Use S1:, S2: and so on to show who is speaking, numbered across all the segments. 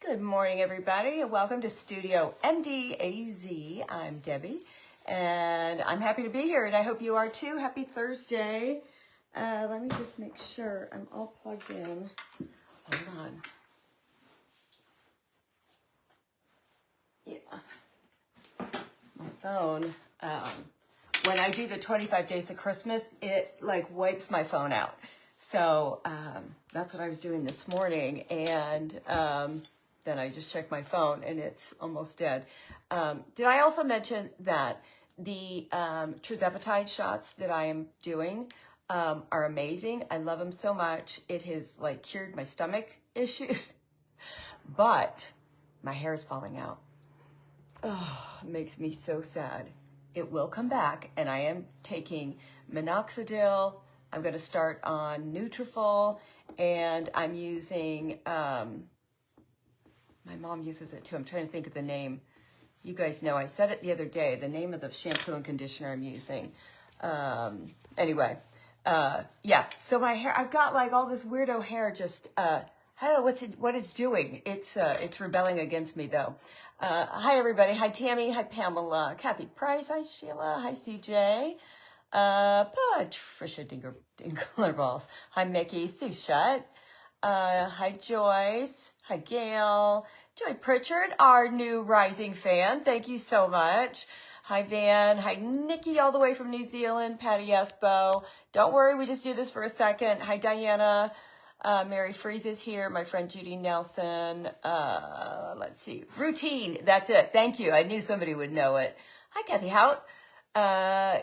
S1: Good morning, everybody, and welcome to Studio MDAZ. I'm Debbie, and I'm happy to be here, and I hope you are too. Happy Thursday. Let me just make sure I'm all plugged in. Hold on. Yeah. My phone, when I do the 25 days of Christmas, it like wipes my phone out. So that's what I was doing this morning, and then I just checked my phone and it's almost dead. Did I also mention that the trizepatide shots that I am doing are amazing? I love them so much. It has like cured my stomach issues, but my hair is falling out. Oh, it makes me so sad. It will come back, and I am taking minoxidil. I'm going to start on Nutrafol, and I'm using, my mom uses it too. I'm trying to think of the name. You guys know, I said it the other day, the name of the shampoo and conditioner I'm using. Anyway, yeah, so my hair, I've got like all this weirdo hair just, I don't know what it's doing. It's rebelling against me though. Hi everybody. Hi Tammy. Hi Pamela. Kathy Price. Hi Sheila. Hi CJ. Patricia Dinklerballs. Hi Mickey. Sue Shutt. Hi Joyce. Hi Gail. Joy Pritchard, our new rising fan. Thank you so much. Hi Van. Hi Nikki all the way from New Zealand. Patty Espo. Don't worry, we just do this for a second. Hi Diana. Mary Freeze is here. My friend Judy Nelson. Let's see. Routine. That's it. Thank you. I knew somebody would know it. Hi, Kathy Hout.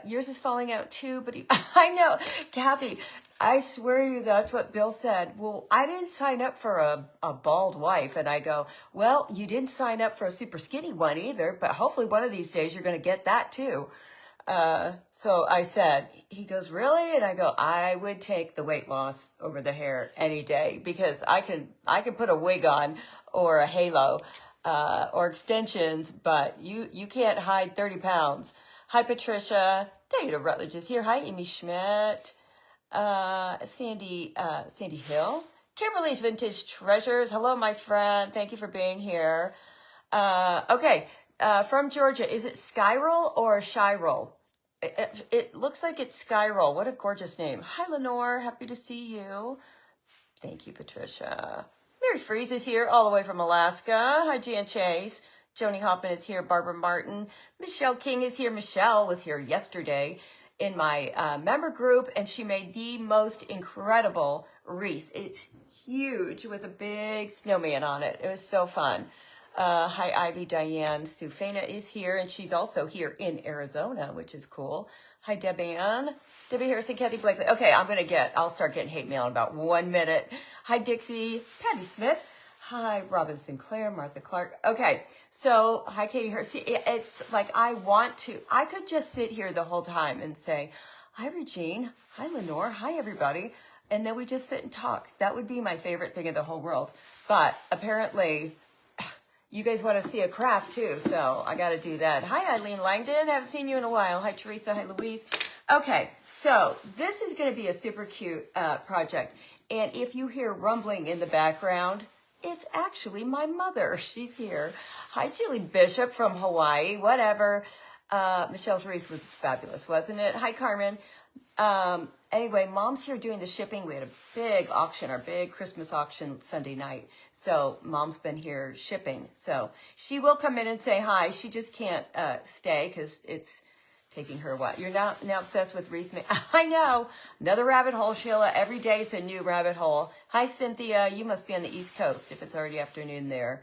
S1: Yours is falling out too, but I know. Kathy, I swear to you, that's what Bill said. Well, I didn't sign up for a bald wife. And I go, well, you didn't sign up for a super skinny one either, but hopefully one of these days you're going to get that too. So I said, he goes, really? And I go, I would take the weight loss over the hair any day because I can put a wig on or a halo, or extensions, but you can't hide 30 pounds. Hi, Patricia. Data Rutledge is here. Hi, Amy Schmidt. Sandy Hill. Kimberly's Vintage Treasures. Hello, my friend. Thank you for being here. Okay. From Georgia, is it Skyroll or Shyroll? It looks like it's Skyroll. What a gorgeous name. Hi, Lenore. Happy to see you. Thank you, Patricia. Mary Freeze is here all the way from Alaska. Hi, Jan Chase. Joni Hoffman is here. Barbara Martin. Michelle King is here. Michelle was here yesterday in my member group, and she made the most incredible wreath. It's huge with a big snowman on it. It was so fun. Hi, Ivy, Diane. Sufena is here, and she's also here in Arizona, which is cool. Hi, Debbie Harrison, Kathy Blakely. Okay, I'll start getting hate mail in about 1 minute. Hi, Dixie, Patty Smith. Hi, Robin Sinclair, Martha Clark. Okay, so hi, Katie Hurst. See, it's like I could just sit here the whole time and say, hi, Regine. Hi, Lenore. Hi, everybody. And then we just sit and talk. That would be my favorite thing in the whole world. But apparently, you guys want to see a craft too, so I got to do that. Hi, Eileen Langdon. Haven't seen you in a while. Hi, Teresa. Hi, Louise. Okay, so this is going to be a super cute project. And if you hear rumbling in the background, it's actually my mother. She's here. Hi, Julie Bishop from Hawaii. Whatever. Michelle's wreath was fabulous, wasn't it? Hi, Carmen. Anyway, Mom's here doing the shipping. We had a big auction, our big Christmas auction Sunday night. So Mom's been here shipping. So she will come in and say hi. She just can't stay because it's taking her a while. You're now obsessed with wreath making. I know. Another rabbit hole, Sheila. Every day it's a new rabbit hole. Hi, Cynthia. You must be on the East Coast if it's already afternoon there.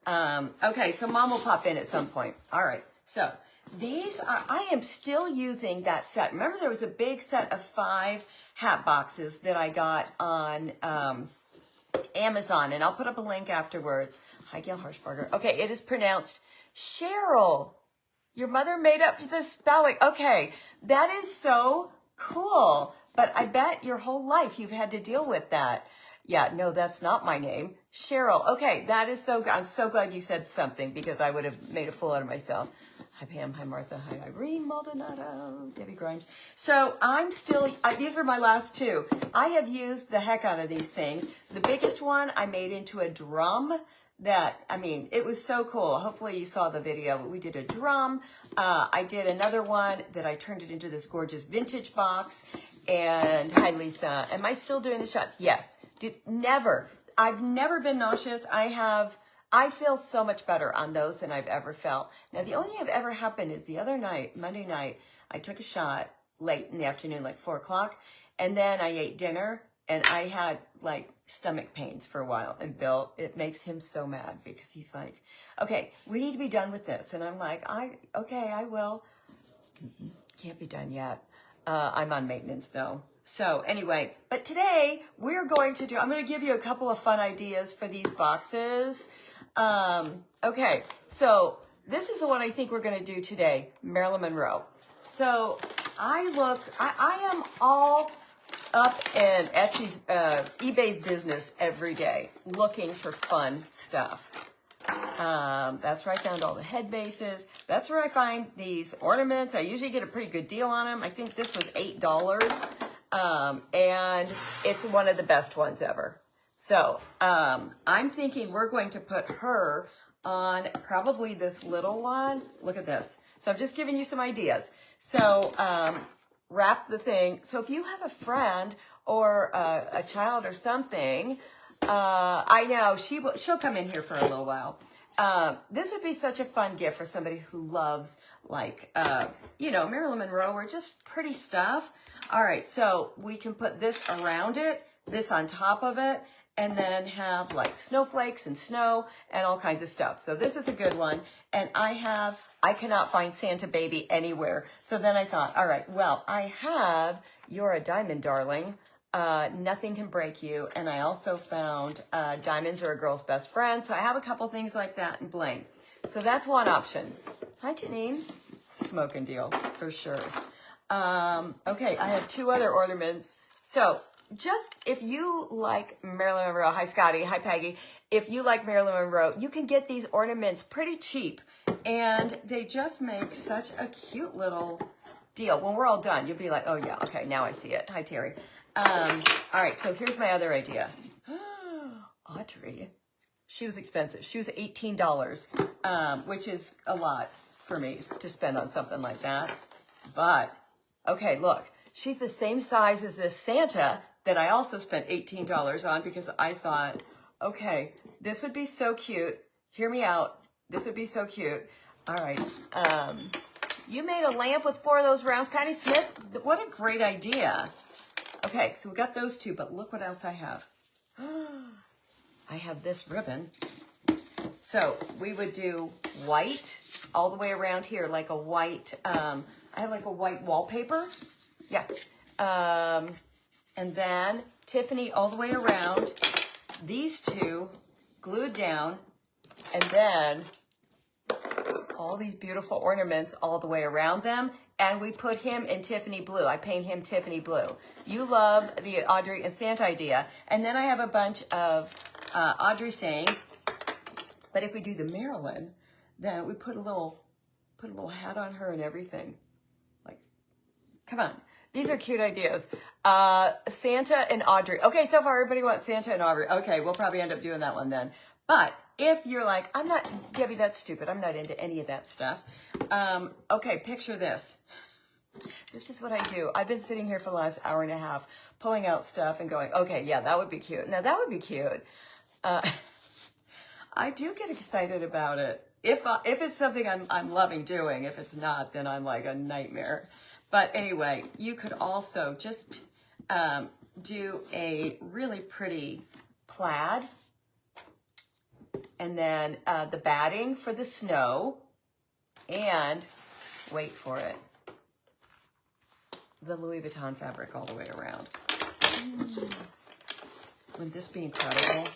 S1: Okay, so Mom will pop in at some point. All right. So I am still using that set. Remember there was a big set of 5 hat boxes that I got on Amazon, and I'll put up a link afterwards. Hi, Gail Harshbarger. Okay, it is pronounced Cheryl. Your mother made up the spelling. Okay, that is so cool. But I bet your whole life you've had to deal with that. Yeah, no, that's not my name. Cheryl. Okay, that is so good. I'm so glad you said something because I would have made a fool out of myself. Hi, Pam. Hi, Martha. Hi, Irene Maldonado. Debbie Grimes. So I'm still, these are my last two. I have used the heck out of these things. The biggest one I made into a drum that, I mean, it was so cool. Hopefully you saw the video. We did a drum. I did another one that I turned it into this gorgeous vintage box. And hi, Lisa. Am I still doing the shots? Yes. Never. I've never been nauseous. I feel so much better on those than I've ever felt. Now, the only thing I've ever happened is the other night, Monday night, I took a shot late in the afternoon, like 4 o'clock, and then I ate dinner, and I had like stomach pains for a while. And Bill, it makes him so mad because he's like, okay, we need to be done with this. And I'm like, okay, I will. Can't be done yet. I'm on maintenance though. So anyway, but today we're going to I'm going to give you a couple of fun ideas for these boxes. Okay, so this is the one I think we're going to do today, Marilyn Monroe. So I am all up in Etsy's, eBay's business every day, looking for fun stuff. That's where I found all the head bases. That's where I find these ornaments. I usually get a pretty good deal on them. I think this was $8. And it's one of the best ones ever. So, I'm thinking we're going to put her on probably this little one. Look at this. So I'm just giving you some ideas. So, wrap the thing. So if you have a friend or a child or something, I know she'll come in here for a little while. This would be such a fun gift for somebody who loves like, Marilyn Monroe or just pretty stuff. All right, so we can put this around it, this on top of it, and then have like snowflakes and snow and all kinds of stuff. So this is a good one. And I cannot find Santa Baby anywhere. So then I thought, all right, well, I have You're a Diamond, Darling. Nothing Can Break You. And I also found Diamonds Are a Girl's Best Friend. So I have a couple things like that in bling. So that's one option. Hi, Janine. Smoking deal for sure. Okay, I have two other ornaments. So just if you like Marilyn Monroe, hi Scotty, hi Peggy. If you like Marilyn Monroe, you can get these ornaments pretty cheap. And they just make such a cute little deal. When we're all done, you'll be like, oh yeah, okay, now I see it. Hi Terry. All right, so here's my other idea. Audrey. She was expensive. She was $18, which is a lot for me to spend on something like that. But, okay, look. She's the same size as this Santa that I also spent $18 on because I thought, okay, this would be so cute. Hear me out. This would be so cute. All right. You made a lamp with 4 of those rounds. Patty Smith, what a great idea. Okay, so we got those two, but look what else I have. I have this ribbon. So we would do white all the way around here, like a white, I have like a white wallpaper. Yeah. And then Tiffany all the way around. These two glued down. And then all these beautiful ornaments all the way around them. And we put him in Tiffany blue. I paint him Tiffany blue. You love the Audrey and Santa idea. And then I have a bunch of Audrey sayings. But if we do the Marilyn, then we put a little hat on her and everything. Like, come on. These are cute ideas. Santa and Audrey. Okay, so far everybody wants Santa and Audrey. Okay, we'll probably end up doing that one then. But if you're like, I'm not, Debbie, that's stupid. I'm not into any of that stuff. Okay, picture this. This is what I do. I've been sitting here for the last hour and a half, pulling out stuff and going, okay, yeah, that would be cute. Now that would be cute. I do get excited about it. If it's something I'm loving doing. If it's not, then I'm like a nightmare. But anyway, you could also just do a really pretty plaid. And then the batting for the snow. And, wait for it, the Louis Vuitton fabric all the way around. Wouldn't this be incredible?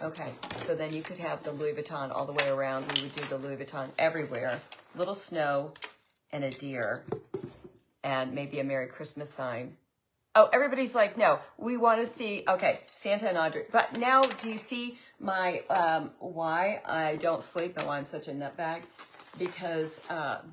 S1: Okay, so then you could have the Louis Vuitton all the way around. We would do the Louis Vuitton everywhere. Little snow and a deer and maybe a Merry Christmas sign. Oh, everybody's like, no, we want to see, okay, Santa and Audrey. But now, do you see my why I don't sleep and why I'm such a nutbag? because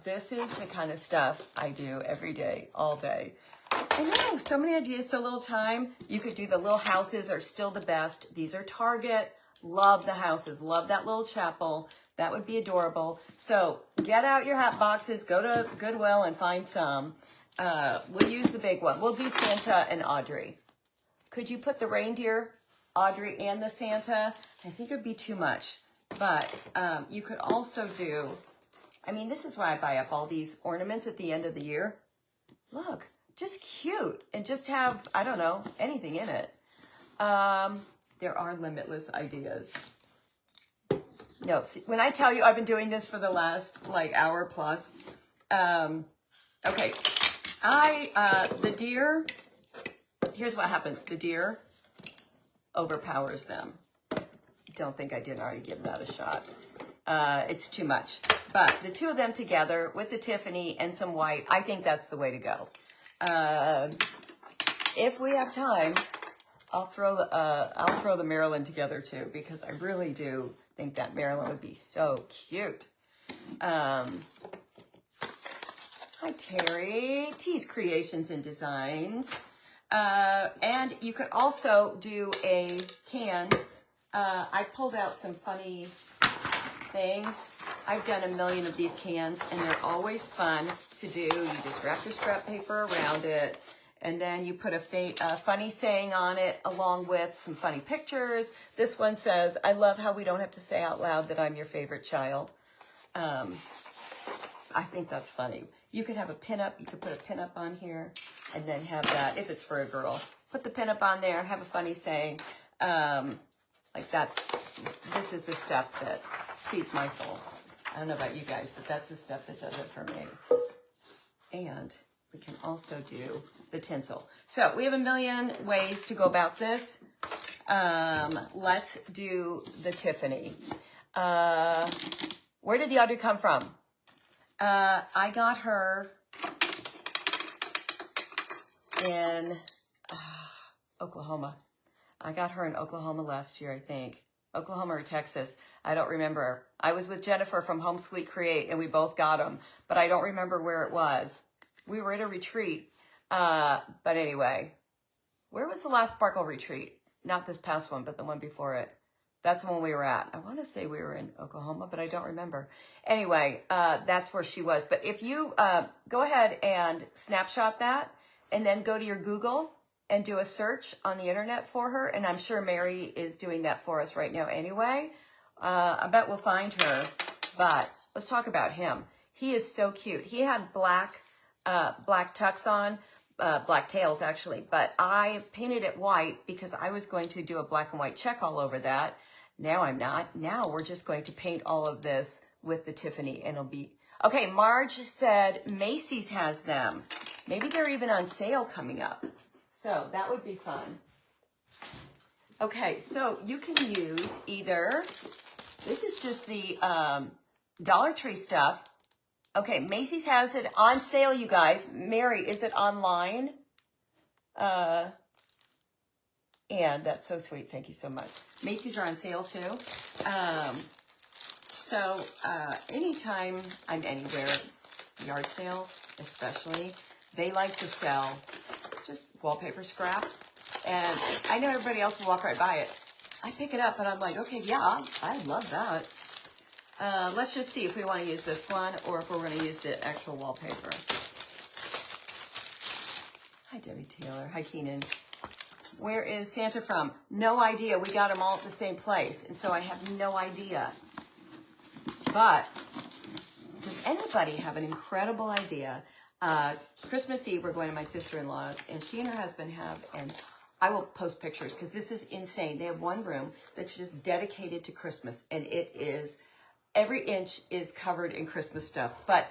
S1: this is the kind of stuff I do every day, all day. I know, so many ideas, so little time. You could do the little houses are still the best. These are Target. Love the houses. Love that little chapel. That would be adorable. So get out your hat boxes. Go to Goodwill and find some. We'll use the big one. We'll do Santa and Audrey. Could you put the reindeer, Audrey, and the Santa? I think it would be too much. But you could also do, I mean, this is why I buy up all these ornaments at the end of the year. Look, just cute. And just have, I don't know, anything in it. There are limitless ideas. No, see, when I tell you I've been doing this for the last like hour plus. Okay, the deer, here's what happens. The deer overpowers them. Don't think I didn't already give that a shot. It's too much. But the two of them together with the Tiffany and some white, I think that's the way to go. If we have time, I'll throw the Marilyn together too, because I really do think that Marilyn would be so cute. Hi Terry, T's Creations and Designs. And you could also do a can. I pulled out some funny things. I've done a million of these cans and they're always fun to do. You just wrap your scrap paper around it and then you put a funny saying on it along with some funny pictures. This one says, I love how we don't have to say out loud that I'm your favorite child. I think that's funny. You could have a pinup. You could put a pinup on here and then have that, if it's for a girl, put the pinup on there, have a funny saying. Like this is the stuff that feeds my soul. I don't know about you guys, but that's the stuff that does it for me. And we can also do the tinsel. So we have a million ways to go about this. Let's do the Tiffany. Where did the Audrey come from? I got her in Oklahoma. I got her in Oklahoma last year, I think. Oklahoma or Texas. I don't remember. I was with Jennifer from Home Sweet Create and we both got them, but I don't remember where it was. We were at a retreat. But anyway, where was the last Sparkle retreat? Not this past one, but the one before it. That's the one we were at. I want to say we were in Oklahoma, but I don't remember. Anyway, that's where she was. But if you go ahead and snapshot that and then go to your Google and do a search on the internet for her, and I'm sure Mary is doing that for us right now anyway. I bet we'll find her, but let's talk about him. He is so cute. He had black tux on, black tails actually, but I painted it white because I was going to do a black and white check all over that. Now I'm not. Now we're just going to paint all of this with the Tiffany and it'll be, okay, Marge said Macy's has them. Maybe they're even on sale coming up. So that would be fun. Okay, so you can use either, this is just the Dollar Tree stuff. Okay, Macy's has it on sale, you guys. Mary, is it online? And that's so sweet. Thank you so much. Macy's are on sale too. Anytime I'm anywhere, yard sales especially, they like to sell just wallpaper scraps. And I know everybody else will walk right by it. I pick it up and I'm like, okay, yeah, I love that. Let's just see if we want to use this one or if we're going to use the actual wallpaper. Hi, Debbie Taylor. Hi, Keenan. Where is Santa from? No idea. We got them all at the same place. And so I have no idea. But does anybody have an incredible idea? Christmas Eve, we're going to my sister-in-law's, and she and her husband have, and I will post pictures because this is insane. They have one room that's just dedicated to Christmas, and it is, every inch is covered in Christmas stuff, but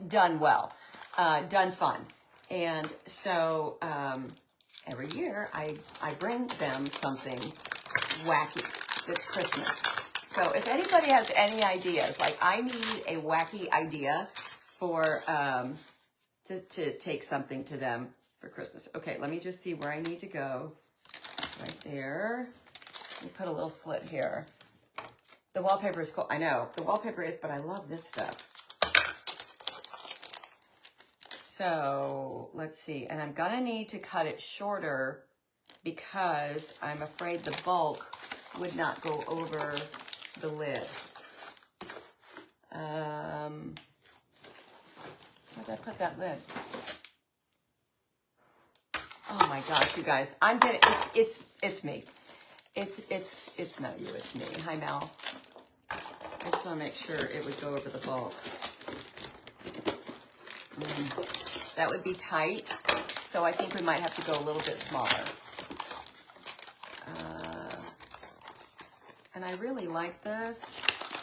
S1: done well, done fun. And so every year I bring them something wacky that's Christmas. So if anybody has any ideas, like I need a wacky idea for to take something to them for Christmas. Okay, let me just see where I need to go. Right there. Let me put a little slit here. The wallpaper is cool. I know, the wallpaper is, but I love this stuff. So let's see, and I'm gonna need to cut it shorter because I'm afraid the bulk would not go over the lid. Where'd I put that lid? Oh my gosh, you guys, I'm getting, it's me. It's not you, it's me. Hi, Mel. I just want to make sure it would go over the bulk. That would be tight, so I think we might have to go a little bit smaller. And I really like this,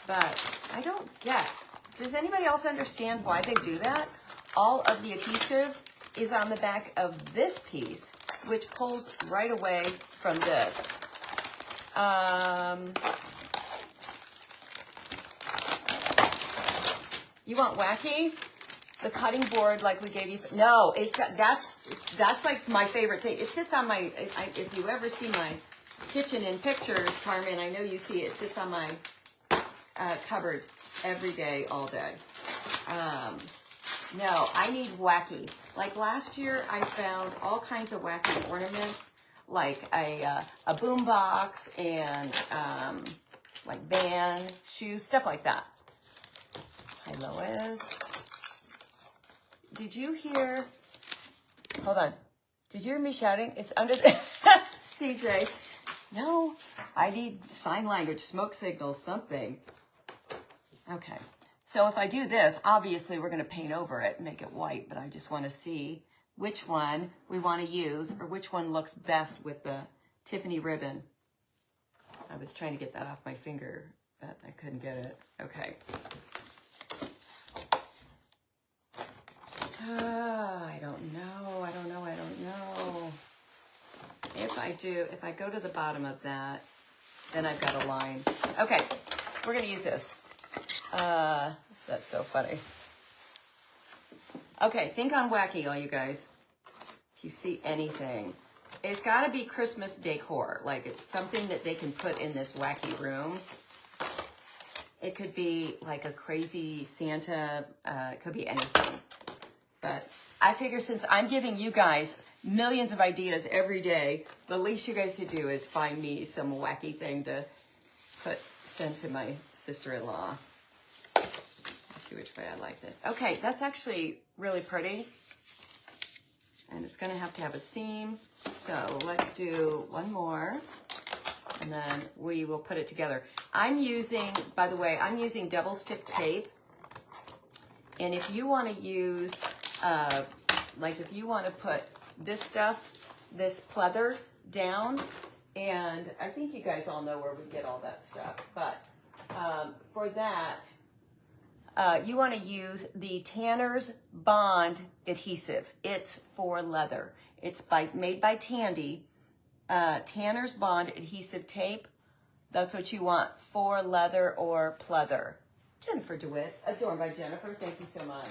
S1: but I don't get, does anybody else understand why they do that? All of the adhesive is on the back of this piece, which pulls right away from this. You want wacky? The cutting board like we gave you? No, that's like my favorite thing. It sits on my, if you ever see my kitchen in pictures, Carmen, I know you see it. It sits on my cupboard every day, all day. No, I need wacky. Like last year, I found all kinds of wacky ornaments, like a boom box and like van, shoes, stuff like that. Hi, Lois. Did you hear, hold on. Did you hear me shouting? It's under the, CJ. No, I need sign language, smoke signals, something. Okay. So if I do this, obviously we're going to paint over it and make it white, but I just want to see which one we want to use or which one looks best with the Tiffany ribbon. I was trying to get that off my finger, but I couldn't get it. Okay. I don't know. If I go to the bottom of that, then I've got a line. Okay, we're going to use this. That's so funny. Okay, think on wacky, all you guys. If you see anything, it's got to be Christmas decor. Like it's something that they can put in this wacky room. It could be like a crazy Santa. It could be anything. But I figure since I'm giving you guys millions of ideas every day, the least you guys could do is find me some wacky thing to send to my sister-in-law. See which way I like this. Okay, that's actually really pretty. And it's going to have a seam. So let's do one more. And then we will put it together. I'm using, by the way, I'm using double stick tape. And if you want to use, like if you want to put this stuff, this pleather down, and I think you guys all know where we get all that stuff. But for that, you want to use the Tanner's Bond adhesive. It's for leather. It's made by Tandy. Tanner's Bond adhesive tape. That's what you want for leather or pleather. Jennifer DeWitt, adorned by Jennifer. Thank you so much.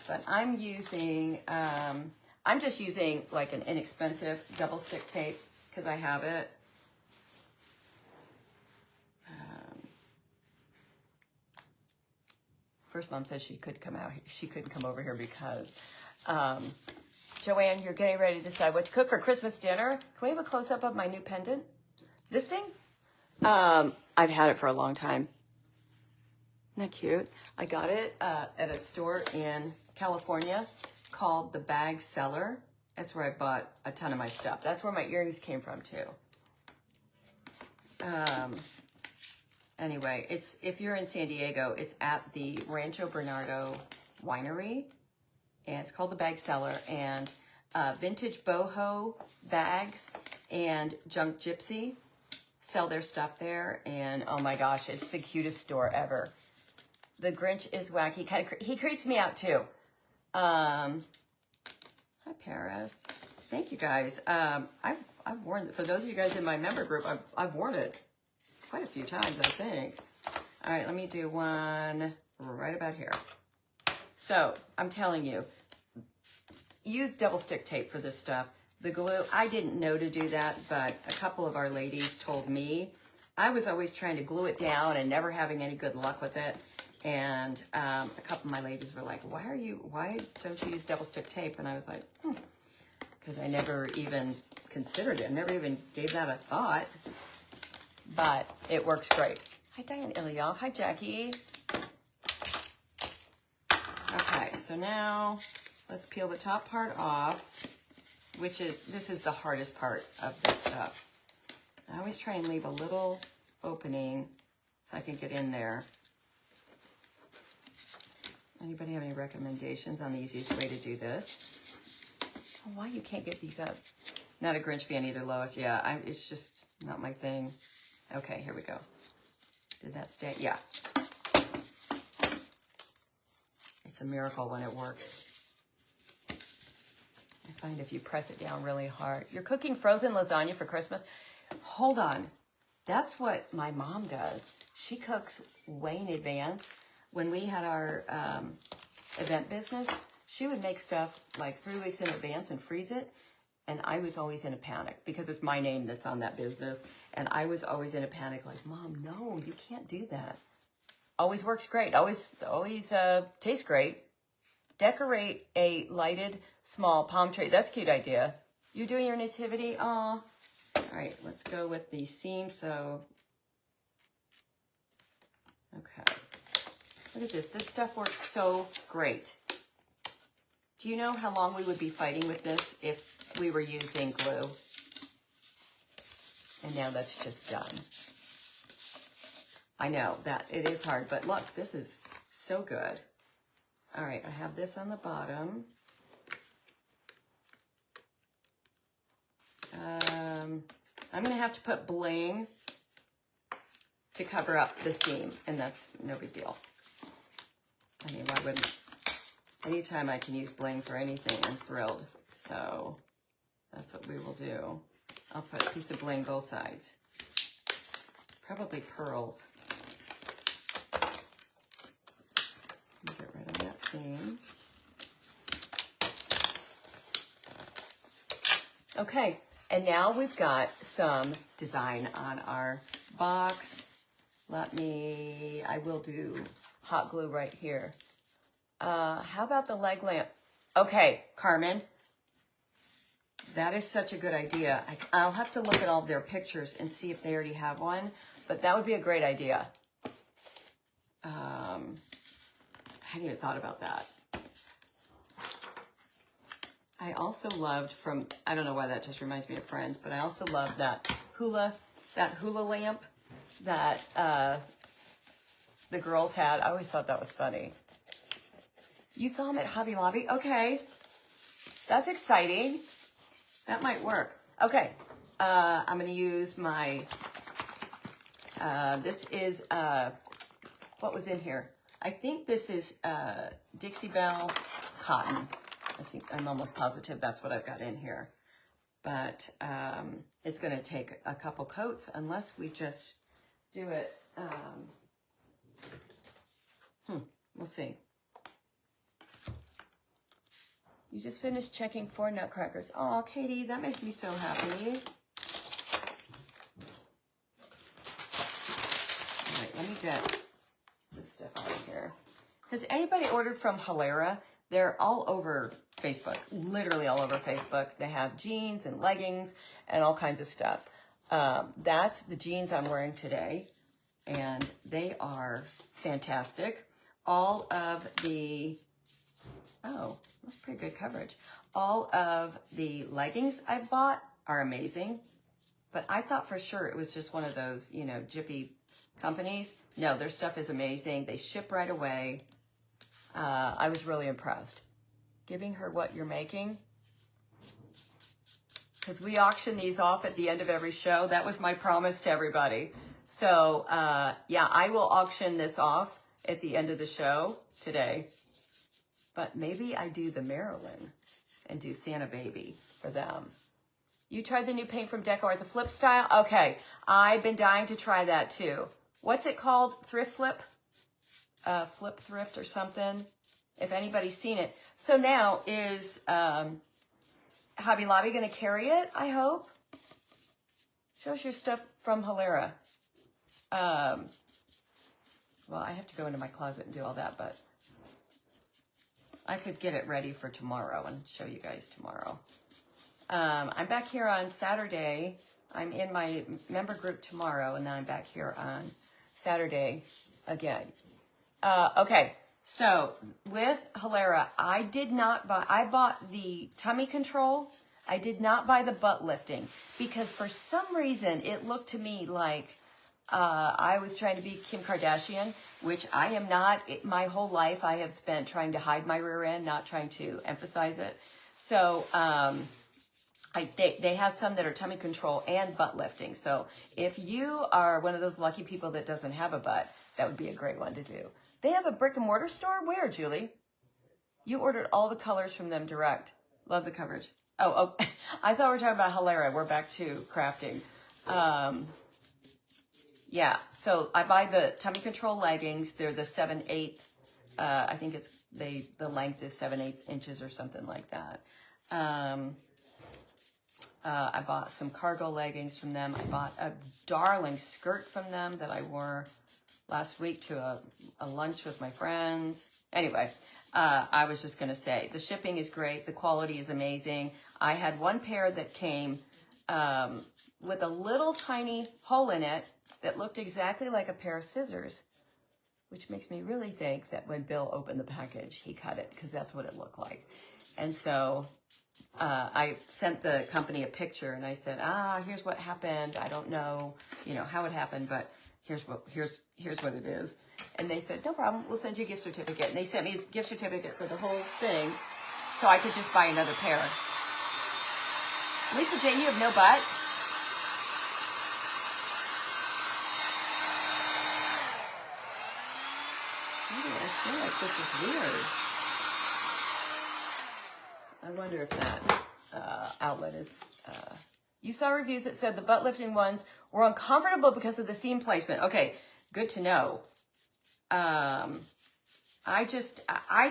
S1: But I'm using, I'm just using like an inexpensive double stick tape because I have it. First mom said she couldn't come out. She couldn't come over here because Joanne, you're getting ready to decide what to cook for Christmas dinner. Can we have a close up of my new pendant? This thing? I've had it for a long time. Isn't that cute? I got it at a store in California called The Bag Seller. That's where I bought a ton of my stuff. That's where my earrings came from too. Anyway, if you're in San Diego, it's at the Rancho Bernardo Winery, and it's called The Bag Seller, and Vintage Boho Bags and Junk Gypsy sell their stuff there, and oh my gosh, it's the cutest store ever. The Grinch is wacky. He creeps me out too. Hi, Paris. Thank you guys. I've worn it. For those of you guys in my member group, I've worn it quite a few times, I think. All right, let me do one right about here. So I'm telling you, use double stick tape for this stuff. The glue, I didn't know to do that, but a couple of our ladies told me. I was always trying to glue it down and never having any good luck with it. And a couple of my ladies were like, why don't you use double stick tape? And I was like, because I never even considered it. Never even gave that a thought. But it works great. Hi, Diane Ilioff. Hi, Jackie. Okay, so now let's peel the top part off, this is the hardest part of this stuff. I always try and leave a little opening so I can get in there. Anybody have any recommendations on the easiest way to do this? Oh, why you can't get these up? Not a Grinch fan either, Lois. Yeah, it's just not my thing. Okay, here we go. Did that stay? Yeah. It's a miracle when it works. I find if you press it down really hard. You're cooking frozen lasagna for Christmas? Hold on. That's what my mom does. She cooks way in advance. When we had our event business, she would make stuff like 3 weeks in advance and freeze it. And I was always in a panic because it's my name that's on that business. And I was always in a panic like, Mom, no, you can't do that. Always works great. Always tastes great. Decorate a lighted small palm tree. That's a cute idea. You doing your nativity? Aw. All right, let's go with the seam. So, okay. Look at this. This stuff works so great. Do you know how long we would be fighting with this if we were using glue? And now that's just done. I know that it is hard, but look, this is so good. All right, I have this on the bottom. I'm gonna have to put bling to cover up the seam, and that's no big deal. I mean, why wouldn't? Anytime I can use bling for anything, I'm thrilled. So that's what we will do. I'll put a piece of bling both sides. Probably pearls. Get rid of that seam. Okay, and now we've got some design on our box. I will do hot glue right here. How about the leg lamp? Okay, Carmen, that is such a good idea. I'll have to look at all their pictures and see if they already have one, but that would be a great idea. I hadn't even thought about that. I also loved I don't know why that just reminds me of Friends, but I also love that hula lamp that the girls had. I always thought that was funny. You saw them at Hobby Lobby? Okay. That's exciting. That might work. Okay. I'm going to use my, this is, what was in here? I think this is Dixie Belle cotton. I'm almost positive that's what I've got in here. But it's going to take a couple coats unless we just do it. We'll see. You just finished checking 4 nutcrackers. Oh, Katie, that makes me so happy. All right, let me get this stuff out of here. Has anybody ordered from Hilera? They're all over Facebook, literally all over Facebook. They have jeans and leggings and all kinds of stuff. That's the jeans I'm wearing today, and they are fantastic. All of the, oh, that's pretty good coverage. All of the leggings I've bought are amazing, but I thought for sure it was just one of those, jippy companies. No, their stuff is amazing. They ship right away. I was really impressed. Giving her what you're making. Because we auction these off at the end of every show. That was my promise to everybody. So, yeah, I will auction this off at the end of the show today. But maybe I do the Marilyn and do Santa Baby for them. You tried the new paint from Decor. It's a flip style? Okay, I've been dying to try that too. What's it called? Thrift flip? Flip thrift or something, if anybody's seen it. So now is Hobby Lobby going to carry it, I hope? Show us your stuff from Hilera. Well, I have to go into my closet and do all that, but I could get it ready for tomorrow and show you guys tomorrow. I'm back here on Saturday. I'm in my member group tomorrow, and then I'm back here on Saturday again. Okay, so with Hilera, I bought the tummy control. I did not buy the butt lifting because for some reason it looked to me like I was trying to be Kim Kardashian, which I am not. My whole life I have spent trying to hide my rear end, not trying to emphasize it. So they have some that are tummy control and butt lifting. So if you are one of those lucky people that doesn't have a butt, that would be a great one to do. They have a brick and mortar store? Where, Julie? You ordered all the colors from them direct. Love the coverage. Oh, I thought we were talking about Hilera. We're back to crafting. Yeah, so I buy the tummy control leggings. They're the 7/8. I think it's the length is 7/8 inches or something like that. I bought some cargo leggings from them. I bought a darling skirt from them that I wore last week to a lunch with my friends. Anyway, I was just going to say, the shipping is great. The quality is amazing. I had one pair that came with a little tiny hole in it that looked exactly like a pair of scissors, which makes me really think that when Bill opened the package, he cut it because that's what it looked like. And so I sent the company a picture and I said, here's what happened. I don't know, how it happened, but here's what it is. And they said, no problem, we'll send you a gift certificate. And they sent me a gift certificate for the whole thing so I could just buy another pair. Lisa Jane, you have no butt? I feel like this is weird. I wonder if that outlet is... You saw reviews that said the butt lifting ones were uncomfortable because of the seam placement. Okay, good to know. I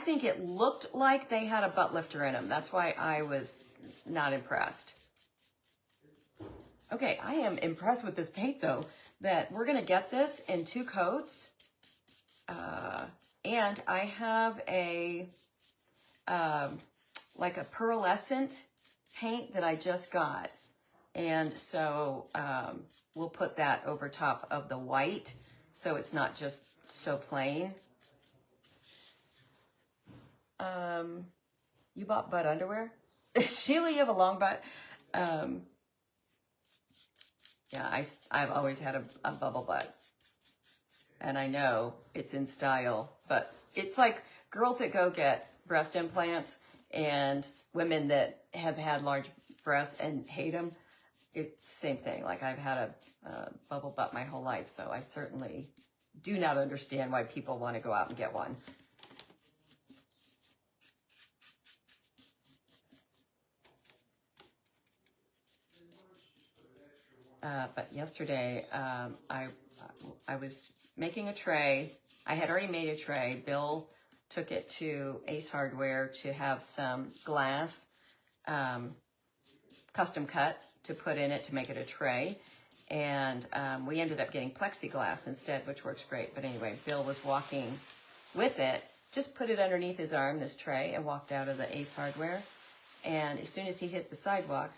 S1: think it looked like they had a butt lifter in them. That's why I was not impressed. Okay, I am impressed with this paint though, that we're gonna get this in 2 coats. And I have a, like a pearlescent paint that I just got. And so we'll put that over top of the white so it's not just so plain. You bought butt underwear? Sheila, you have a long butt. Yeah, I've always had a bubble butt. And I know it's in style, but it's like girls that go get breast implants and women that have had large breasts and hate them. It's the same thing. Like I've had a bubble butt my whole life, so I certainly do not understand why people want to go out and get one. But yesterday, I was making a tray. I had already made a tray. Bill took it to Ace Hardware to have some glass custom cut to put in it to make it a tray. And we ended up getting plexiglass instead, which works great. But anyway, Bill was walking with it, just put it underneath his arm, this tray, and walked out of the Ace Hardware. And as soon as he hit the sidewalk,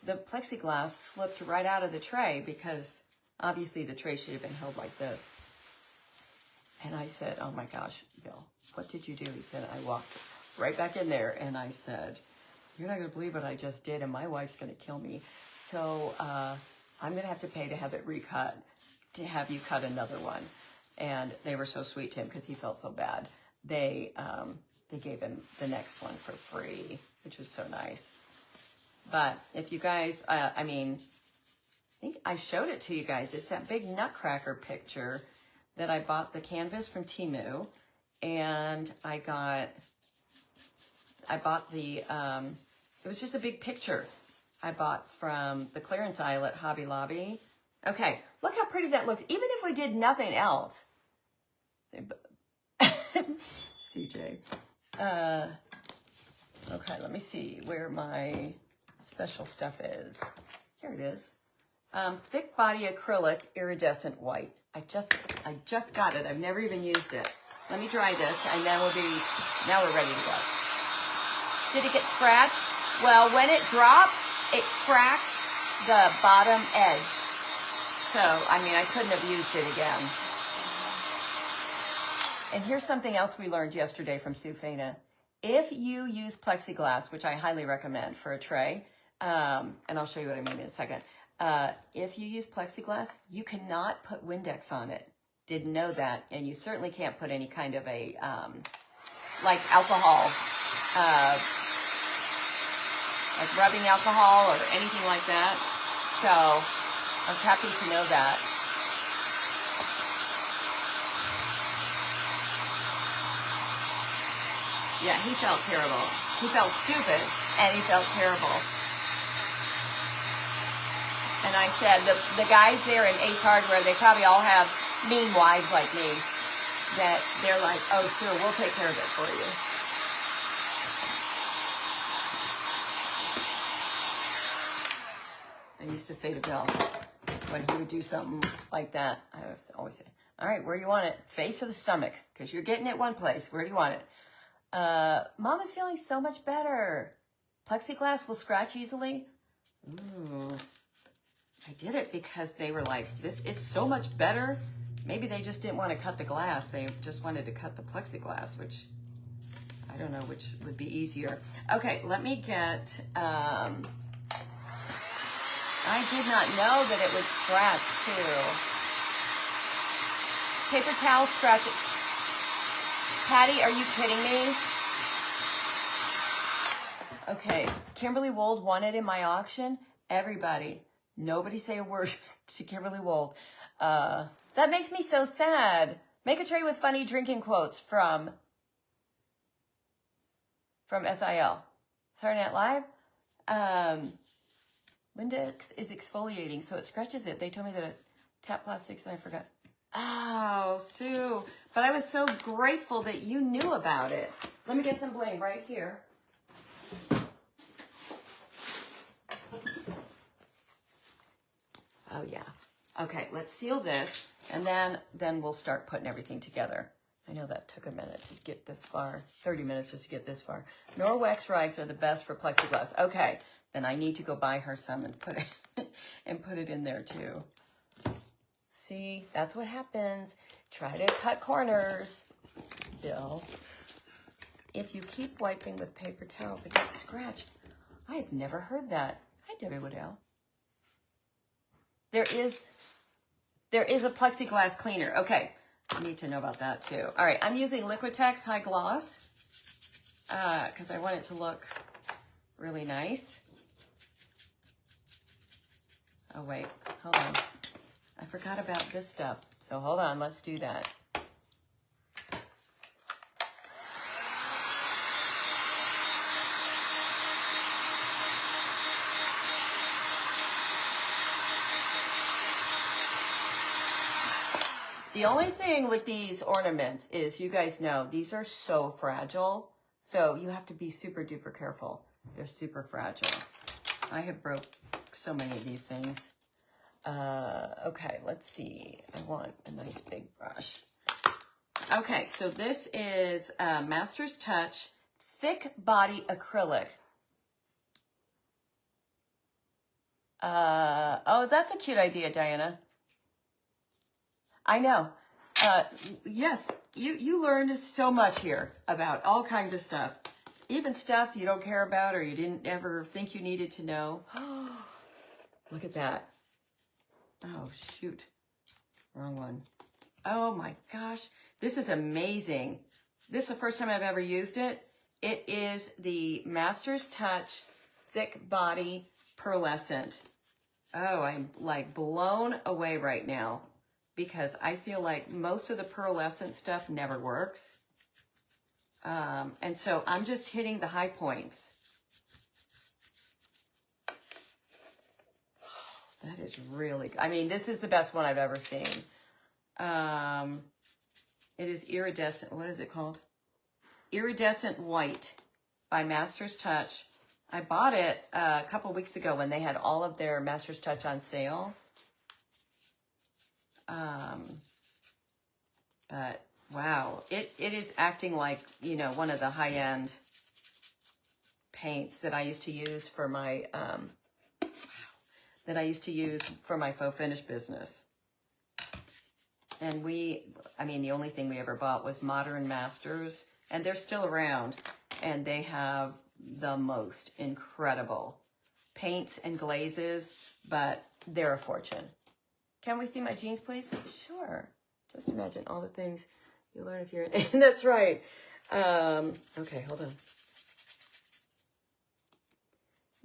S1: the plexiglass slipped right out of the tray because obviously the tray should have been held like this. And I said, oh my gosh, Bill, what did you do? He said, I walked right back in there and I said, you're not going to believe what I just did and my wife's going to kill me. So I'm going to have to pay to have it recut, to have you cut another one. And they were so sweet to him because he felt so bad. They gave him the next one for free, which was so nice. But if you guys, I think I showed it to you guys. It's that big nutcracker picture that I bought the canvas from Temu. And I bought the, it was just a big picture I bought from the clearance aisle at Hobby Lobby. Okay, look how pretty that looked. Even if we did nothing else. CJ. Okay, let me see where my special stuff is. Here it is. Thick body acrylic iridescent white. I just got it. I've never even used it. Let me dry this, and then now we're ready to go. Did it get scratched? Well, when it dropped, it cracked the bottom edge. So, I mean, I couldn't have used it again. And here's something else we learned yesterday from Sue Fana. If you use plexiglass, which I highly recommend for a tray, and I'll show you what I mean in a second. If you use plexiglass, you cannot put Windex on it. Didn't know that. And you certainly can't put any kind of a, like alcohol, like rubbing alcohol or anything like that. So I was happy to know that. Yeah, he felt terrible. He felt stupid and he felt terrible. And I said, the guys there in Ace Hardware, they probably all have mean wives like me, that they're like, oh, Sue, we'll take care of it for you. I used to say to Bill, when he would do something like that, I was always say, all right, where do you want it? Face or the stomach? Because you're getting it one place. Where do you want it? Mom is feeling so much better. Plexiglass will scratch easily. Ooh. I did it because they were like, it's so much better. Maybe they just didn't want to cut the glass. They just wanted to cut the plexiglass, which I don't know which would be easier. Okay, let me get, I did not know that it would scratch too. Paper towel scratch it. Patty, are you kidding me? Okay, Kimberly Wold won it in my auction. Everybody. Nobody say a word to Kimberly Wold. That makes me so sad. Make a tray with funny drinking quotes from SIL. Saturday Night Live. Windex is exfoliating, so it scratches it. They told me that it tap plastics, and I forgot. Oh, Sue. But I was so grateful that you knew about it. Let me get some bling right here. Oh, yeah. Okay, let's seal this, and then we'll start putting everything together. I know that took a minute to get this far, 30 minutes just to get this far. Norwex rags are the best for plexiglass. Okay, then I need to go buy her some and put it in there too. See, that's what happens. Try to cut corners, Bill. If you keep wiping with paper towels, it gets scratched. I have never heard that. Hi, Debbie Woodell. There is a plexiglass cleaner. Okay, I need to know about that too. All right, I'm using Liquitex High Gloss because I want it to look really nice. Oh, wait, hold on. I forgot about this stuff. So hold on, let's do that. The only thing with these ornaments is, you guys know, these are so fragile. So you have to be super duper careful. They're super fragile. I have broke so many of these things. Okay, let's see. I want a nice big brush. Okay, so this is Master's Touch Thick Body Acrylic. Oh, that's a cute idea, Diana. I know. Yes, you learned so much here about all kinds of stuff. Even stuff you don't care about or you didn't ever think you needed to know. Look at that. Oh, shoot. Wrong one. Oh, my gosh. This is amazing. This is the first time I've ever used it. It is the Master's Touch Thick Body Pearlescent. Oh, I'm like blown away right now because I feel like most of the pearlescent stuff never works. And so I'm just hitting the high points. That is really, I mean, this is the best one I've ever seen. It is iridescent, what is it called? Iridescent White by Master's Touch. I bought it a couple weeks ago when they had all of their Master's Touch on sale. But wow, it is acting like, you know, one of the high-end paints that I used to use for my, faux finish business. And I mean, the only thing we ever bought was Modern Masters, and they're still around, and they have the most incredible paints and glazes, but they're a fortune. Can we see my jeans, please? Sure. Just imagine all the things you learn if you're in. That's right. Okay, hold on.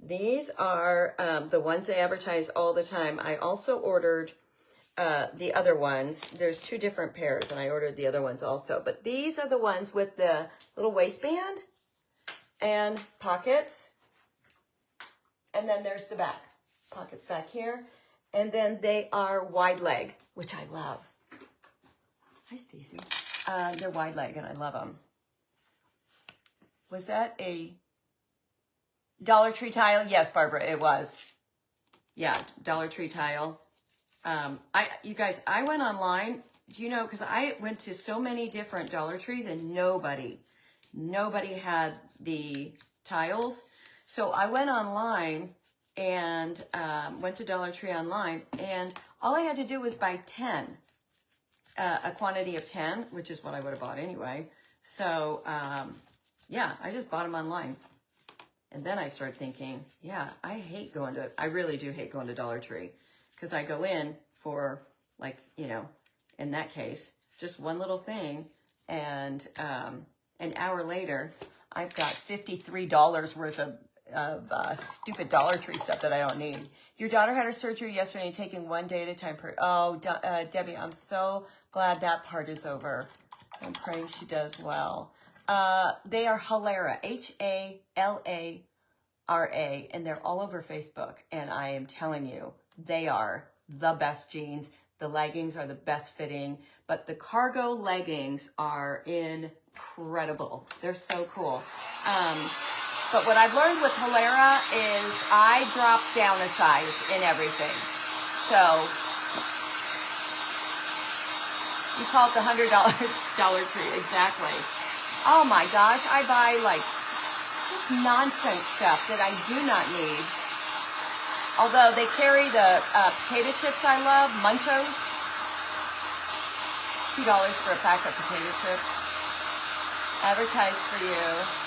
S1: These are the ones they advertise all the time. I also ordered the other ones. There's two different pairs, and I ordered the other ones also. But these are the ones with the little waistband and pockets. And then there's the back. Pockets back here. And then they are wide leg, which I love. Hi, Stacy. They're wide leg, and I love them. Was that a Dollar Tree tile? Yes, Barbara, it was. Yeah, Dollar Tree tile. You guys, I went online. Do you know? Because I went to so many different Dollar Trees, and nobody had the tiles. So I went online and went to Dollar Tree online, and all I had to do was buy 10, a quantity of 10, which is what I would have bought anyway. So yeah, I just bought them online. And then I started thinking, yeah, I really do hate going to Dollar Tree, because I go in for, like, you know, in that case, just one little thing, and an hour later, I've got $53 worth of stupid Dollar Tree stuff that I don't need. Your daughter had her surgery yesterday, taking one day at a time per. Oh, Debbie, I'm so glad that part is over. I'm praying she does well. They are Halera, Halera, and they're all over Facebook. And I am telling you, they are the best jeans. The leggings are the best fitting, but the cargo leggings are incredible. They're so cool. But what I've learned with Halera is I drop down a size in everything. So you call it the $100 Dollar Tree, exactly. Oh my gosh, I buy like just nonsense stuff that I do not need. Although they carry the potato chips I love, Munchos. $2 for a pack of potato chips. Advertise for you.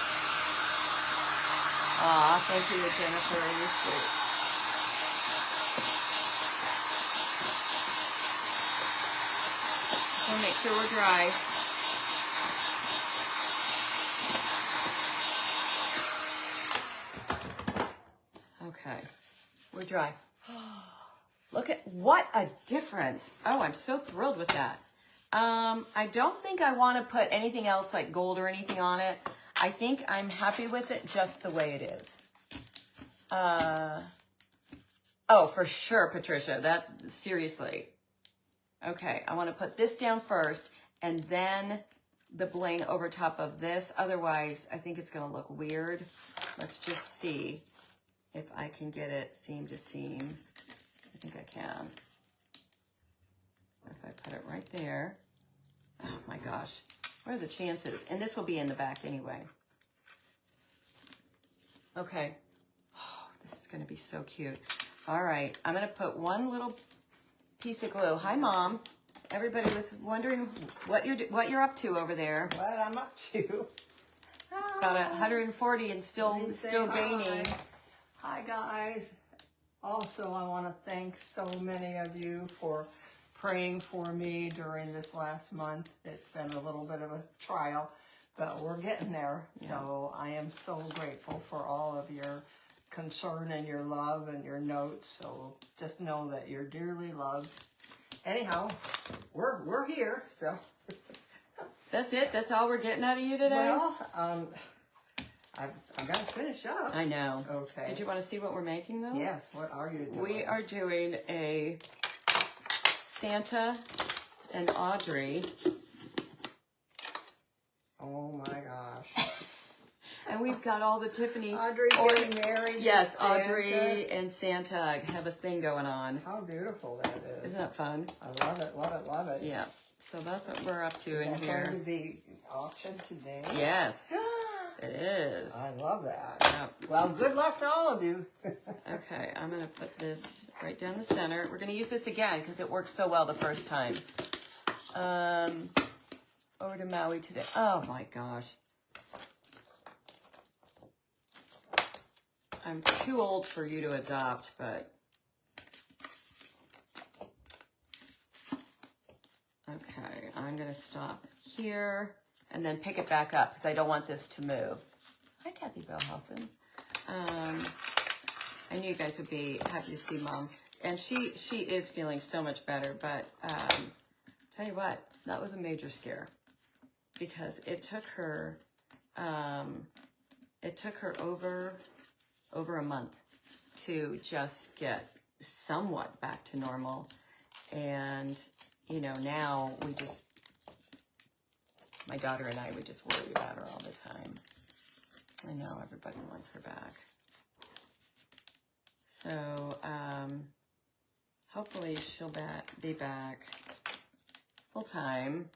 S1: Aw, thank you, Jennifer. You're sweet. Just want to make sure we're dry. Okay, we're dry. Look at what a difference. Oh, I'm so thrilled with that. I don't think I want to put anything else like gold or anything on it. I think I'm happy with it just the way it is. Oh, for sure, Patricia. Seriously. Okay, I want to put this down first and then the bling over top of this. Otherwise, I think it's going to look weird. Let's just see if I can get it seam to seam. I think I can. If I put it right there. Oh my gosh. What are the chances? And this will be in the back anyway. Okay. Oh, this is going to be so cute. All right. I'm going to put one little piece of glue. Hi, Mom. Everybody was wondering what you're up to over there.
S2: What I'm up to.
S1: About 140 and still gaining.
S2: Hi, guys. Also, I want to thank so many of you for praying for me during this last month. It's been a little bit of a trial, but we're getting there. Yeah. So I am so grateful for all of your concern and your love and your notes. So just know that you're dearly loved. Anyhow, we're here. So
S1: that's it. That's all we're getting out of you today.
S2: Well, I've got to finish up.
S1: I know.
S2: Okay.
S1: Did you want to see what we're making though?
S2: Yes. What are you doing?
S1: We are doing a Santa and Audrey.
S2: Oh my gosh.
S1: And we've got all the Tiffany.
S2: Audrey getting married.
S1: Yes,
S2: to Santa.
S1: Audrey and Santa have a thing going on.
S2: How beautiful that is.
S1: Isn't that fun?
S2: I love it, love it, love it.
S1: Yeah. So that's what we're up to in
S2: That's
S1: here.
S2: going to be auctioned today.
S1: Yes, it is.
S2: I love that.
S1: Yep.
S2: Well, good luck to all of you.
S1: Okay, I'm going to put this right down the center. We're going to use this again because it worked so well the first time. Over to Maui today. Oh my gosh. I'm too old for you to adopt, but okay, I'm going to stop here and then pick it back up because I don't want this to move. Hi, Kathy Bellhausen. I knew you guys would be happy to see Mom. And she is feeling so much better, but tell you what, that was a major scare because it took her over a month to just get somewhat back to normal. And, you know, now my daughter and I, we just worry about her all the time. I know everybody wants her back. So, hopefully she'll be back full time.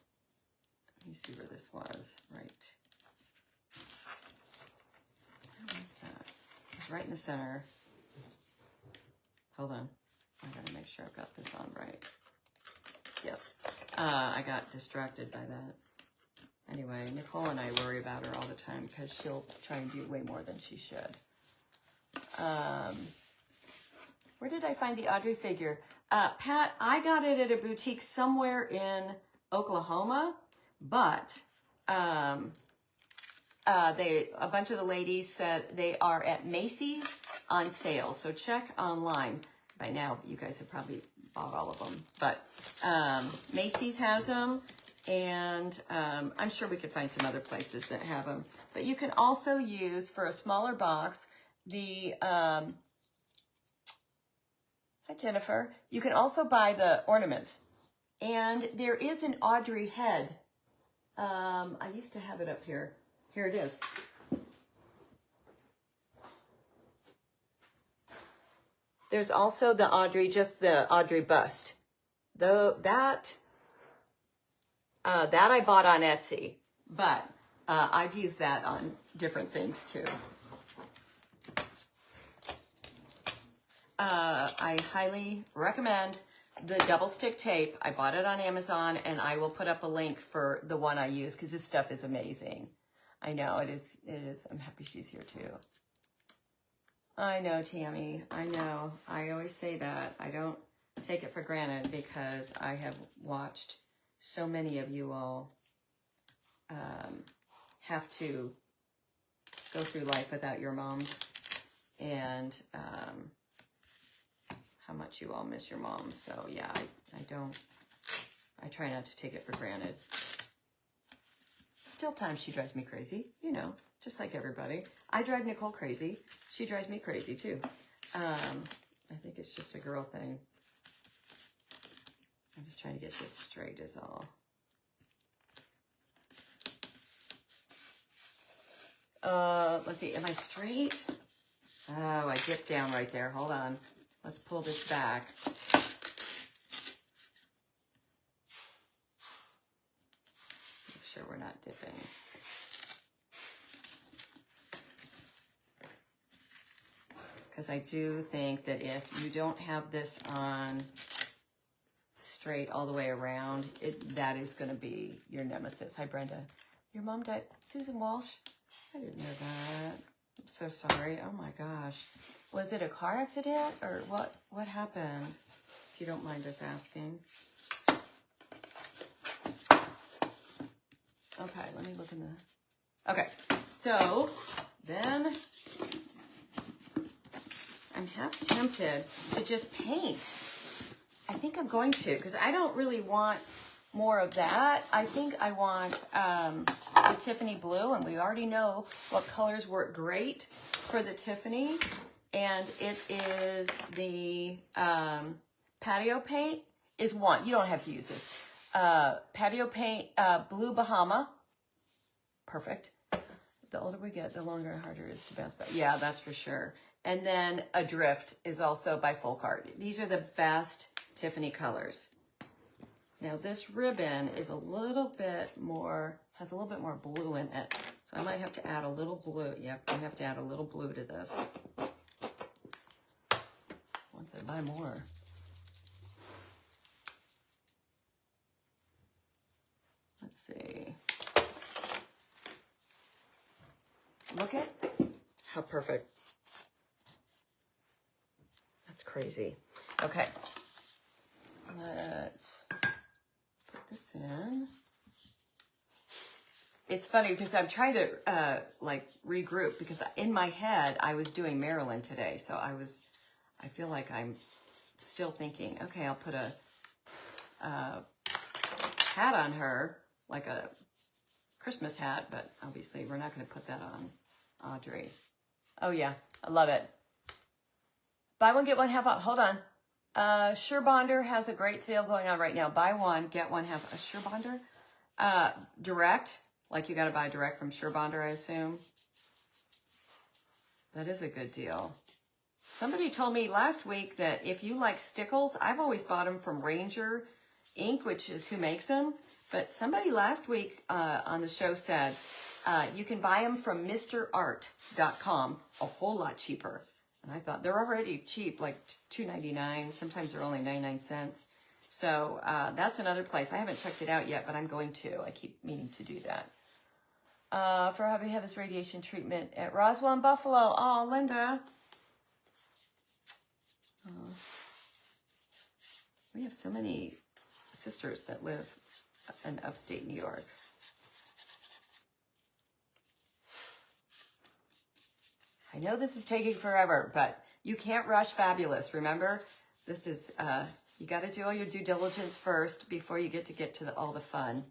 S1: Let me see where this was, right. Where was that? It was right in the center. Hold on. I gotta make sure I've got this on right. Yes. I got distracted by that. Anyway, Nicole and I worry about her all the time because she'll try and do way more than she should. Where did I find the Audrey figure? Pat, I got it at a boutique somewhere in Oklahoma, but a bunch of the ladies said they are at Macy's on sale. So check online. By now, you guys have probably bought all of them, but Macy's has them, and I'm sure we could find some other places that have them. But you can also use, for a smaller box, the, hi Jennifer, you can also buy the ornaments. And there is an Audrey head. I used to have it up here. Here it is. There's also the Audrey, just the Audrey bust. Though that I bought on Etsy, but I've used that on different things too. I highly recommend the double stick tape. I bought it on Amazon, and I will put up a link for the one I use because this stuff is amazing. I know it is. It is. I'm happy she's here too. I know, Tammy. I know. I always say that. I don't take it for granted because I have watched so many of you all have to go through life without your moms, and how much you all miss your moms. So yeah, I try not to take it for granted. Still times she drives me crazy, you know, just like everybody. I drive Nicole crazy. She drives me crazy too. I think it's just a girl thing. I'm just trying to get this straight is all. Let's see, am I straight? Oh, I dipped down right there. Hold on. Let's pull this back. Make sure we're not dipping. Because I do think that if you don't have this on straight all the way around, that is going to be your nemesis. Hi, Brenda. Your mom died. Susan Walsh? I didn't know that. I'm so sorry. Oh my gosh. Was it a car accident or what happened? If you don't mind us asking. Okay, let me look in the... Okay, so then I'm half tempted to just paint. I think I'm going to, because I don't really want more of that. I think I want the Tiffany blue, and we already know what colors work great for the Tiffany. And it is the patio paint is one. You don't have to use this. Patio paint, blue Bahama. Perfect. the older we get, the longer and harder it is to bounce back. Yeah, that's for sure. And then Adrift is also by Folk Art. These are the best Tiffany colors. Now this ribbon is a little bit more, has a little bit more blue in it. So I might have to add a little blue. Yep, I have to add a little blue to this. Once I buy more. Let's see. Look at how perfect. That's crazy. Okay. Let's put this in. It's funny because I'm trying to like regroup because in my head I was doing Marilyn today. So I feel like I'm still thinking, okay, I'll put a hat on her, like a Christmas hat, but obviously we're not going to put that on Audrey. Oh yeah, I love it. Buy one, get one half off. Hold on. Sure Bonder has a great sale going on right now. Buy one, get one half. A Sure Bonder? Direct. Like you got to buy direct from Sure Bonder, I assume. That is a good deal. Somebody told me last week that if you like stickles, I've always bought them from Ranger Ink, which is who makes them. But somebody last week on the show said you can buy them from MrArt.com a whole lot cheaper. And I thought they're already cheap, like $2.99. Sometimes they're only 99 cents. So that's another place. I haven't checked it out yet, but I'm going to. I keep meaning to do that. For having to have his radiation treatment at Roswell and Buffalo. Oh, Linda. We have so many sisters that live in upstate New York. I know this is taking forever, but you can't rush fabulous. Remember, this is, you got to do all your due diligence first before you get to all the fun.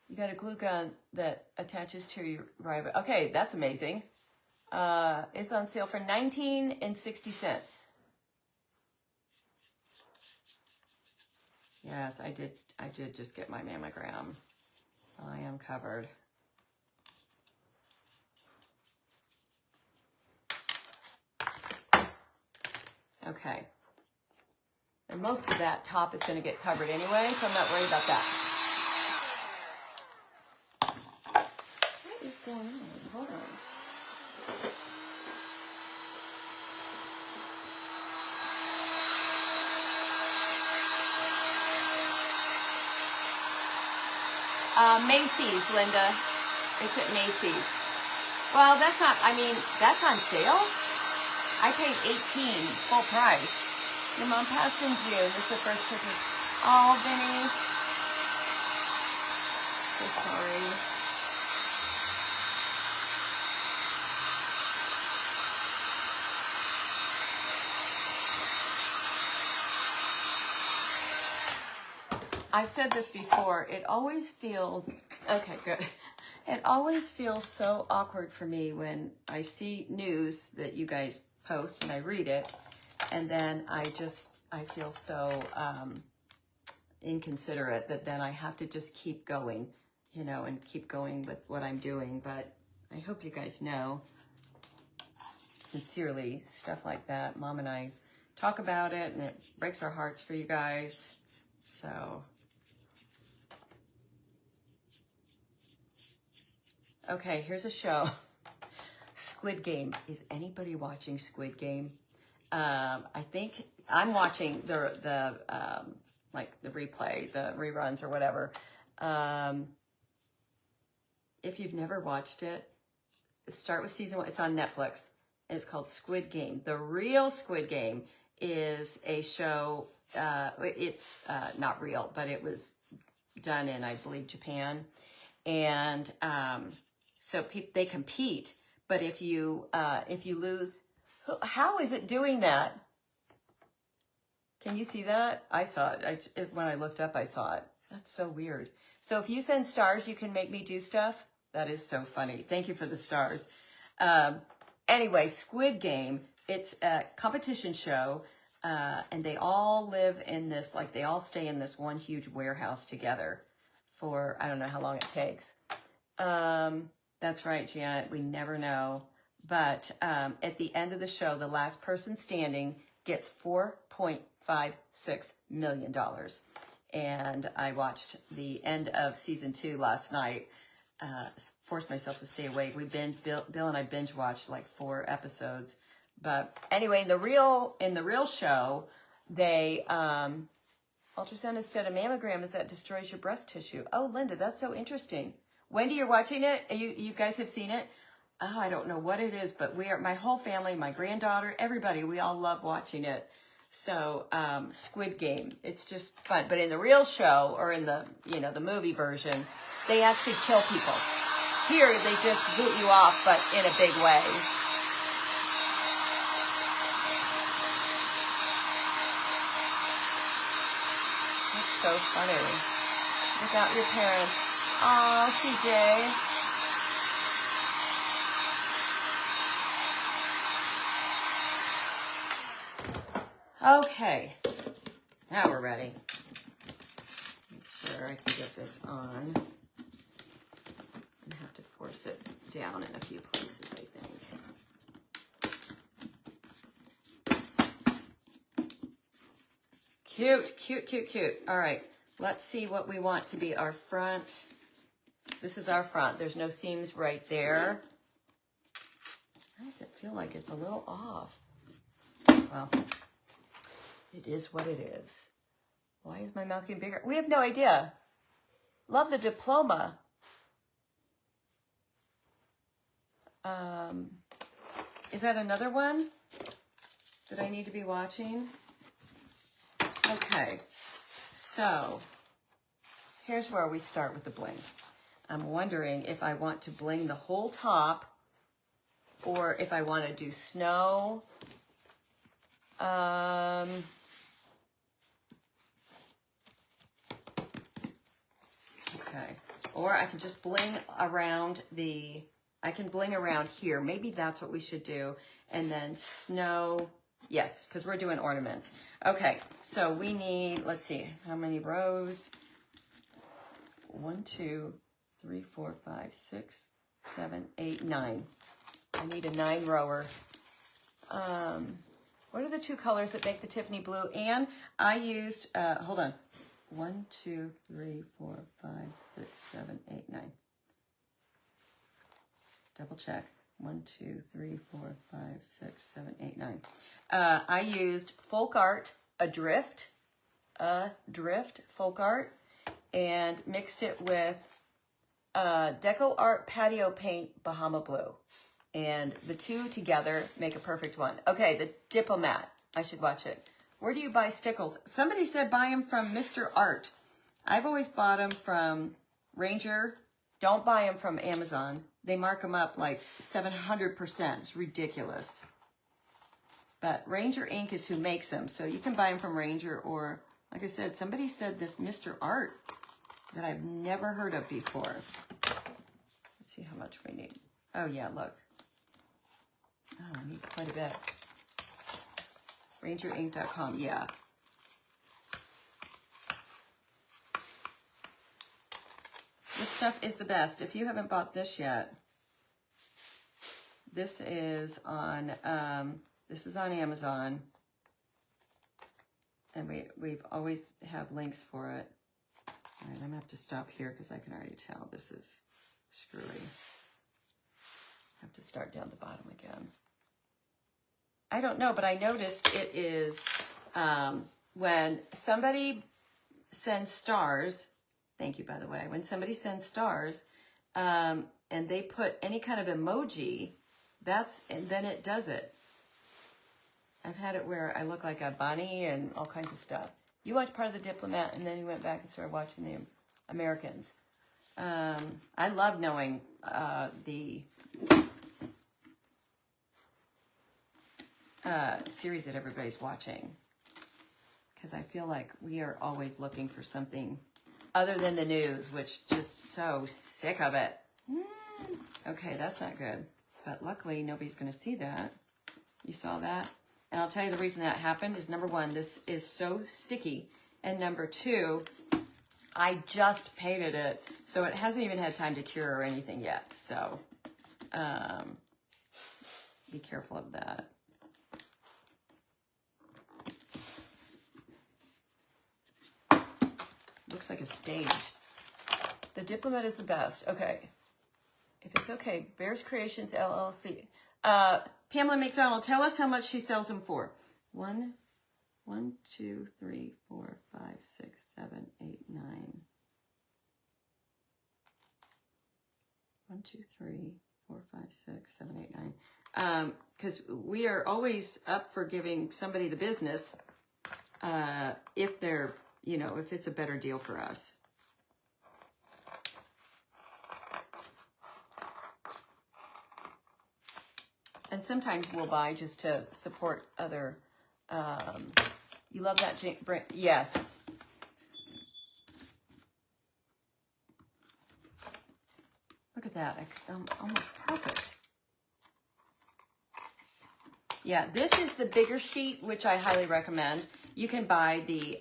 S1: You got a glue gun that attaches to your rival. Okay, that's amazing. It's on sale for $19.60. Yes, I did just get my mammogram. I am covered. Okay. And most of that top is going to get covered anyway, so I'm not worried about that. What is going on? Hold on. Macy's, Linda. It's at Macy's. Well, that's not, I mean, that's on sale. I paid $18 full price. Your mom passed in June. This is the first Christmas. Oh, Vinny. So sorry. I've said this before, it always feels, okay, good. It always feels so awkward for me when I see news that you guys post and I read it, and then I feel so inconsiderate that then I have to just keep going, you know, and keep going with what I'm doing. But I hope you guys know, sincerely, stuff like that. Mom and I talk about it, and it breaks our hearts for you guys. So... okay, here's a show. Squid Game. Is anybody watching Squid Game? I think I'm watching the like the replay, the reruns or whatever. If you've never watched it, start with season 1. It's on Netflix. And it's called Squid Game. The real Squid Game is a show. It's not real, but it was done in, I believe, Japan. And so they compete, but if you lose, how is it doing that? Can you see that? I saw it. When I looked up, I saw it. That's so weird. So if you send stars, you can make me do stuff. That is so funny. Thank you for the stars. Anyway, Squid Game. It's a competition show. And they all live in this, like they all stay in this one huge warehouse together for, I don't know how long it takes. That's right, Janet, we never know. But at the end of the show, the last person standing gets $4.56 million. And I watched the end of season 2 last night. Forced myself to stay awake. Bill and I binge watched like 4 episodes. But anyway, in the real show, they ultrasound instead of mammogram is that destroys your breast tissue. Oh, Linda, that's so interesting. Wendy, you're watching it? You guys have seen it? Oh, I don't know what it is, but my whole family, my granddaughter, everybody, we all love watching it. So, Squid Game, it's just fun. But in the real show, or in the, the movie version, they actually kill people. Here, they just boot you off, but in a big way. That's so funny. Without your parents. Aw, CJ. Okay, now we're ready. Make sure I can get this on. I have to force it down in a few places, I think. Cute, cute, cute, cute. All right, let's see what we want to be our front. This is our front. There's no seams right there. Why does it feel like it's a little off? Well, it is what it is. Why is my mouth getting bigger? We have no idea. Love the diploma. Is that another one that I need to be watching? Okay, so here's where we start with the bling. I'm wondering if I want to bling the whole top or if I want to do snow. Okay, or I can just bling around I can bling around here. Maybe that's what we should do. And then snow, yes, because we're doing ornaments. Okay, so we need, let's see, how many rows? 1, 2, 3, 4, 5, 6, 7, 8, 9. I need a 9 rower. What are the 2 colors that make the Tiffany blue? And I used, hold on. 1, 2, 3, 4, 5, 6, 7, 8, 9. Double check. 1, 2, 3, 4, 5, 6, 7, 8, 9. I used folk art, Adrift folk art, and mixed it with Deco Art Patio Paint Bahama Blue. And the 2 together make a perfect one. Okay, the Diplomat. I should watch it. Where do you buy stickles? Somebody said buy them from Mr. Art. I've always bought them from Ranger. Don't buy them from Amazon. They mark them up like 700%. It's ridiculous. But Ranger Ink is who makes them. So you can buy them from Ranger, or, like I said, somebody said this Mr. Art that I've never heard of before. Let's see how much we need. Oh, yeah, look. Oh, I need quite a bit. RangerInk.com, yeah. This stuff is the best. If you haven't bought this yet, this is on Amazon, and we've always have links for it. All right, I'm gonna have to stop here because I can already tell this is screwy. Have to start down the bottom again. I don't know, but I noticed it is when somebody sends stars. Thank you, by the way. When somebody sends stars and they put any kind of emoji, and then it does it. I've had it where I look like a bunny and all kinds of stuff. You watched part of the Diplomat, and then you went back and started watching the Americans. I love knowing the series that everybody's watching, because I feel like we are always looking for something other than the news, which just so sick of it. Okay, that's not good. But luckily, nobody's going to see that. You saw that? And I'll tell you the reason that happened is, number one, this is so sticky. And number two, I just painted it, so it hasn't even had time to cure or anything yet. So be careful of that. Looks like a stage. The Diplomat is the best. Okay. If it's okay, Bears Creations LLC. Pamela McDonald, tell us how much she sells them for. 1, 2, 3, 4, 5, 6, 7, 8, 9. 1, 2, 3, 4, 5, 6, 7, 8, 9. Because we are always up for giving somebody the business if they're, you know, if it's a better deal for us. And sometimes we'll buy just to support other. You love that, Brent? Yes. Look at that. Almost perfect. Yeah, this is the bigger sheet, which I highly recommend. You can buy the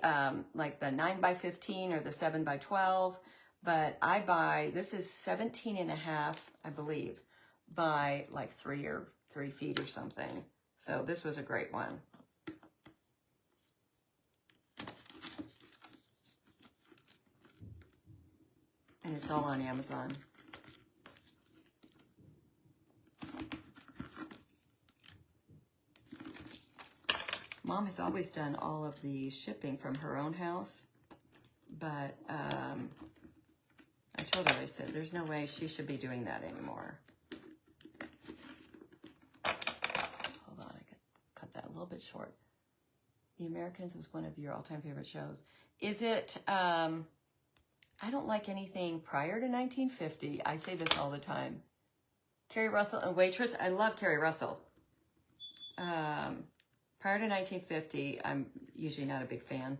S1: like the 9x15 or the 7x12, but I buy, this is 17.5, I believe, by like 3 feet or something. So this was a great one. And it's all on Amazon. Mom has always done all of the shipping from her own house, but I told her, I said, there's no way she should be doing that anymore. Hold on, I could cut that a little bit short. The Americans was one of your all-time favorite shows. Is it, I don't like anything prior to 1950. I say this all the time. Carrie Russell and Waitress, I love Carrie Russell. Prior to 1950, I'm usually not a big fan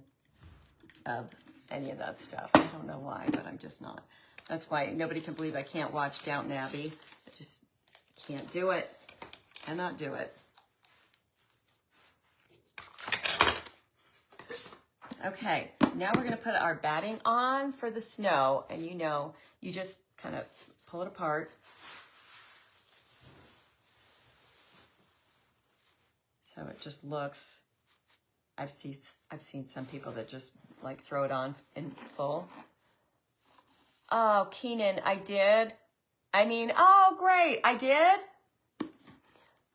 S1: of any of that stuff. I don't know why, but I'm just not. That's why nobody can believe I can't watch Downton Abbey. I just can't do it. Cannot do it. Okay, now we're going to put our batting on for the snow. And you know, you just kind of pull it apart. So it just looks, I've seen some people that just like throw it on in full. Oh, Keenan, I did. I mean, oh, great, I did.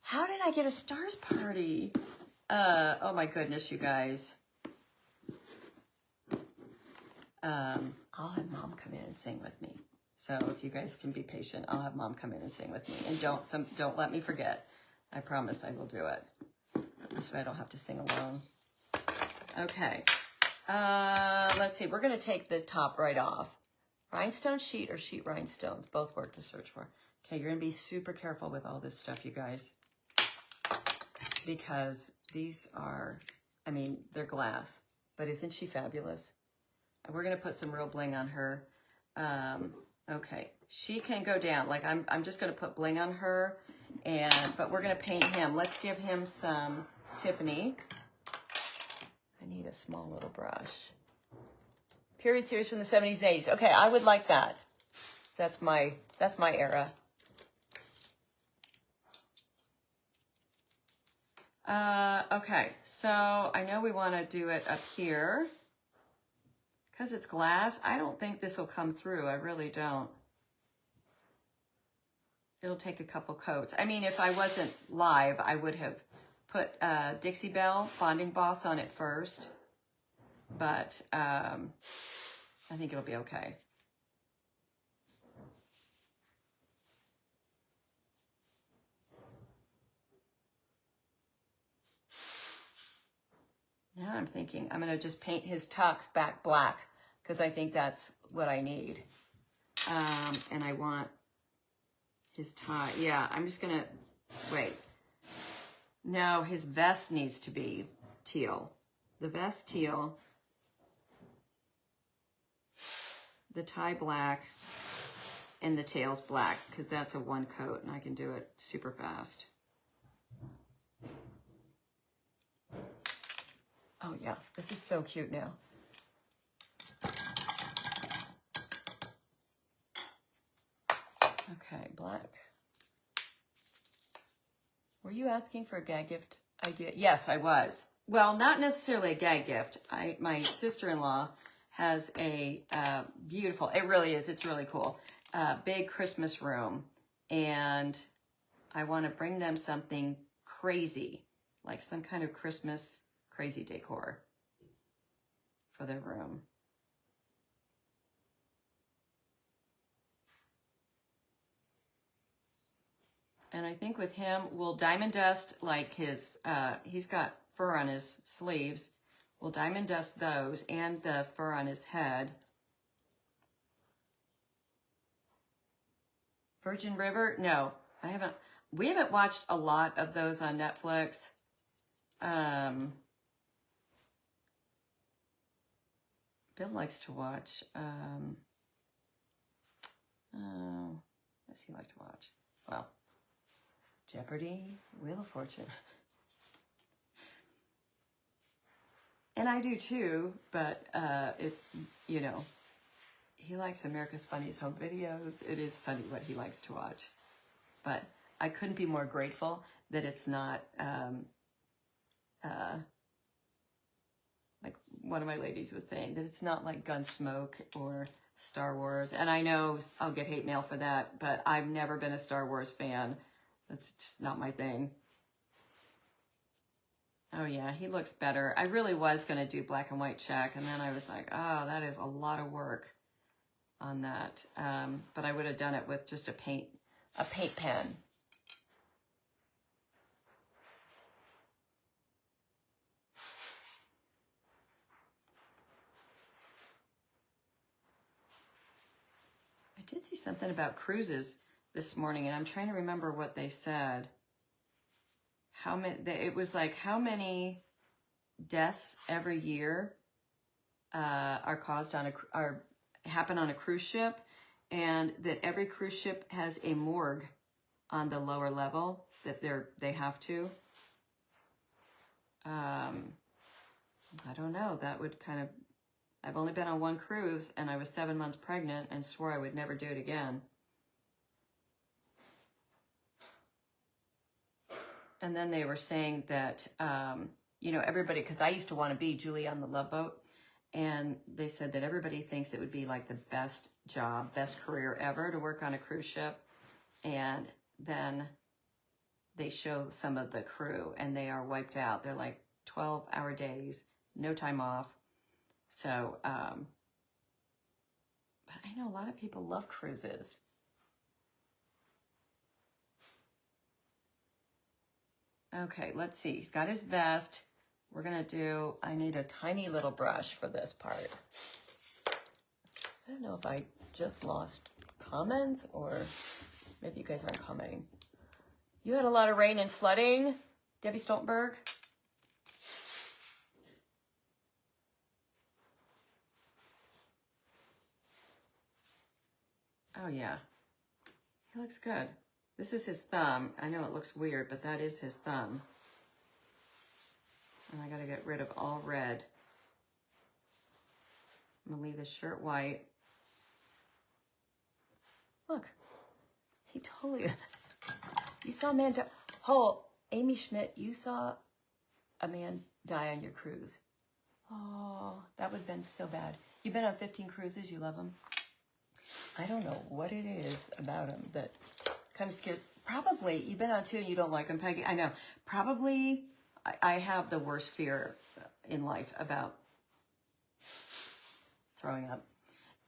S1: How did I get a stars party? Oh my goodness, you guys. I'll have Mom come in and sing with me. So if you guys can be patient, I'll have Mom come in and sing with me. And don't let me forget. I promise I will do it. This way I don't have to sing alone. Okay. Let's see. We're going to take the top right off. Rhinestone sheet or sheet rhinestones. Both work to search for. Okay, you're going to be super careful with all this stuff, you guys. Because these are, I mean, they're glass. But isn't she fabulous? And we're going to put some real bling on her. Okay. She can go down. Like, I'm just going to put bling on her. But we're going to paint him. Let's give him some Tiffany. I need a small little brush. Period series from the 70s and 80s. Okay, I would like that. That's my era. Okay, so I know we want to do it up here. Because it's glass, I don't think this will come through. I really don't. It'll take a couple coats. I mean, if I wasn't live, I would have put Dixie Belle Bonding Boss on it first. But I think it'll be okay. Now I'm thinking I'm going to just paint his tux back black because I think that's what I need. And I want his tie. Yeah, I'm just going to, wait. No, his vest needs to be teal. The vest teal. The tie black. And the tails black because that's a one coat and I can do it super fast. Oh yeah, this is so cute now. Okay, black. Were you asking for a gag gift idea? Yes, I was. Well, not necessarily a gag gift. My sister-in-law has a beautiful, it really is, it's really cool, big Christmas room. And I want to bring them something crazy, like some kind of Christmas crazy decor for their room. And I think with him, we'll diamond dust like his, he's got fur on his sleeves. We'll diamond dust those and the fur on his head. Virgin River? No, I haven't. We haven't watched a lot of those on Netflix. Bill likes to watch. What does he like to watch? Well, Jeopardy, Wheel of Fortune. And I do too, but it's, you know, he likes America's Funniest Home Videos. It is funny what he likes to watch. But I couldn't be more grateful that it's not, like one of my ladies was saying, that it's not like Gunsmoke or Star Wars. And I know I'll get hate mail for that, but I've never been a Star Wars fan. That's just not my thing. Oh yeah, he looks better. I really was going to do black and white check, and then I was like, oh, that is a lot of work on that. But I would have done it with just a paint pen. I did see something about cruises this morning, and I'm trying to remember what they said. How many? It was like how many deaths every year are caused on happen on a cruise ship, and that every cruise ship has a morgue on the lower level that they have to. I don't know. That would kind of. I've only been on one cruise, and I was 7 months pregnant, and swore I would never do it again. And then they were saying that, you know, everybody, because I used to want to be Julie on the Love Boat, and they said that everybody thinks it would be like the best job, best career ever to work on a cruise ship. And then they show some of the crew, and they are wiped out. They're like 12-hour days, no time off. So, but I know a lot of people love cruises. Okay, let's see. He's got his vest. We're going to do, I need a tiny little brush for this part. I don't know if I just lost comments or maybe you guys aren't commenting. You had a lot of rain and flooding, Debbie Stoltenberg. Oh yeah, he looks good. This is his thumb. I know it looks weird, but that is his thumb. And I got to get rid of all red. I'm going to leave his shirt white. Look, he totally... You saw a man die. Oh, Amy Schmidt, you saw a man die on your cruise. Oh, that would have been so bad. You've been on 15 cruises. You love him. I don't know what it is about him that kind of scared. Probably, you've been on 2 and you don't like him, Peggy. I know. Probably, I have the worst fear in life about throwing up.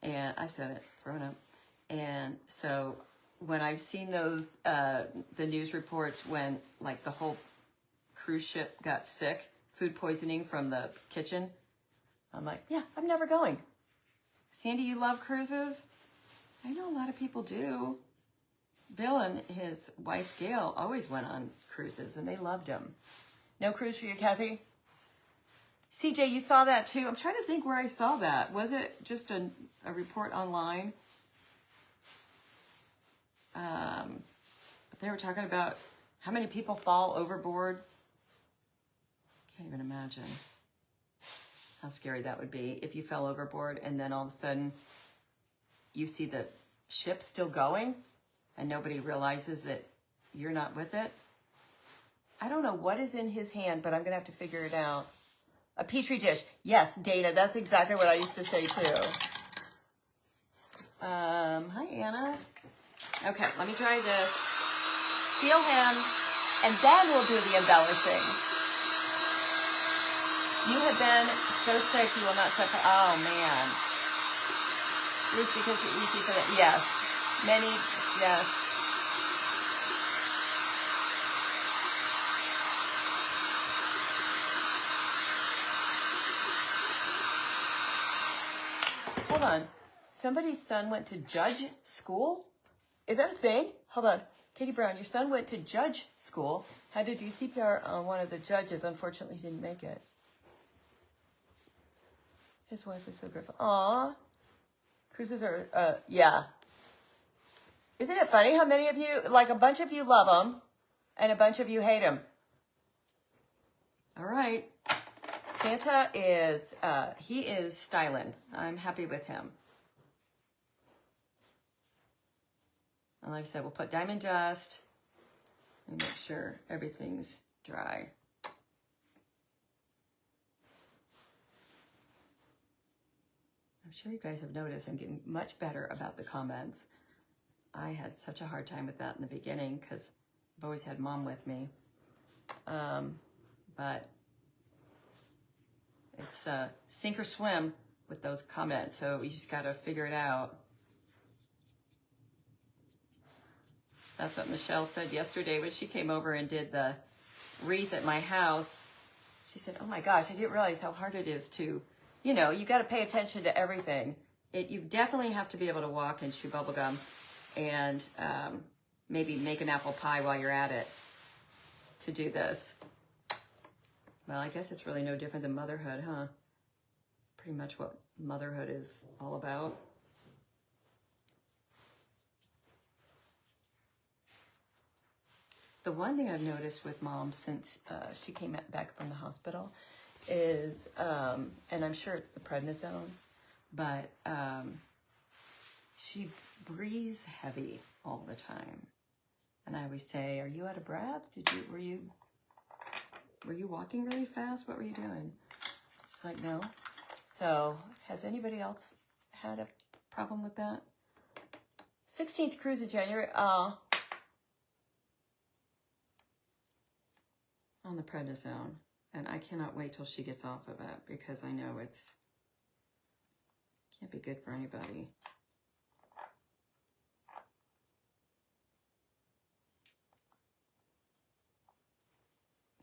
S1: And I said it, throwing up. And so when I've seen those, the news reports when like the whole cruise ship got sick, food poisoning from the kitchen, I'm like, yeah, I'm never going. Sandy, you love cruises? I know a lot of people do. Bill and his wife, Gail, always went on cruises, and they loved them. No cruise for you, Kathy? CJ, you saw that too? I'm trying to think where I saw that. Was it just a report online? But they were talking about how many people fall overboard. Can't even imagine. how scary that would be if you fell overboard and then all of a sudden you see the ship still going and nobody realizes that you're not with it. I don't know what is in his hand, but I'm going to have to figure it out. A petri dish. Yes, Dana, that's exactly what I used to say too. Hi, Anna. Okay, let me try this. Seal him, and then we'll do the embellishing. You have been so sick, you will not suffer. Oh, man. Bruce, because it's easy for that. Yes. Many, yes. Hold on. Somebody's son went to judge school? Is that a thing? Hold on. Katie Brown, your son went to judge school, had to do CPR on one of the judges. Unfortunately, he didn't make it. His wife is so grateful. Aw. Cruises are, yeah. Isn't it funny how many of you, like a bunch of you love him and a bunch of you hate him? All right. Santa is, he is styling. I'm happy with him. And like I said, we'll put diamond dust and make sure everything's dry. I'm sure you guys have noticed I'm getting much better about the comments. I had such a hard time with that in the beginning because I've always had Mom with me. But it's sink or swim with those comments, so you just got to figure it out. That's what Michelle said yesterday when she came over and did the wreath at my house. She said, oh my gosh, I didn't realize how hard it is to, you know, you got to pay attention to everything. You definitely have to be able to walk and chew bubble gum and maybe make an apple pie while you're at it to do this. Well, I guess it's really no different than motherhood, huh? Pretty much what motherhood is all about. The one thing I've noticed with Mom since she came back from the hospital is, and I'm sure it's the prednisone, but she breathes heavy all the time. And I always say, are you out of breath? Were you walking really fast? What were you doing? She's like, no. So has anybody else had a problem with that? 16th cruise of January. On the prednisone, and I cannot wait till she gets off of it because I know it's can't be good for anybody.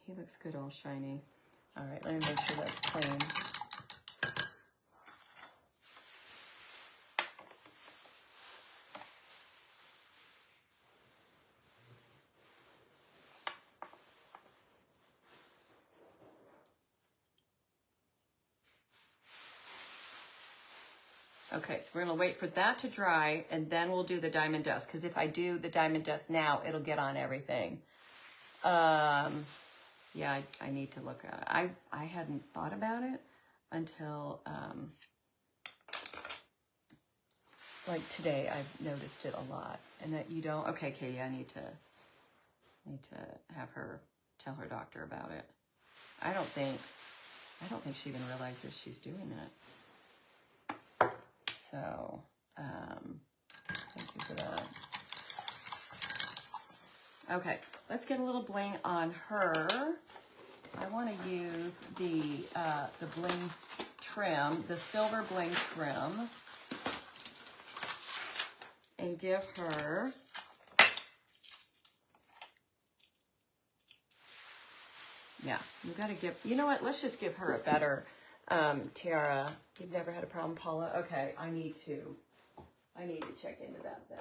S1: He looks good, all shiny. All right, let me make sure that's clean. Okay, so we're gonna wait for that to dry and then we'll do the diamond dust, because if I do the diamond dust now, it'll get on everything. Yeah, I need to look at it. I hadn't thought about it until like today. I've noticed it a lot, and that you don't. Okay, Katie, I need to have her tell her doctor about it. I don't think she even realizes she's doing it. So, thank you for that. Okay, let's get a little bling on her. I want to use the bling trim, the silver bling trim, and give her you got to give, you know what, let's just give her a better tiara. You've never had a problem, Paula? Okay, I need to check into that then.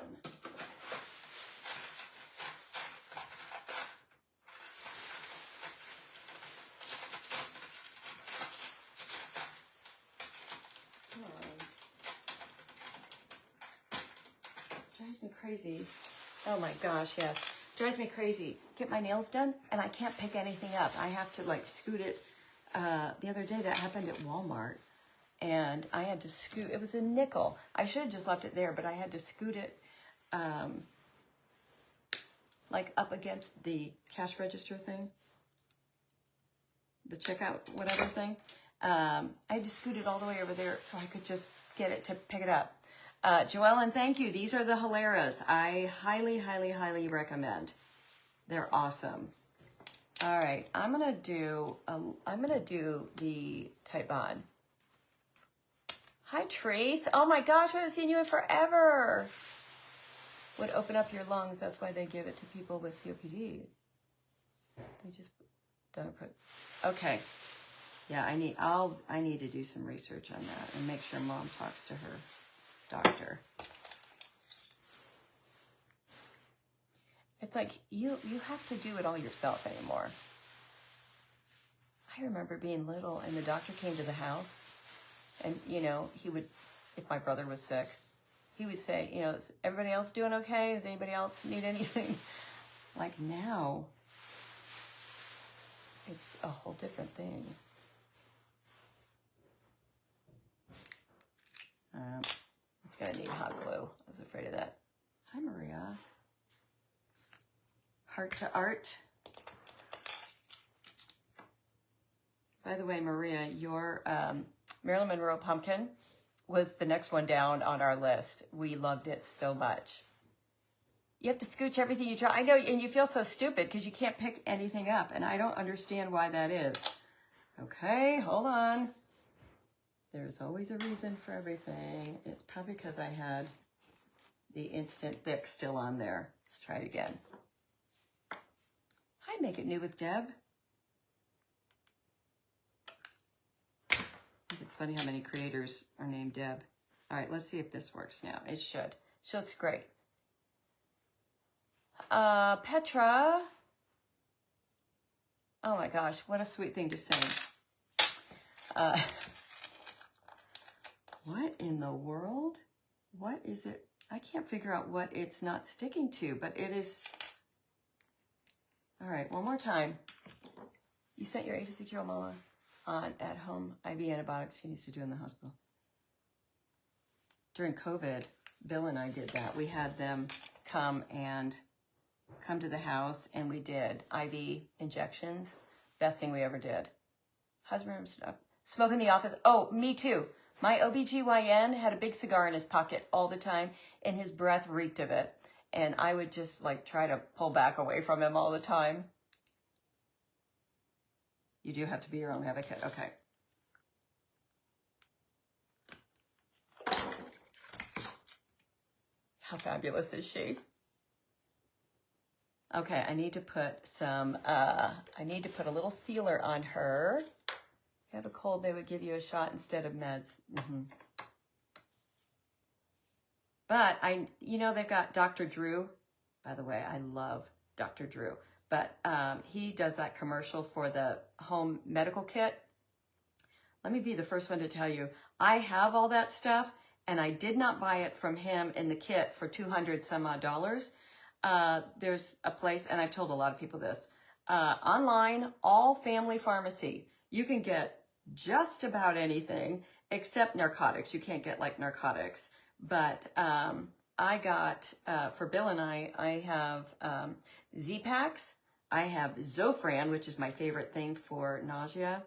S1: Drives me crazy. Oh my gosh, yes. Drives me crazy. Get my nails done and I can't pick anything up. I have to like scoot it the other day that happened at Walmart, and I had to scoot. It was a nickel. I should have just left it there, but I had to scoot it like up against the cash register thing, the checkout whatever thing. I had to scoot it all the way over there so I could just get it to pick it up. Joellen, thank you. These are the Hilaras. I highly, highly, highly recommend. They're awesome. All right, I'm gonna do the type on. Hi, Trace. Oh my gosh, I haven't seen you in forever. Would open up your lungs. That's why they give it to people with COPD. They just don't put. Okay. Yeah, I need to do some research on that and make sure Mom talks to her doctor. It's like you have to do it all yourself anymore. I remember being little and the doctor came to the house and, you know, he would, if my brother was sick, he would say, you know, is everybody else doing okay? Does anybody else need anything? Like now, it's a whole different thing. It's gonna need hot glue. I was afraid of that. Hi, Maria. Heart to art. By the way, Maria, your Marilyn Monroe pumpkin was the next one down on our list. We loved it so much. You have to scooch everything you try. I know, and you feel so stupid because you can't pick anything up, and I don't understand why that is. Okay, hold on. There's always a reason for everything. It's probably because I had the Instant Thick still on there. Let's try it again. Hi, Make It New with Deb. It's funny how many creators are named Deb. All right, let's see if this works now. It should. She looks great. Petra. Oh my gosh, what a sweet thing to say. What in the world? What is it? I can't figure out what it's not sticking to, but it is. All right, one more time. You sent your 86-year-old mama on at home IV antibiotics she needs to do in the hospital. During COVID, Bill and I did that. We had them come to the house and we did IV injections. Best thing we ever did. Husband stuff. Smoke in the office. Oh, me too. My OBGYN had a big cigar in his pocket all the time and his breath reeked of it. And I would just like try to pull back away from him all the time. You do have to be your own advocate. Okay. How fabulous is she? Okay, I need to put some, I need to put a little sealer on her. If you have a cold, they would give you a shot instead of meds. Mm-hmm. But you know, they've got Dr. Drew. By the way, I love Dr. Drew. But he does that commercial for the home medical kit. Let me be the first one to tell you, I have all that stuff, and I did not buy it from him in the kit for $200 some odd. There's a place, and I've told a lot of people this, online, All Family Pharmacy. You can get just about anything except narcotics. You can't get like narcotics. But I got, for Bill and I have Z-Packs. I have Zofran, which is my favorite thing for nausea.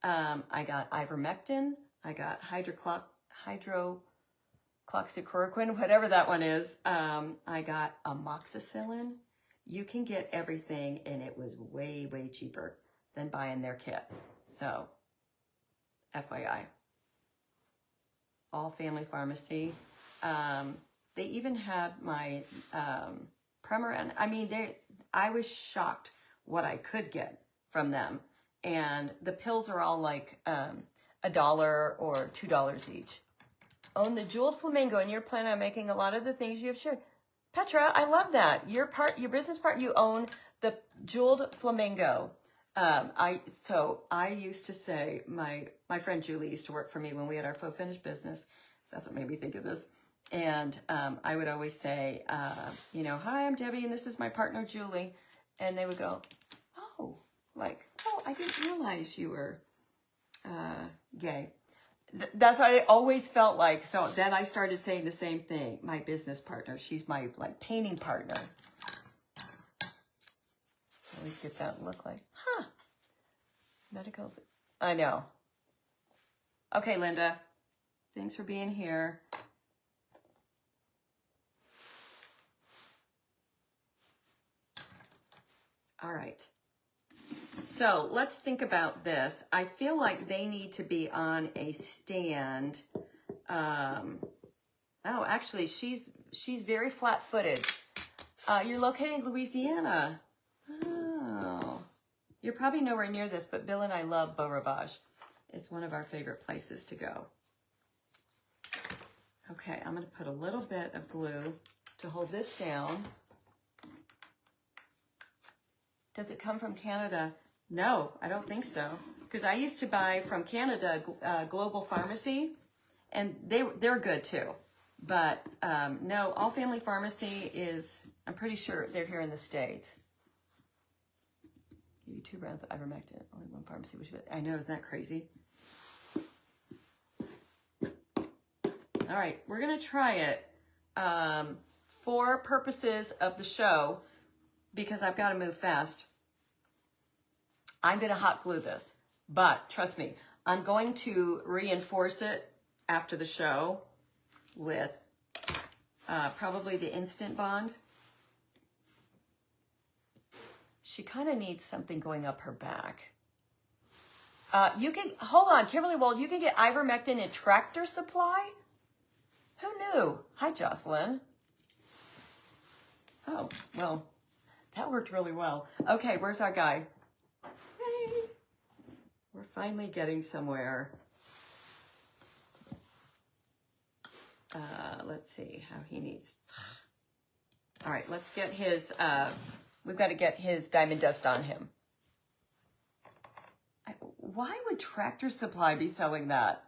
S1: I got ivermectin. I got hydroxychloroquine, whatever that one is. I got amoxicillin. You can get everything, and it was way, way cheaper than buying their kit. So, FYI. All Family Pharmacy. They even had my Premarin, and I mean, I was shocked what I could get from them. And the pills are all like $1 or $2 each. Own the jeweled flamingo, and you're planning on making a lot of the things you have shared. Petra, I love that. Your business partner, you own the jeweled flamingo. I used to say, my friend Julie used to work for me when we had our faux finish business. That's what made me think of this. And I would always say, you know, hi, I'm Debbie, and this is my partner, Julie. And they would go, oh, I didn't realize you were gay. That's what I always felt like. So then I started saying the same thing. My business partner, she's my like painting partner. Always get that look like, huh? Medicals. I know. Okay, Linda. Thanks for being here. All right. So let's think about this. I feel like they need to be on a stand. Oh, actually, she's very flat-footed. You're located in Louisiana. Oh, you're probably nowhere near this, but Bill and I love Beau Rivage. It's one of our favorite places to go. Okay, I'm going to put a little bit of glue to hold this down. Does it come from Canada? No, I don't think so. Because I used to buy from Canada, Global Pharmacy, and they're good too. But no, All Family Pharmacy is, I'm pretty sure they're here in the States. Give you 2 rounds of ivermectin, only 1 pharmacy. I know, isn't that crazy? All right, we're gonna try it for purposes of the show, because I've got to move fast. I'm going to hot glue this, but trust me, I'm going to reinforce it after the show with probably the Instant Bond. She kind of needs something going up her back. You can, hold on, Kimberly Wald, you can get ivermectin in Tractor Supply? Who knew? Hi, Jocelyn. Oh, well, that worked really well. Okay, where's our guy? Hey, we're finally getting somewhere. Let's see how he needs. All right, let's get his, we've got to get his diamond dust on him. Why would Tractor Supply be selling that?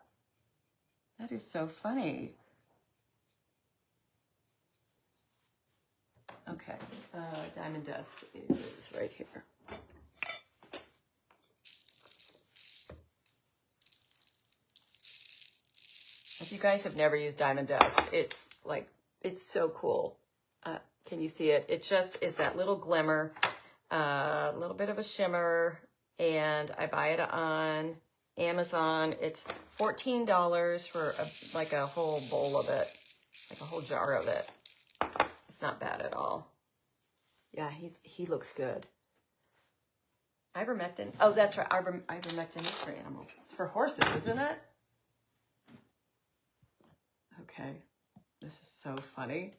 S1: That is so funny. Okay, diamond dust is right here. If you guys have never used diamond dust, it's like, it's so cool. Can you see it? It just is that little glimmer, a little bit of a shimmer, and I buy it on Amazon. It's $14 for like a whole bowl of it, like a whole jar of it. It's not bad at all. Yeah, he looks good. Ivermectin. Oh, that's right. Ivermectin is for animals. It's for horses, isn't it? Okay. This is so funny.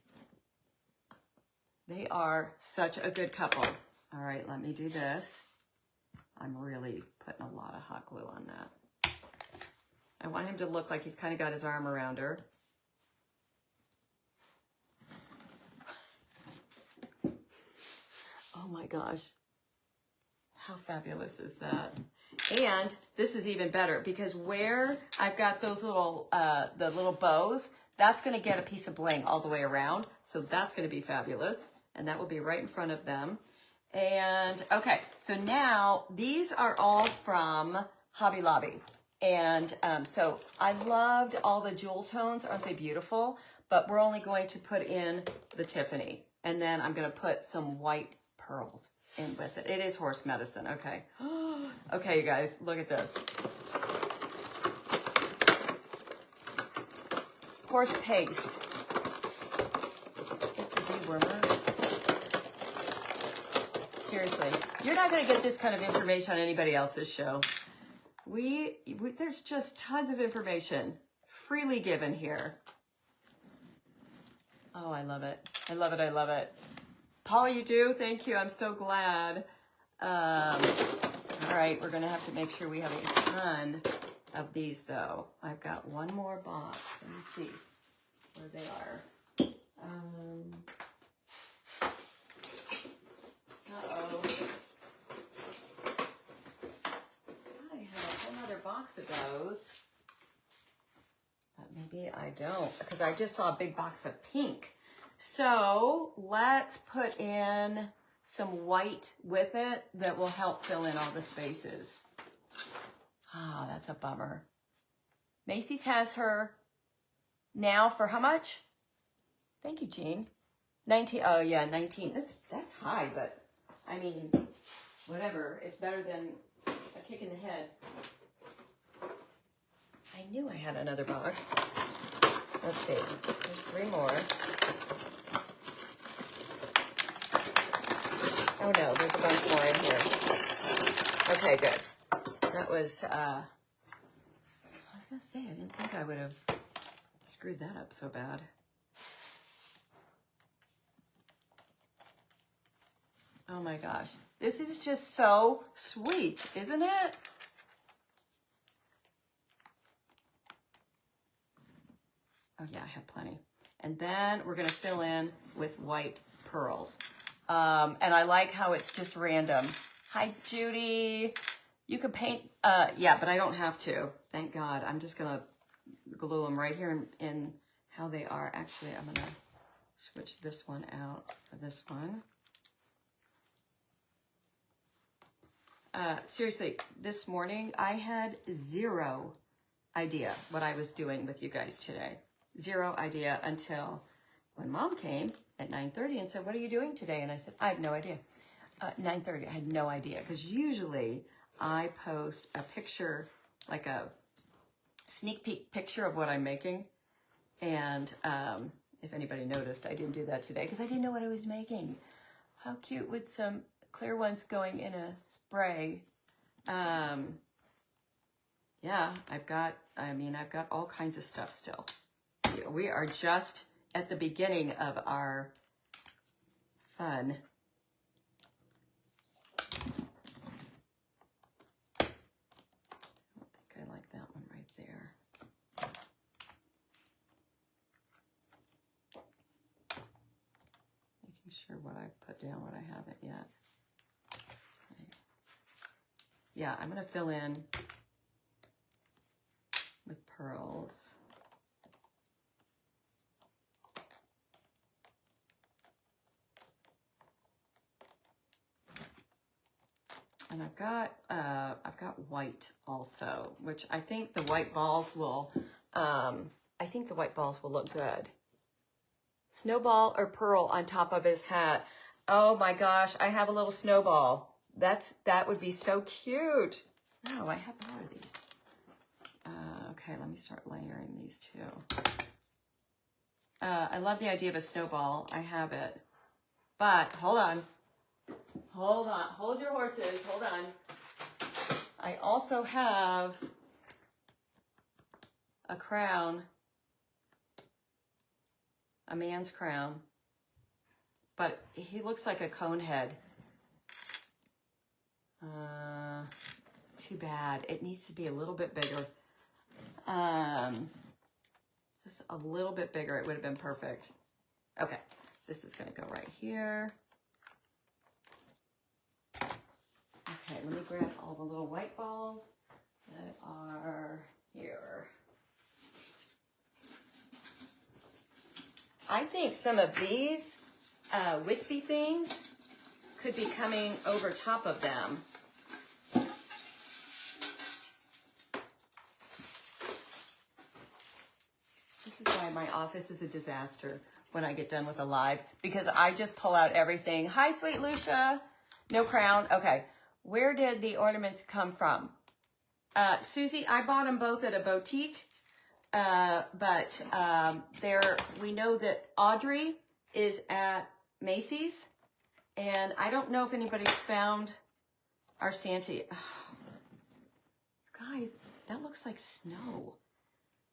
S1: They are such a good couple. All right, let me do this. I'm really putting a lot of hot glue on that. I want him to look like he's kind of got his arm around her. Oh my gosh, how fabulous is that? And this is even better because where I've got those little, the little bows, that's gonna get a piece of bling all the way around. So that's gonna be fabulous. And that will be right in front of them. And okay, so now these are all from Hobby Lobby. And so I loved all the jewel tones, aren't they beautiful? But we're only going to put in the Tiffany. And then I'm gonna put some white pearls in with it. It is horse medicine, okay. Okay, you guys, look at this. Horse paste. It's a dewormer. Seriously, you're not gonna get this kind of information on anybody else's show. There's just tons of information freely given here. Oh, I love it. I love it, I love it. Paul, you do? Thank you. I'm so glad. All right, we're going to have to make sure we have a ton of these, though. I've got one more box. Let me see where they are. Uh-oh. I have a whole other box of those. But maybe I don't, because I just saw a big box of pink. So let's put in some white with it that will help fill in all the spaces. Ah, That's a bummer. Macy's has her now for how much? Thank you, Jean. 19. Oh yeah, 19. That's high, but I mean, whatever. It's better than a kick in the head. I knew I had another box. Let's see. There's 3 more. Oh no, there's a bunch more in here. Okay, good. That was, I was gonna say, I didn't think I would have screwed that up so bad. Oh my gosh. This is just so sweet, isn't it? Oh yeah, I have plenty. And then we're gonna fill in with white pearls. And I like how it's just random. Hi, Judy. You can paint, yeah, but I don't have to. Thank God. I'm just gonna glue them right here in how they are. Actually, I'm gonna switch this one out for this one. Seriously, this morning I had 0 idea what I was doing with you guys today. 0 idea until when Mom came at 9:30 and said, "What are you doing today?" And I said, "I have no idea." 9:30, I had no idea, because usually I post a picture, like a sneak peek picture of what I'm making. And if anybody noticed, I didn't do that today because I didn't know what I was making. How cute with some clear ones going in a spray. Yeah, I've got all kinds of stuff still. We are just at the beginning of our fun. I don't think I like that one right there. Making sure what I put down, what I haven't yet. Okay. Yeah, I'm going to fill in with pearls. And I've got white also, which I think the white balls will, look good. Snowball or pearl on top of his hat. Oh my gosh, I have a little snowball. That would be so cute. Oh, I have more of these. Okay, let me start layering these too. I love the idea of a snowball. I have it. But hold on. Hold on. Hold your horses. Hold on. I also have a crown. A man's crown. But he looks like a cone head. Too bad. It needs to be a little bit bigger. Just a little bit bigger. It would have been perfect. Okay. This is going to go right here. Okay, let me grab all the little white balls that are here. I think some of these wispy things could be coming over top of them. This is why my office is a disaster when I get done with a live, because I just pull out everything. Hi, sweet Lucia. No crown. Okay. Where did the ornaments come from? Susie, I bought them both at a boutique, but we know that Audrey is at Macy's, and I don't know if anybody's found our Santa. Oh, guys, that looks like snow.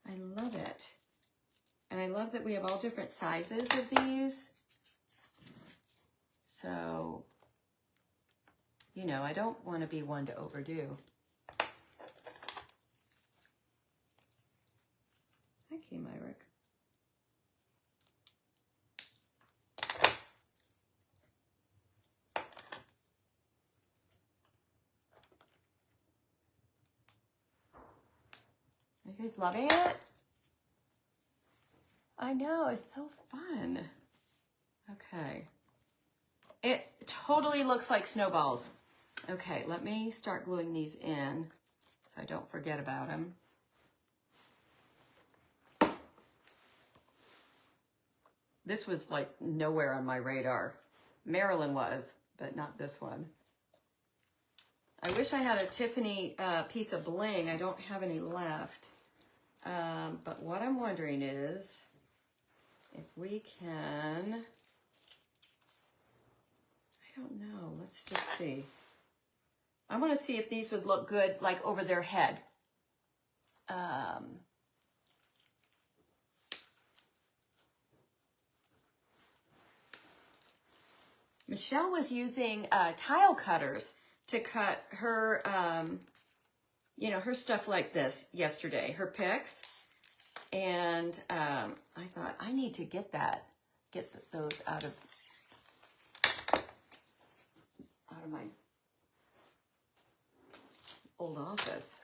S1: I love it. And I love that we have all different sizes of these. So, you know, I don't want to be one to overdo. Hi, Kay Myrick. Are you guys loving it? I know, it's so fun. Okay. It totally looks like snowballs. Okay, let me start gluing these in so I don't forget about him. This was like nowhere on my radar. Marilyn was, but not this one. I wish I had a Tiffany piece of bling. I don't have any left. But what I'm wondering is if we can, I don't know, let's just see. I want to see if these would look good like over their head. Michelle was using tile cutters to cut her, you know, her stuff like this yesterday, her picks. And I thought, I need to get that, those out of my old office.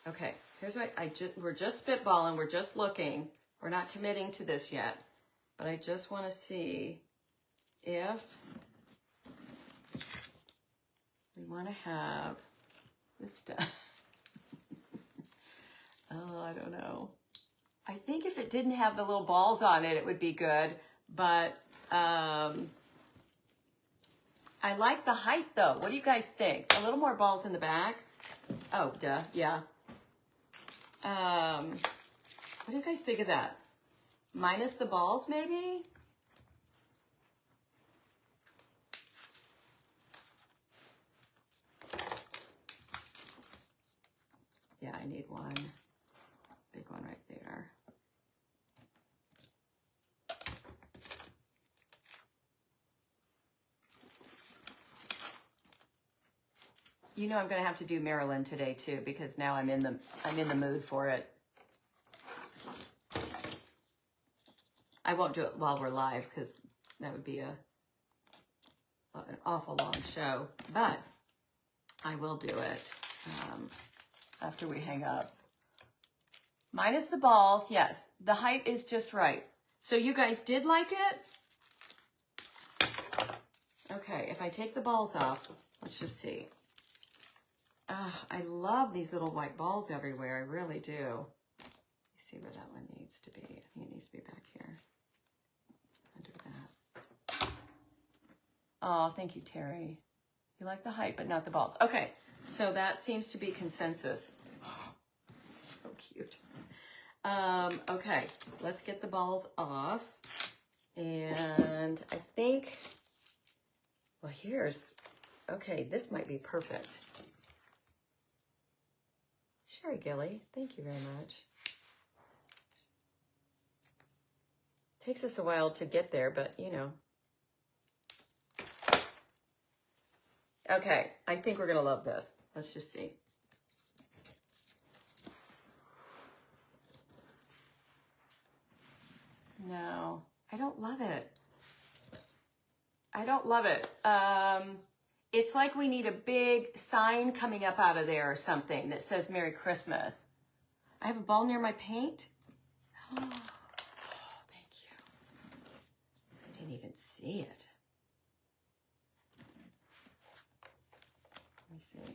S1: Okay, here's what we're just spitballing, we're just looking. We're not committing to this yet, but I just want to see if we want to have this stuff. Oh, I don't know. I think if it didn't have the little balls on it, it would be good. But I like the height, though. What do you guys think? A little more balls in the back? Oh, duh, yeah. What do you guys think of that? Minus the balls, maybe? Yeah, I need one. Big one right there. You know I'm going to have to do Marilyn today too, because now I'm in the mood for it. I won't do it while we're live because that would be an awful long show, but I will do it after we hang up. Minus the balls, yes. The height is just right. So you guys did like it? Okay, if I take the balls off, let's just see. I love these little white balls everywhere. I really do. Let's see where that one needs to be. I think it needs to be back here. I'll do that. Oh, thank you, Terry. You like the height, but not the balls. Okay, so that seems to be consensus. So cute. Okay, let's get the balls off. And I think, well, okay, this might be perfect. Sherry Gilly, thank you very much. Takes us a while to get there, but you know. Okay, I think we're gonna love this. Let's just see. No, I don't love it. I don't love it. It's like we need a big sign coming up out of there or something that says Merry Christmas. I have a ball near my paint. Oh, thank you. I didn't even see it. Let me see.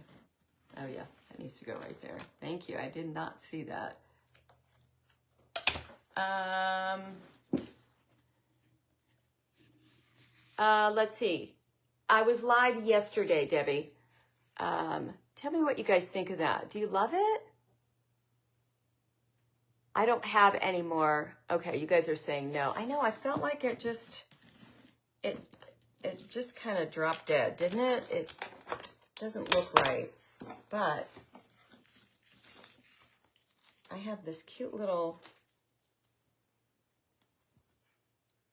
S1: Oh yeah, that needs to go right there. Thank you. I did not see that. Let's see. I was live yesterday, Debbie. Tell me what you guys think of that. Do you love it? I don't have any more. Okay, you guys are saying no. I know, I felt like it just kind of dropped dead, didn't it? It doesn't look right. But I have this cute little,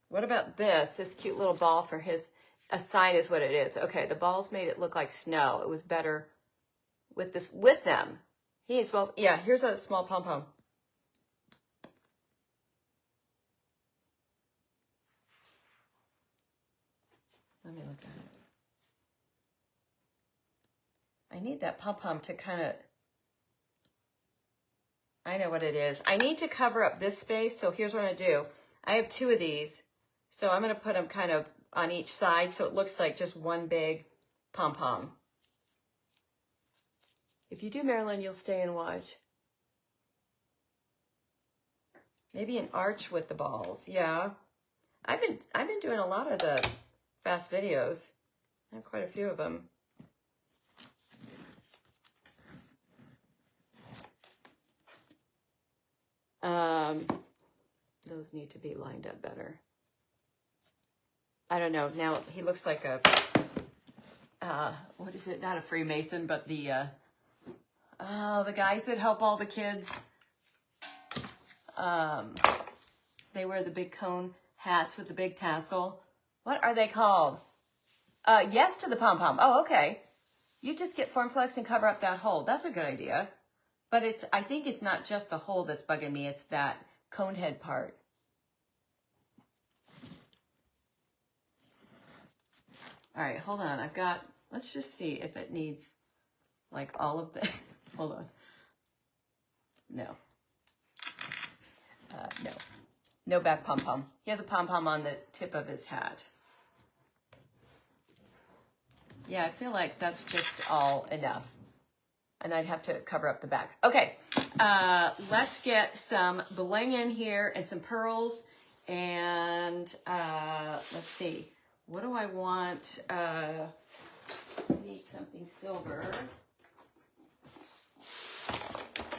S1: what about this cute little ball for a sign is what it is. Okay, the balls made it look like snow. It was better with them. Well, yeah, here's a small pom-pom. Let me look at it. I need that pom-pom to kind of, I know what it is. I need to cover up this space, so here's what I'm gonna do. I have 2 of these, so I'm gonna put them kind of on each side so it looks like just one big pom-pom. If you do, Marilyn, you'll stay and watch. Maybe an arch with the balls. Yeah. I've been doing a lot of the fast videos. I have quite a few of them. Those need to be lined up better. I don't know. Now he looks like a, what is it? Not a Freemason, but the guys that help all the kids. They wear the big cone hats with the big tassel. What are they called? Yes to the pom-pom. Oh, okay. You just get form flex and cover up that hole. That's a good idea. But I think it's not just the hole that's bugging me. It's that cone head part. All right, hold on. Let's just see if it needs like all of the, hold on. No. No. No back pom-pom. He has a pom-pom on the tip of his hat. Yeah, I feel like that's just all enough. And I'd have to cover up the back. Okay, let's get some bling in here and some pearls. And let's see. What do I want? I need something silver.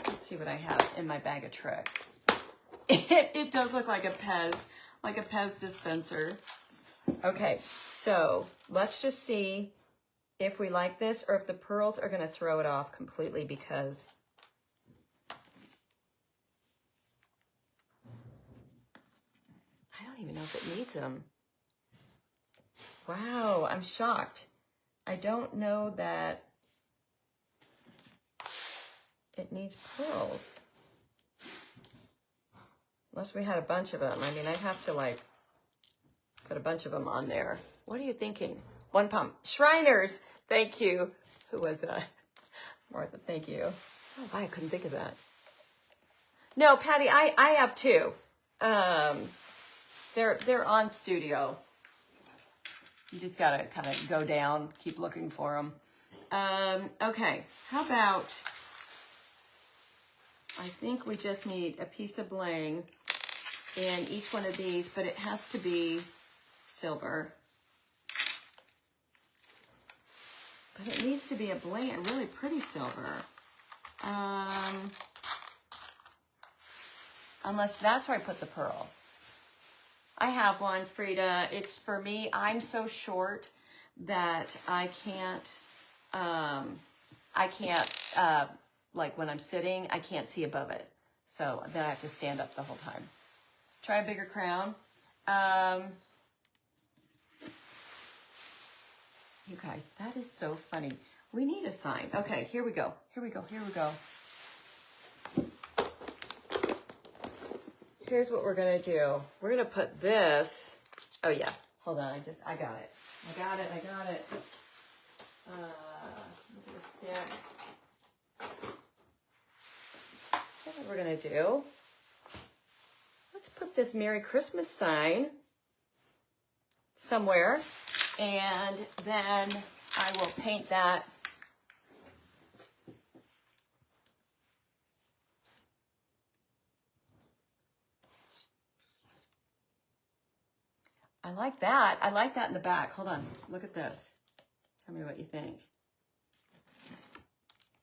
S1: Let's see what I have in my bag of tricks. It does look like a Pez dispenser. Okay, so let's just see if we like this or if the pearls are going to throw it off completely because I don't even know if it needs them. Wow, I'm shocked. I don't know that it needs pearls. Unless we had a bunch of them. I mean, I'd have to like put a bunch of them on there. What are you thinking? One pump. Shriners. Thank you. Who was that? Martha, thank you. Oh, I couldn't think of that. No, Patty, I have two. They're on studio. You just gotta kind of go down, keep looking for them. Okay, how about, I think we just need a piece of bling in each one of these, but it has to be silver. But it needs to be a bling, a really pretty silver. Unless that's where I put the pearl. I have one, Frida. It's for me. I'm so short that I can't, like when I'm sitting, I can't see above it. So then I have to stand up the whole time. Try a bigger crown. You guys, that is so funny. We need a sign. Okay, here we go. Here we go. Here we go. Here's what we're gonna do. We're gonna put this. Oh yeah, hold on. I got it. I got it. Look at the stick. Here's what we're gonna do. Let's put this Merry Christmas sign somewhere, and then I will paint that. I like that. I like that in the back. Hold on. Look at this. Tell me what you think.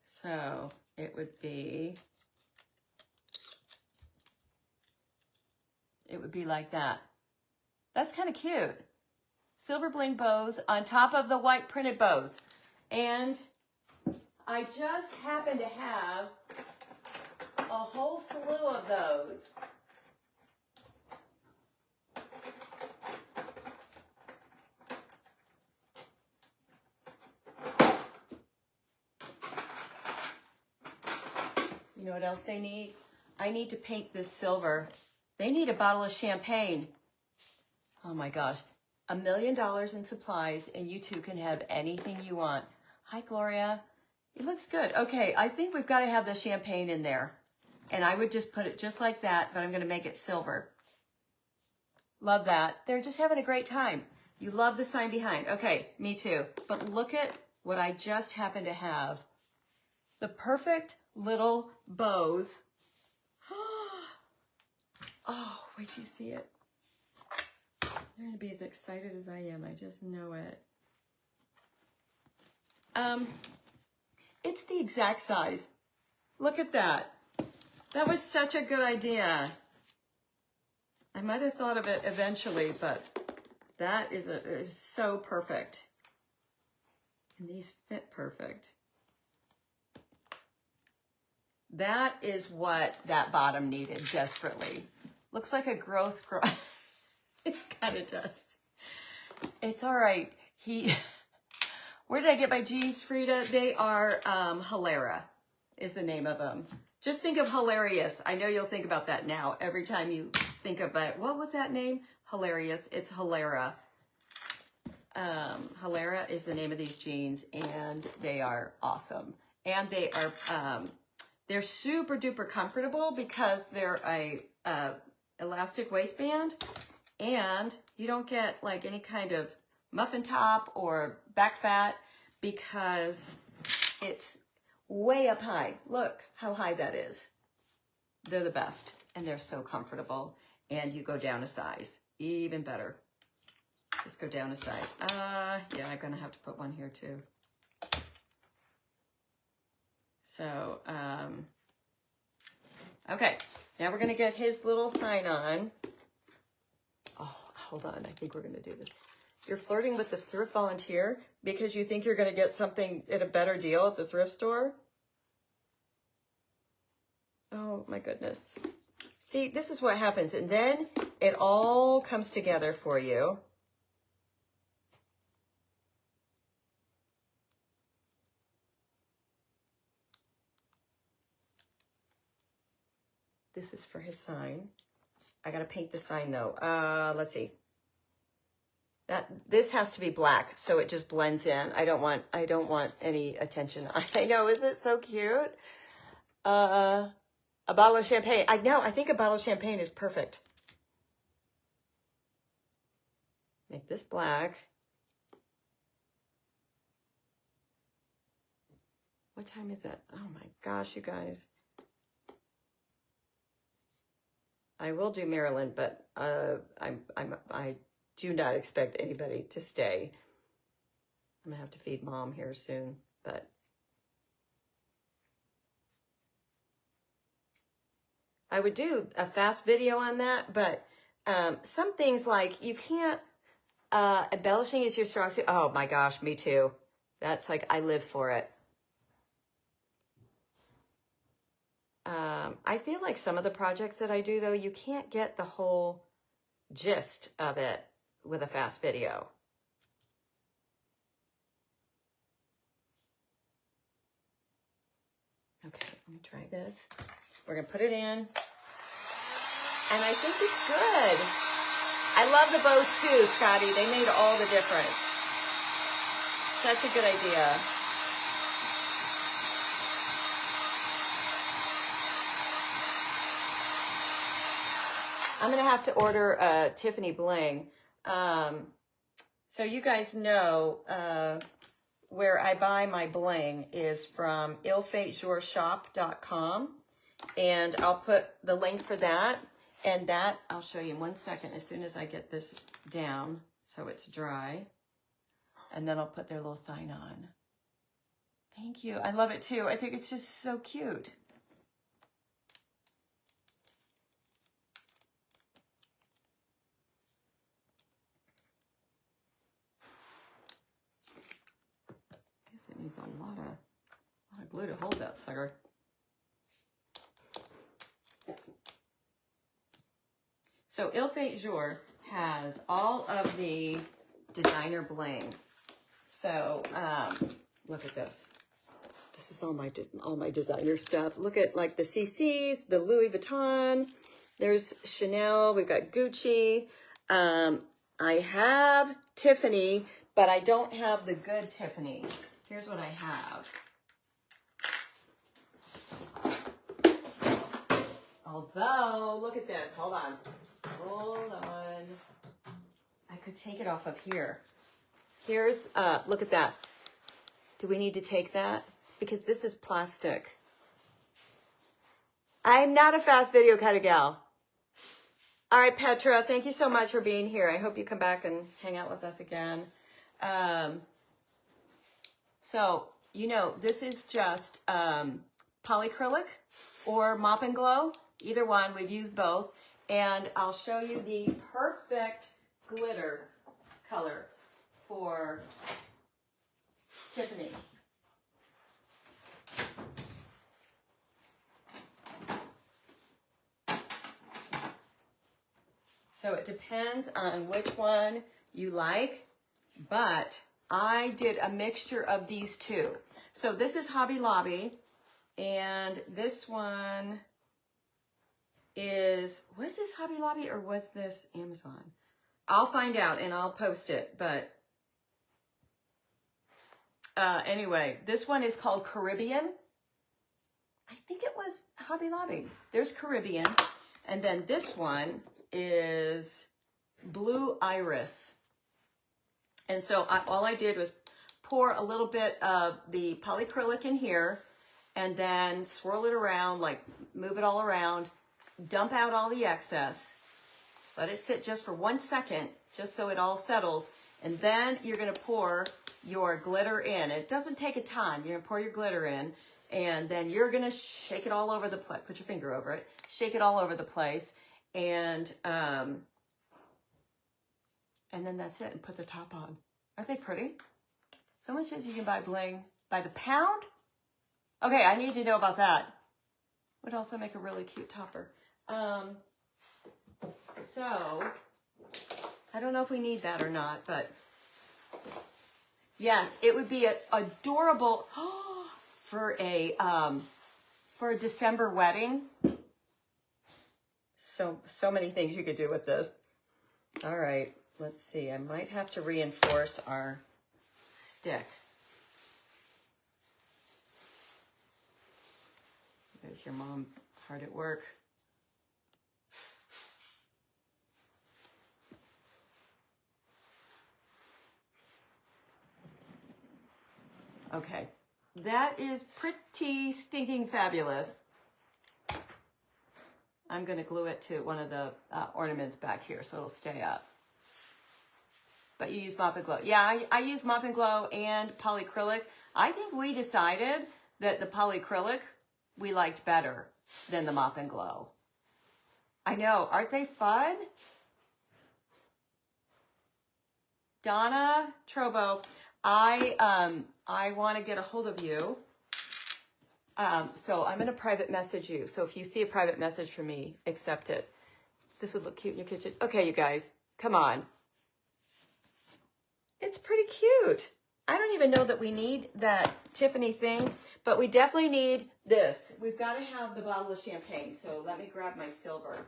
S1: So it would be like that. That's kind of cute. Silver bling bows on top of the white printed bows. And I just happen to have a whole slew of those. You know what else they need? I need to paint this silver. They need a bottle of champagne. Oh my gosh. $1 million in supplies, and you two can have anything you want. Hi, Gloria. It looks good. Okay, I think we've got to have the champagne in there. And I would just put it just like that, but I'm going to make it silver. Love that. They're just having a great time. You love the sign behind. Okay, me too. But look at what I just happen to have the perfect little bows. Oh, wait till you see it. You're gonna be as excited as I am. I just know it. It's the exact size. Look at that. That was such a good idea. I might have thought of it eventually, but that is so perfect. And these fit perfect. That is what that bottom needed desperately. Looks like a growth. It kind of does. It's all right. Where did I get my jeans, Frida? They are Hilera is the name of them. Just think of hilarious. I know you'll think about that now. Every time you think about, what was that name? Hilarious. It's Hilera. Hilera is the name of these jeans, and they are awesome. And they are, they're super duper comfortable because they're a elastic waistband, and you don't get like any kind of muffin top or back fat because it's way up high. Look how high that is. They're the best, and they're so comfortable. And you go down a size, even better. Just go down a size. Yeah, I'm gonna have to put one here too. So, okay, now we're gonna get his little sign on. Oh, hold on, I think we're gonna do this. You're flirting with the thrift volunteer because you think you're gonna get something at a better deal at the thrift store? Oh my goodness. See, this is what happens, and then it all comes together for you. This is for his sign. I gotta paint the sign though. Let's see. This has to be black, so it just blends in. I don't want any attention. I know, isn't it so cute? A bottle of champagne. I think a bottle of champagne is perfect. Make this black. What time is it? Oh my gosh, you guys. I will do Marilyn, but I do not expect anybody to stay. I'm gonna have to feed Mom here soon, but I would do a fast video on that, but some things like you can't, embellishing is your strong suit. Oh my gosh, me too. That's like, I live for it. I feel like some of the projects that I do though, you can't get the whole gist of it with a fast video. Okay, let me try this. We're gonna put it in. And I think it's good. I love the bows too, Scotty. They made all the difference. Such a good idea. I'm gonna have to order Tiffany bling. So you guys know where I buy my bling is from ilfaitejurshop.com, and I'll put the link for that. And that I'll show you in 1 second as soon as I get this down so it's dry. And then I'll put their little sign on. Thank you. I love it too. I think it's just so cute. It needs a lot of glue to hold that sucker. So Il Fate Jour has all of the designer bling. So look at this. This is all my designer stuff. Look at like the CC's, the Louis Vuitton. There's Chanel. We've got Gucci. I have Tiffany, but I don't have the good Tiffany. Here's what I have. Although, look at this. Hold on. Hold on. I could take it off of here. Here's, look at that. Do we need to take that? because this is plastic. I'm not a fast video kind of gal. All right, Petra, thank you so much for being here. I hope you come back and hang out with us again. So, you know, this is just polyacrylic or Mop and Glow. Either one, we've used both. And I'll show you the perfect glitter color for Tiffany. So it depends on which one you like, but I did a mixture of these two. So this is Hobby Lobby, and this one is, was this Hobby Lobby or was this Amazon? I'll find out and I'll post it, but anyway, this one is called Caribbean. I think it was Hobby Lobby. There's Caribbean, and then this one is Blue Iris. And so all I did was pour a little bit of the polyacrylic in here and then swirl it around, like move it all around, dump out all the excess, let it sit just for 1 second, just so it all settles. And then you're gonna pour your glitter in. It doesn't take a ton. You're gonna pour your glitter in, and then you're gonna shake it all over the place. Put your finger over it, shake it all over the place. And then that's it, and put the top on. Aren't they pretty? Someone says you can buy bling by the pound. Okay, I need to know about that. Would also make a really cute topper. So I don't know if we need that or not, but yes, it would be adorable for a December wedding. So many things you could do with this. All right, let's see. I might have to reinforce our stick. There's your mom hard at work. Okay, that is pretty stinking fabulous. I'm going to glue it to one of the ornaments back here so it'll stay up. But you use Mop and Glow. Yeah, I use Mop and Glow and polyacrylic. I think we decided that the polyacrylic we liked better than the Mop and Glow. I know, aren't they fun? Donna Trobo, I want to get a hold of you. So I'm going to private message you. So if you see a private message from me, accept it. This would look cute in your kitchen. Okay, you guys, come on. It's pretty cute. I don't even know that we need that Tiffany thing, but we definitely need this. We've got to have the bottle of champagne. So let me grab my silver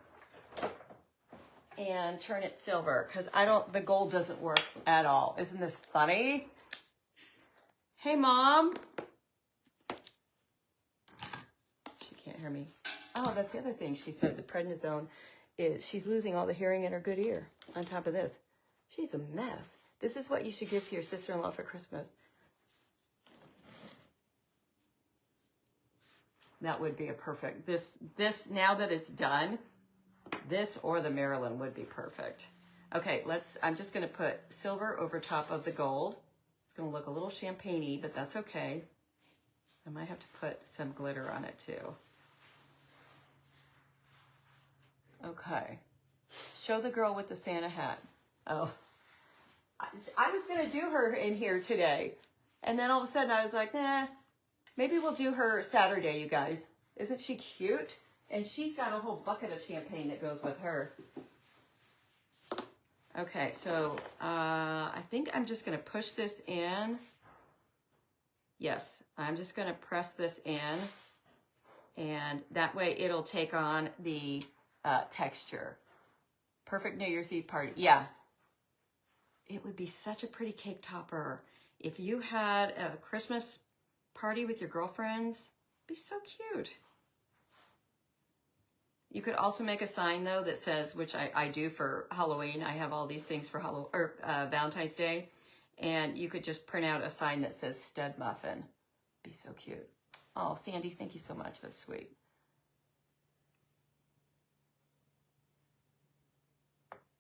S1: and turn it silver, because the gold doesn't work at all. Isn't this funny? Hey, Mom. Can't hear me. Oh, that's the other thing she said. The prednisone is she's losing all the hearing in her good ear. On top of this, she's a mess. This is what you should give to your sister-in-law for Christmas. That would be a perfect. This now that it's done, this or the Marilyn would be perfect. Okay, I'm just going to put silver over top of the gold. It's going to look a little champagne-y, but that's okay. I might have to put some glitter on it too. Okay. Show the girl with the Santa hat. Oh. I was going to do her in here today. And then all of a sudden I was like, nah, maybe we'll do her Saturday, you guys. Isn't she cute? And she's got a whole bucket of champagne that goes with her. Okay, so I think I'm just going to push this in. Yes, I'm just going to press this in. And that way it'll take on the texture. Perfect New Year's Eve party. Yeah. It would be such a pretty cake topper. If you had a Christmas party with your girlfriends, it'd be so cute. You could also make a sign though that says, which I do for Halloween. I have all these things for Valentine's Day. And you could just print out a sign that says stud muffin. Be so cute. Oh, Sandy, thank you so much. That's sweet.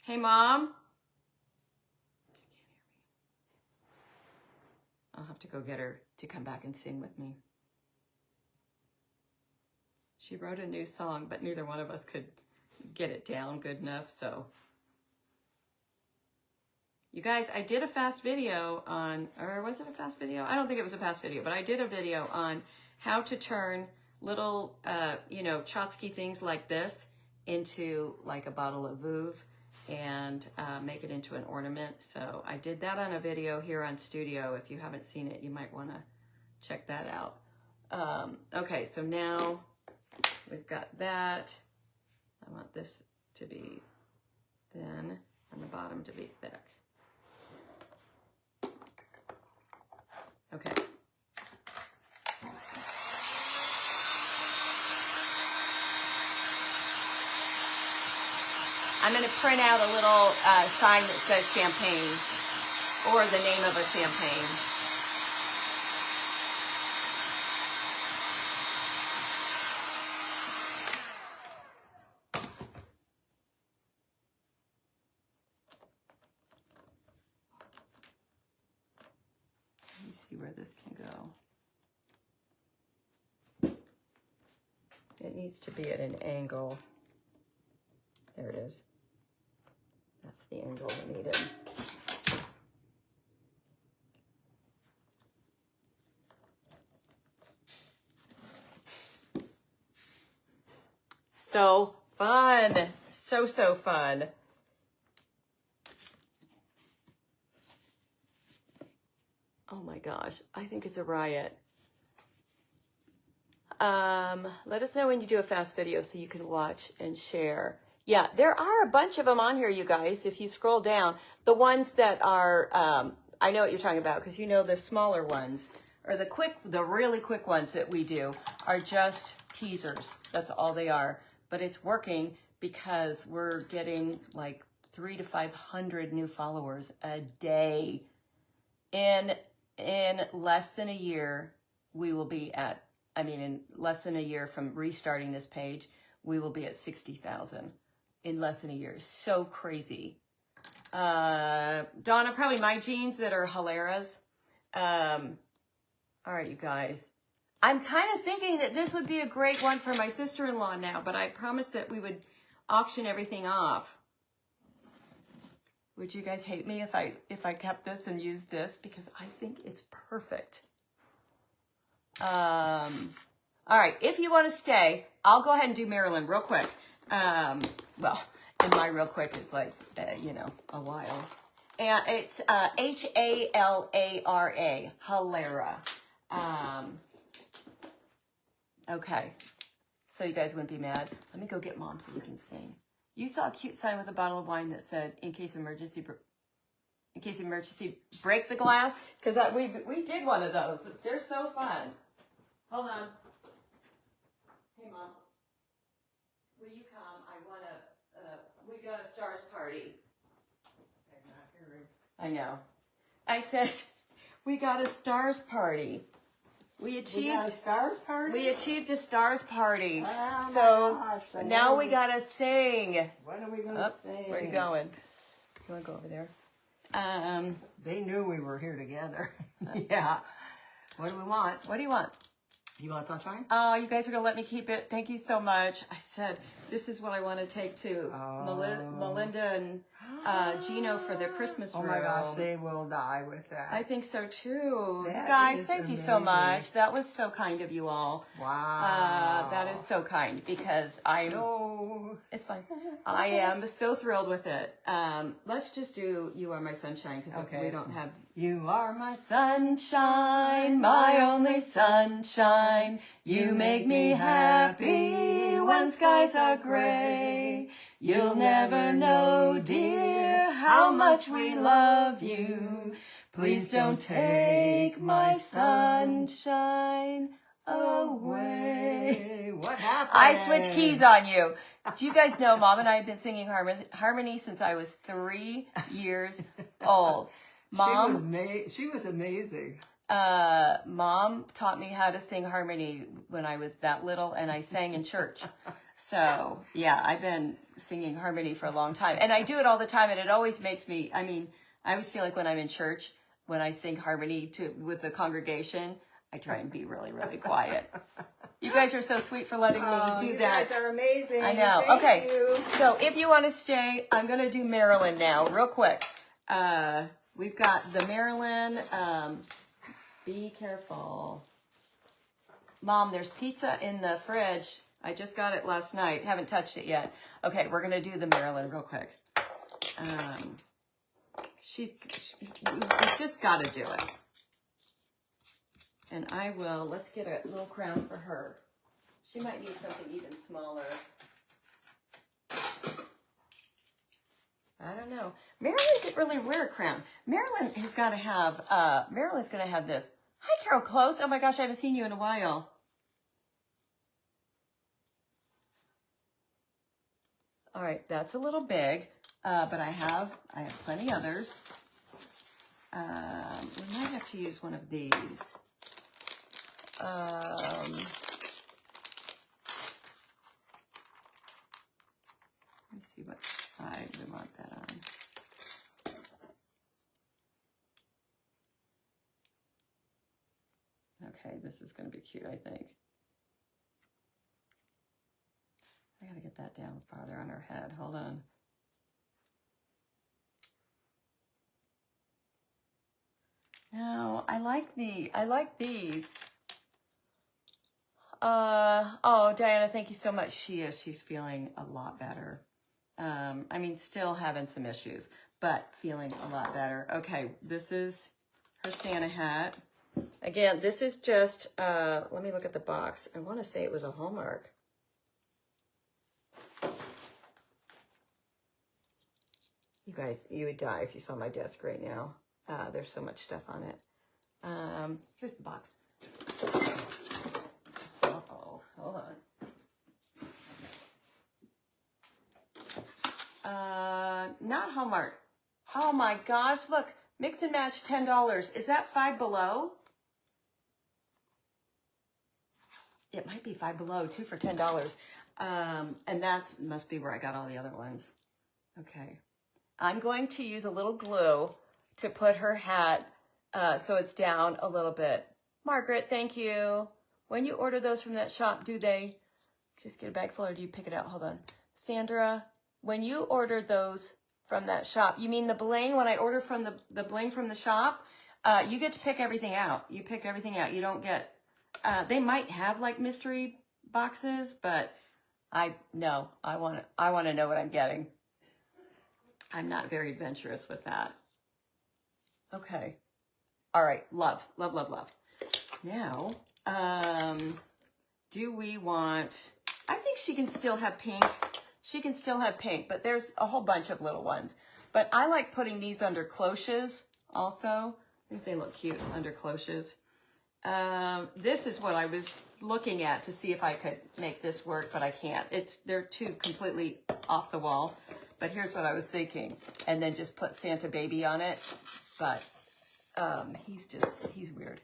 S1: Hey, Mom. I'll have to go get her to come back and sing with me. She wrote a new song, but neither one of us could get it down good enough, so. You guys, I did a fast video on, or was it a fast video? I don't think it was a fast video, but I did a video on how to turn little, you know, tchotchke things like this into like a bottle of Veuve and make it into an ornament. So I did that on a video here on Studio. If you haven't seen it, you might want to check that out. Okay, so now we've got that. I want this to be thin and the bottom to be thick. Okay. I'm going to print out a little sign that says champagne or the name of a champagne. Let me see where this can go. It needs to be at an angle. There it is. That's the angle we needed. So fun. So fun. Oh my gosh, I think it's a riot. Let us know when you do a fast video so you can watch and share. Yeah, there are a bunch of them on here, you guys. If you scroll down, the ones that are, I know what you're talking about because you know the smaller ones or the really quick ones that we do are just teasers. That's all they are. But it's working because we're getting like 300 to 500 new followers a day. In less than a year, we will be at, in less than a year from restarting this page, we will be at 60,000 in less than a year. So crazy. Donna, probably my jeans that are hilarious. All right, you guys. I'm kind of thinking that this would be a great one for my sister-in-law now, but I promised that we would auction everything off. Would you guys hate me if I kept this and used this? Because I think it's perfect. All right, if you want to stay, I'll go ahead and do Marilyn real quick. Well, and my real quick is like, you know, a while. And it's H-A-L-A-R-A, Halera. Okay, so you guys wouldn't be mad. Let me go get Mom so we can sing. You saw a cute sign with a bottle of wine that said, in case of emergency, break the glass? Because we did one of those. They're so fun. Hold on. Hey, Mom. Will you come? We got a stars party. They're not hearing. I know. I said, we got a stars party. We got a stars party? We achieved a stars party. Oh, so gosh, now we got to sing.
S2: What are we going to sing?
S1: Where are you going? You want to go over there?
S2: They knew we were here together. Yeah. What do we want?
S1: What do you want?
S2: You want sunshine?
S1: Oh, you guys are going to let me keep it. Thank you so much. I said, this is what I want to take to Melinda and Gino for their Christmas room.
S2: Oh my gosh, they will die with that.
S1: I think so too.
S2: That
S1: guys,
S2: is
S1: thank you
S2: amazing.
S1: so much. That was so kind of you all.
S2: Wow.
S1: That is so kind because it's fine. I am so thrilled with it. Let's just do You Are My Sunshine because we don't have.
S2: You are my
S1: sunshine, my only sunshine. You make me happy when skies are gray. You'll never know, dear, how much we love you. Please don't take my sunshine away.
S2: What happened?
S1: I switched keys on you. Do you guys know Mom and I have been singing harmony since I was 3 years old? Mom,
S2: she was amazing.
S1: Mom taught me how to sing harmony when I was that little, and I sang in church. So, yeah, I've been singing harmony for a long time. And I do it all the time, and it always makes me, I mean, I always feel like when I'm in church, when I sing harmony with the congregation, I try and be really, really quiet. You guys are so sweet for letting me do that.
S2: You guys are amazing.
S1: I know.
S2: Thank
S1: Okay,
S2: you.
S1: so if you want to stay, I'm going to do Marilyn now, real quick. We've got the Marilyn, be careful. Mom, there's pizza in the fridge. I just got it last night. Haven't touched it yet. Okay, we're going to do the Marilyn real quick. We just got to do it. And I will, let's get a little crown for her. She might need something even smaller. I don't know. Marilyn's a really rare crown. Marilyn has got to have, Marilyn's going to have this. Hi, Carol Close. Oh my gosh, I haven't seen you in a while. All right, that's a little big, but I have plenty others. We might have to use one of these. Let me see what side we want that on. Okay, this is going to be cute, I think. I got to get that down farther on her head. Hold on. No, I like these. Oh, Diana, thank you so much. She's feeling a lot better. I mean, still having some issues, but feeling a lot better. Okay, this is her Santa hat. Again, this is just, let me look at the box. I want to say it was a Hallmark. You guys, you would die if you saw my desk right now. There's so much stuff on it. Here's the box. Uh-oh, hold on. Not Hallmark. Oh my gosh, look, mix and match $10. Is that Five Below? It might be Five Below, 2 for $10. And that must be where I got all the other ones. Okay. I'm going to use a little glue to put her hat so it's down a little bit. Margaret, thank you. When you order those from that shop, do they just get a bag full or do you pick it out? Hold on. Sandra, when you ordered those from that shop, you mean the bling? When I ordered from the bling from the shop, you get to pick everything out. You pick everything out. You don't get, they might have like mystery boxes, but I want to know what I'm getting. I'm not very adventurous with that. Okay. All right. Love, love, love, love. Now, do we want, I think she can still have pink. She can still have pink, but there's a whole bunch of little ones. But I like putting these under cloches also. I think they look cute under cloches. This is what I was looking at to see if I could make this work, but I can't. They're two completely off the wall. But here's what I was thinking. And then just put Santa Baby on it. But he's weird.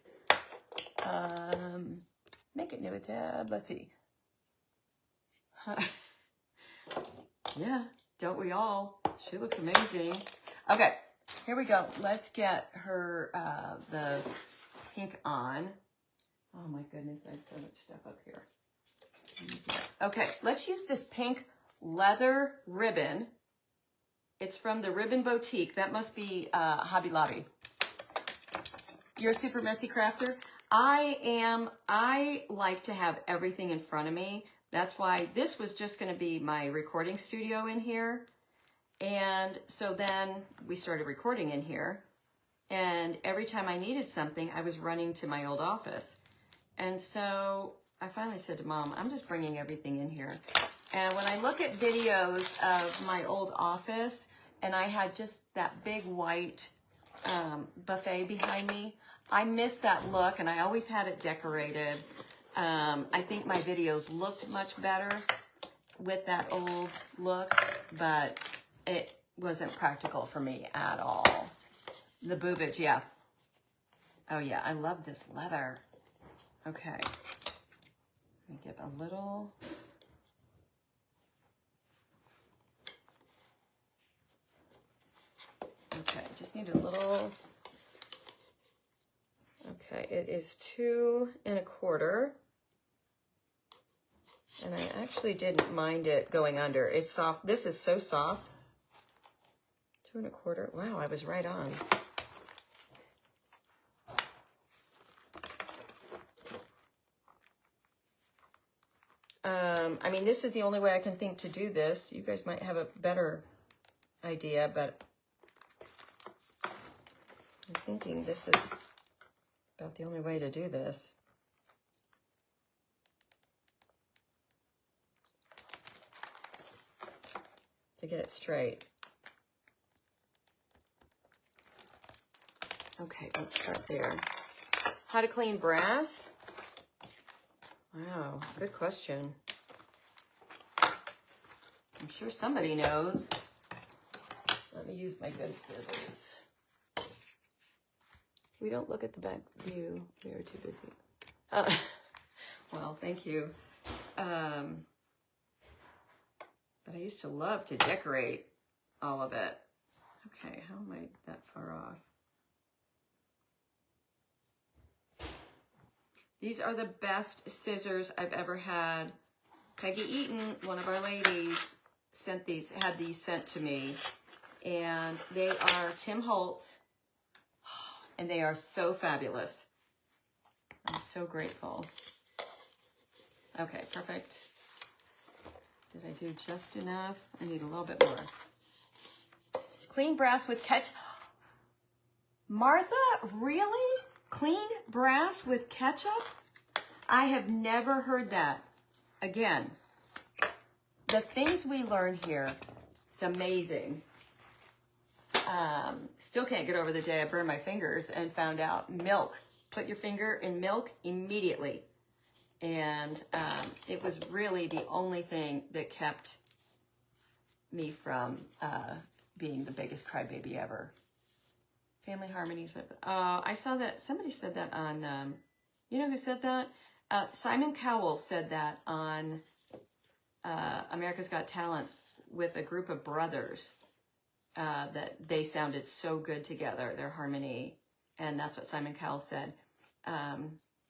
S1: Make it new a tab. Let's see. Yeah, don't we all? She looks amazing. Okay, here we go. Let's get her the pink on. Oh my goodness, I have so much stuff up here. Okay, let's use this pink leather ribbon. It's from the Ribbon Boutique. That must be Hobby Lobby. You're a super messy crafter. I like to have everything in front of me. That's why this was just going to be my recording studio in here. And so then we started recording in here. And every time I needed something, I was running to my old office. And so I finally said to Mom, I'm just bringing everything in here. And when I look at videos of my old office, and I had just that big white buffet behind me, I miss that look, and I always had it decorated. I think my videos looked much better with that old look, but it wasn't practical for me at all. The boobage, yeah. Oh yeah, I love this leather. Okay. Let me give a little. Okay, just need a little. Okay, it is 2 1/4. And I actually didn't mind it going under. It's soft. This is so soft. 2 1/4. Wow, I was right on. I mean, this is the only way I can think to do this. You guys might have a better idea, but I'm thinking this is about the only way to do this. To get it straight. Okay, let's start there. How to clean brass? Wow, good question. I'm sure somebody knows. Let me use my good scissors. We don't look at the back view. We are too busy. Well, thank you. But I used to love to decorate all of it. Okay, how am I that far off? These are the best scissors I've ever had. Peggy Eaton, one of our ladies, had these sent to me. And they are Tim Holtz. And they are so fabulous. I'm so grateful. Okay, perfect. Did I do just enough? I need a little bit more. Clean brass with ketchup. Martha, really? Clean brass with ketchup? I have never heard that. Again, the things we learn here, it's amazing. Still can't get over the day I burned my fingers and found out milk. Put your finger in milk immediately. And it was really the only thing that kept me from being the biggest crybaby ever. Family Harmony said, I saw that, somebody said that on, you know who said that? Simon Cowell said that on America's Got Talent with a group of brothers, that they sounded so good together, their harmony. And that's what Simon Cowell said.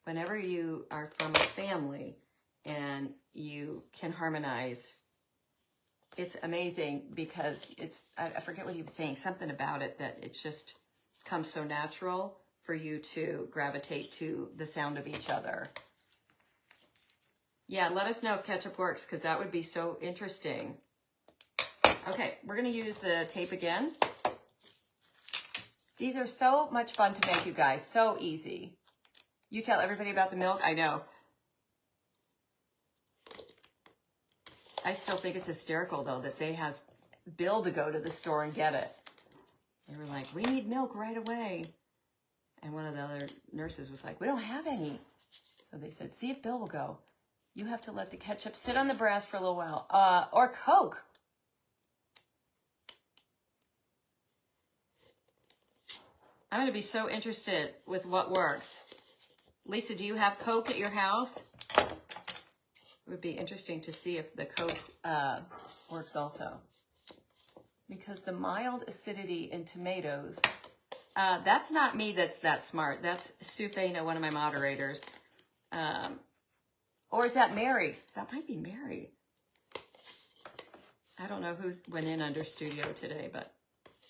S1: Whenever you are from a family and you can harmonize, it's amazing because it's, I forget what he was saying, something about it that it's just comes so natural for you to gravitate to the sound of each other. Yeah, let us know if ketchup works because that would be so interesting. Okay, we're going to use the tape again. These are so much fun to make, you guys. So easy. You tell everybody about the milk. I know. I still think it's hysterical, though, that they have Bill to go to the store and get it. They were like, we need milk right away. And one of the other nurses was like, we don't have any. So they said, see if Bill will go. You have to let the ketchup sit on the brass for a little while. Or Coke. I'm going to be so interested with what works. Lisa, do you have Coke at your house? It would be interesting to see if the Coke works also. Because the mild acidity in tomatoes, that's not me that's that smart. That's Sue Faino, one of my moderators. Or is that Mary? That might be Mary. I don't know who went in under studio today, but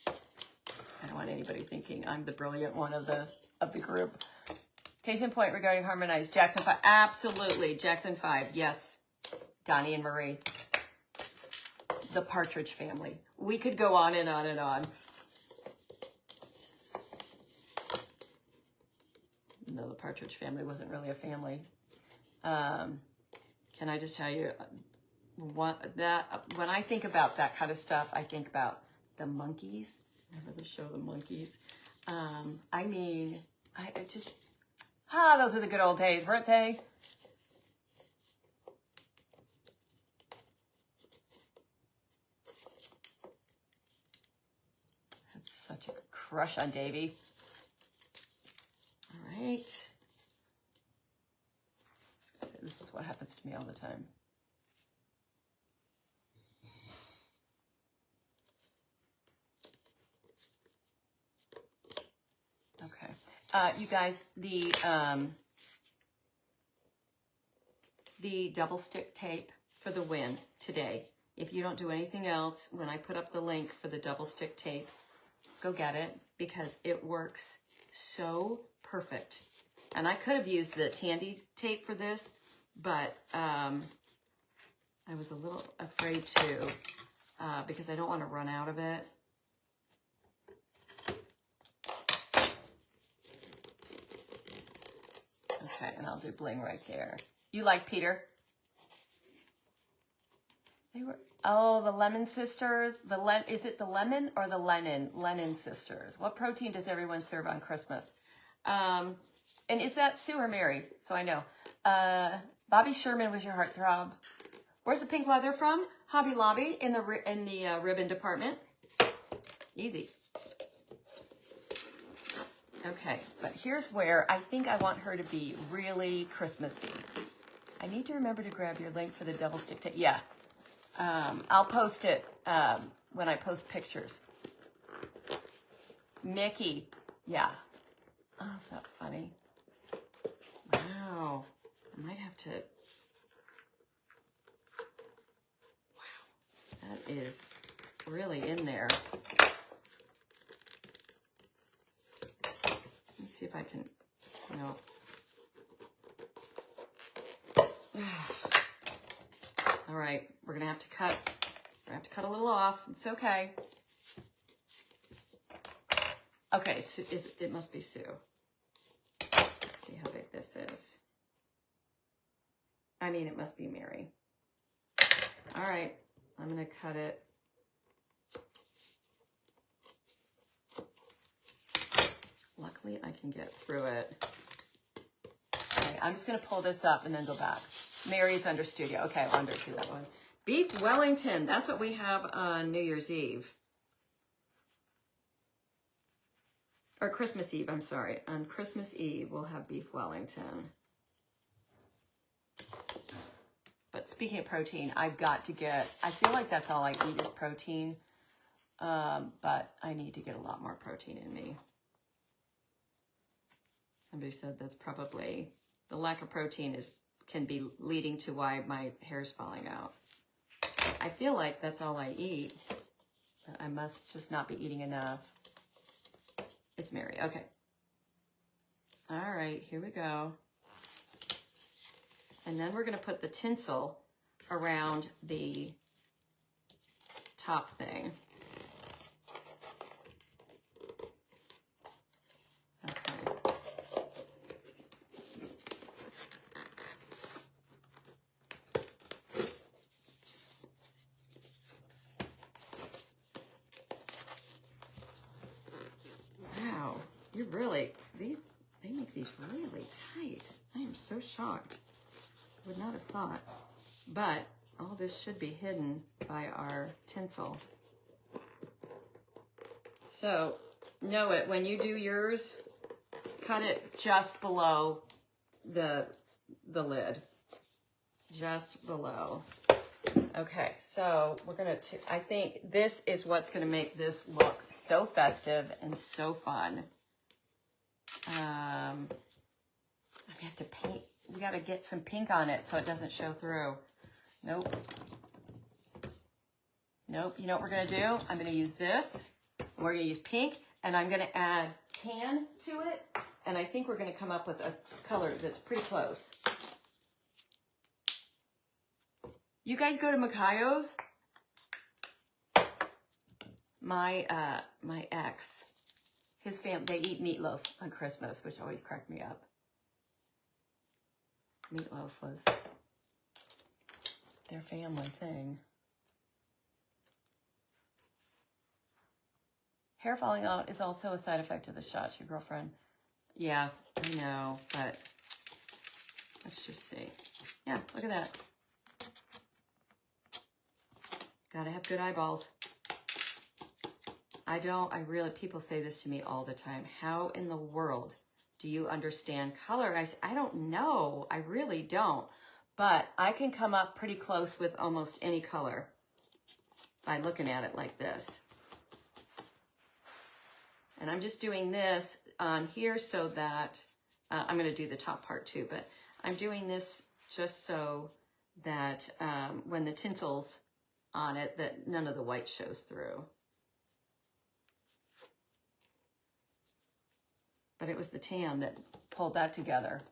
S1: I don't want anybody thinking I'm the brilliant one of the group. Case in point regarding harmonized. Jackson 5. Absolutely. Jackson 5. Yes. Donnie and Marie. The Partridge Family. We could go on and on and on. No, the Partridge Family wasn't really a family. Can I just tell you, when I think about that kind of stuff, I think about the monkeys. Remember the show, The Monkeys? I mean, I just, those were the good old days, weren't they? That's such a crush on Davy. All You guys, the double stick tape for the win today. If you don't do anything else, when I put up the link for the double stick tape, go get it because it works so perfect. And I could have used the Tandy tape for this, but I was a little afraid to because I don't want to run out of it. Okay, and I'll do bling right there. You like Peter? They were, oh, the Lemon Sisters. Is it the lemon or the Lennon? Lennon Sisters. What protein does everyone serve on Christmas? And is that Sue or Mary? So I know. Bobby Sherman was your heartthrob. Where's the pink leather from? Hobby Lobby in the ribbon department. Easy. Okay, but here's where I think I want her to be really Christmassy. I need to remember to grab your link for the double stick tape. Yeah, I'll post it when I post pictures. Mickey, yeah. Oh, is that funny? Wow, I might have to. Wow, that is really in there. Let's see if I can, no. All right, we're gonna have to cut. We're gonna have to cut a little off. It's okay. Okay, so it must be Sue. Let's see how big this is. I mean, it must be Mary. All right, I'm gonna cut it. Luckily, I can get through it. Okay, I'm just gonna pull this up and then go back. Mary's under studio. Okay, I'll undo that one. Beef Wellington, that's what we have on New Year's Eve. Or Christmas Eve, I'm sorry. On Christmas Eve, we'll have beef Wellington. But speaking of protein, I've got to get, I feel like that's all I eat is protein. But I need to get a lot more protein in me. Somebody said that's probably, the lack of protein can be leading to why my hair's falling out. I feel like that's all I eat, but I must just not be eating enough. It's Mary, okay. All right, here we go. And then we're gonna put the tinsel around the top thing. They make these really tight. I am so shocked. Would not have thought. But all this should be hidden by our tinsel. So know it, when you do yours, cut it just below the lid. Just below. Okay, so we're gonna, I think this is what's gonna make this look so festive and so fun. I have to paint, we gotta get some pink on it so it doesn't show through. Nope. Nope, you know what we're gonna do? I'm gonna use this, we're gonna use pink, and I'm gonna add tan to it, and I think we're gonna come up with a color that's pretty close. You guys go to Makayo's? My ex, his family, they eat meatloaf on Christmas, which always cracked me up. Meatloaf was their family thing. Hair falling out is also a side effect of the shots, your girlfriend. Yeah, I know, but let's just see. Yeah, look at that. Gotta have good eyeballs. People say this to me all the time. How in the world do you understand color? I don't know. I really don't. But I can come up pretty close with almost any color by looking at it like this. And I'm just doing this on here so that, I'm going to do the top part too, but I'm doing this just so that when the tinsel's on it, that none of the white shows through. But it was the tan that pulled that together.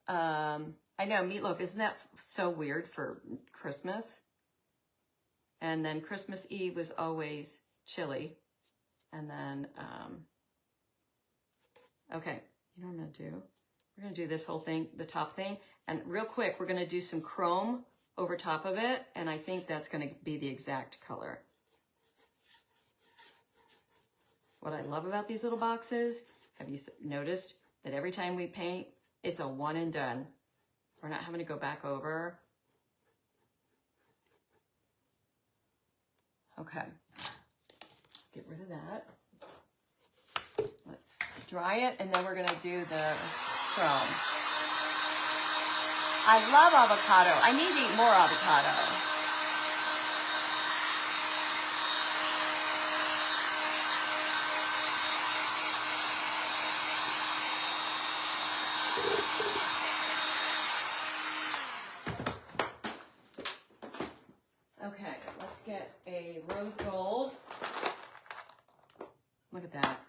S1: I know, meatloaf, isn't that so weird for Christmas? And then Christmas Eve was always chili. And then, okay, you know what I'm gonna do? We're gonna do this whole thing, the top thing. And real quick, we're gonna do some chrome over top of it. And I think that's gonna be the exact color. What I love about these little boxes, have you noticed that every time we paint, it's a one and done. We're not having to go back over. Okay, get rid of that. Let's dry it, and then we're gonna do the chrome. I love avocado. I need to eat more avocado. Okay, let's get a rose gold. Look at that.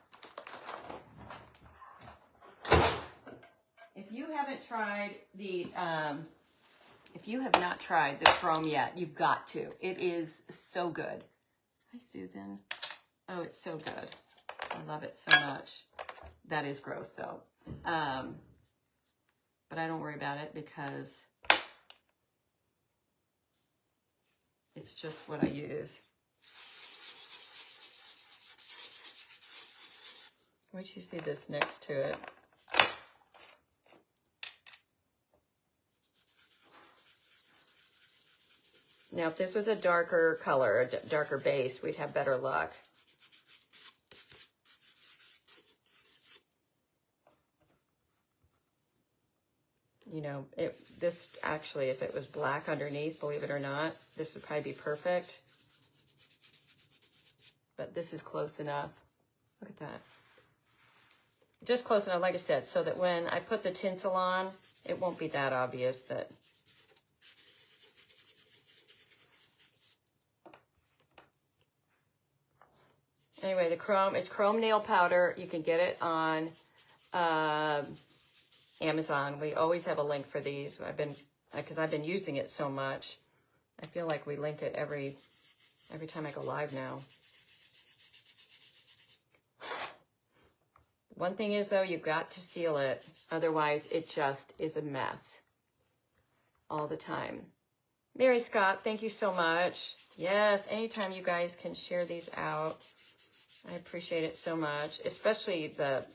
S1: If you haven't tried the, if you have not tried the chrome yet, you've got to. It is so good. Hi, Susan. Oh, it's so good. I love it so much. That is gross, though. But I don't worry about it because it's just what I use. Wait till you see this next to it. Now, if this was a darker color, a darker base, we'd have better luck. You know, this actually, if it was black underneath, believe it or not, this would probably be perfect. But this is close enough. Look at that. Just close enough, like I said, so that when I put the tinsel on, it won't be that obvious that. Anyway, the chrome, it's chrome nail powder. You can get it on Amazon. We always have a link for these. Because I've been using it so much. I feel like we link it every time I go live now. One thing is, though, you've got to seal it. Otherwise, it just is a mess all the time. Mary Scott, thank you so much. Yes, anytime you guys can share these out, I appreciate it so much, especially the,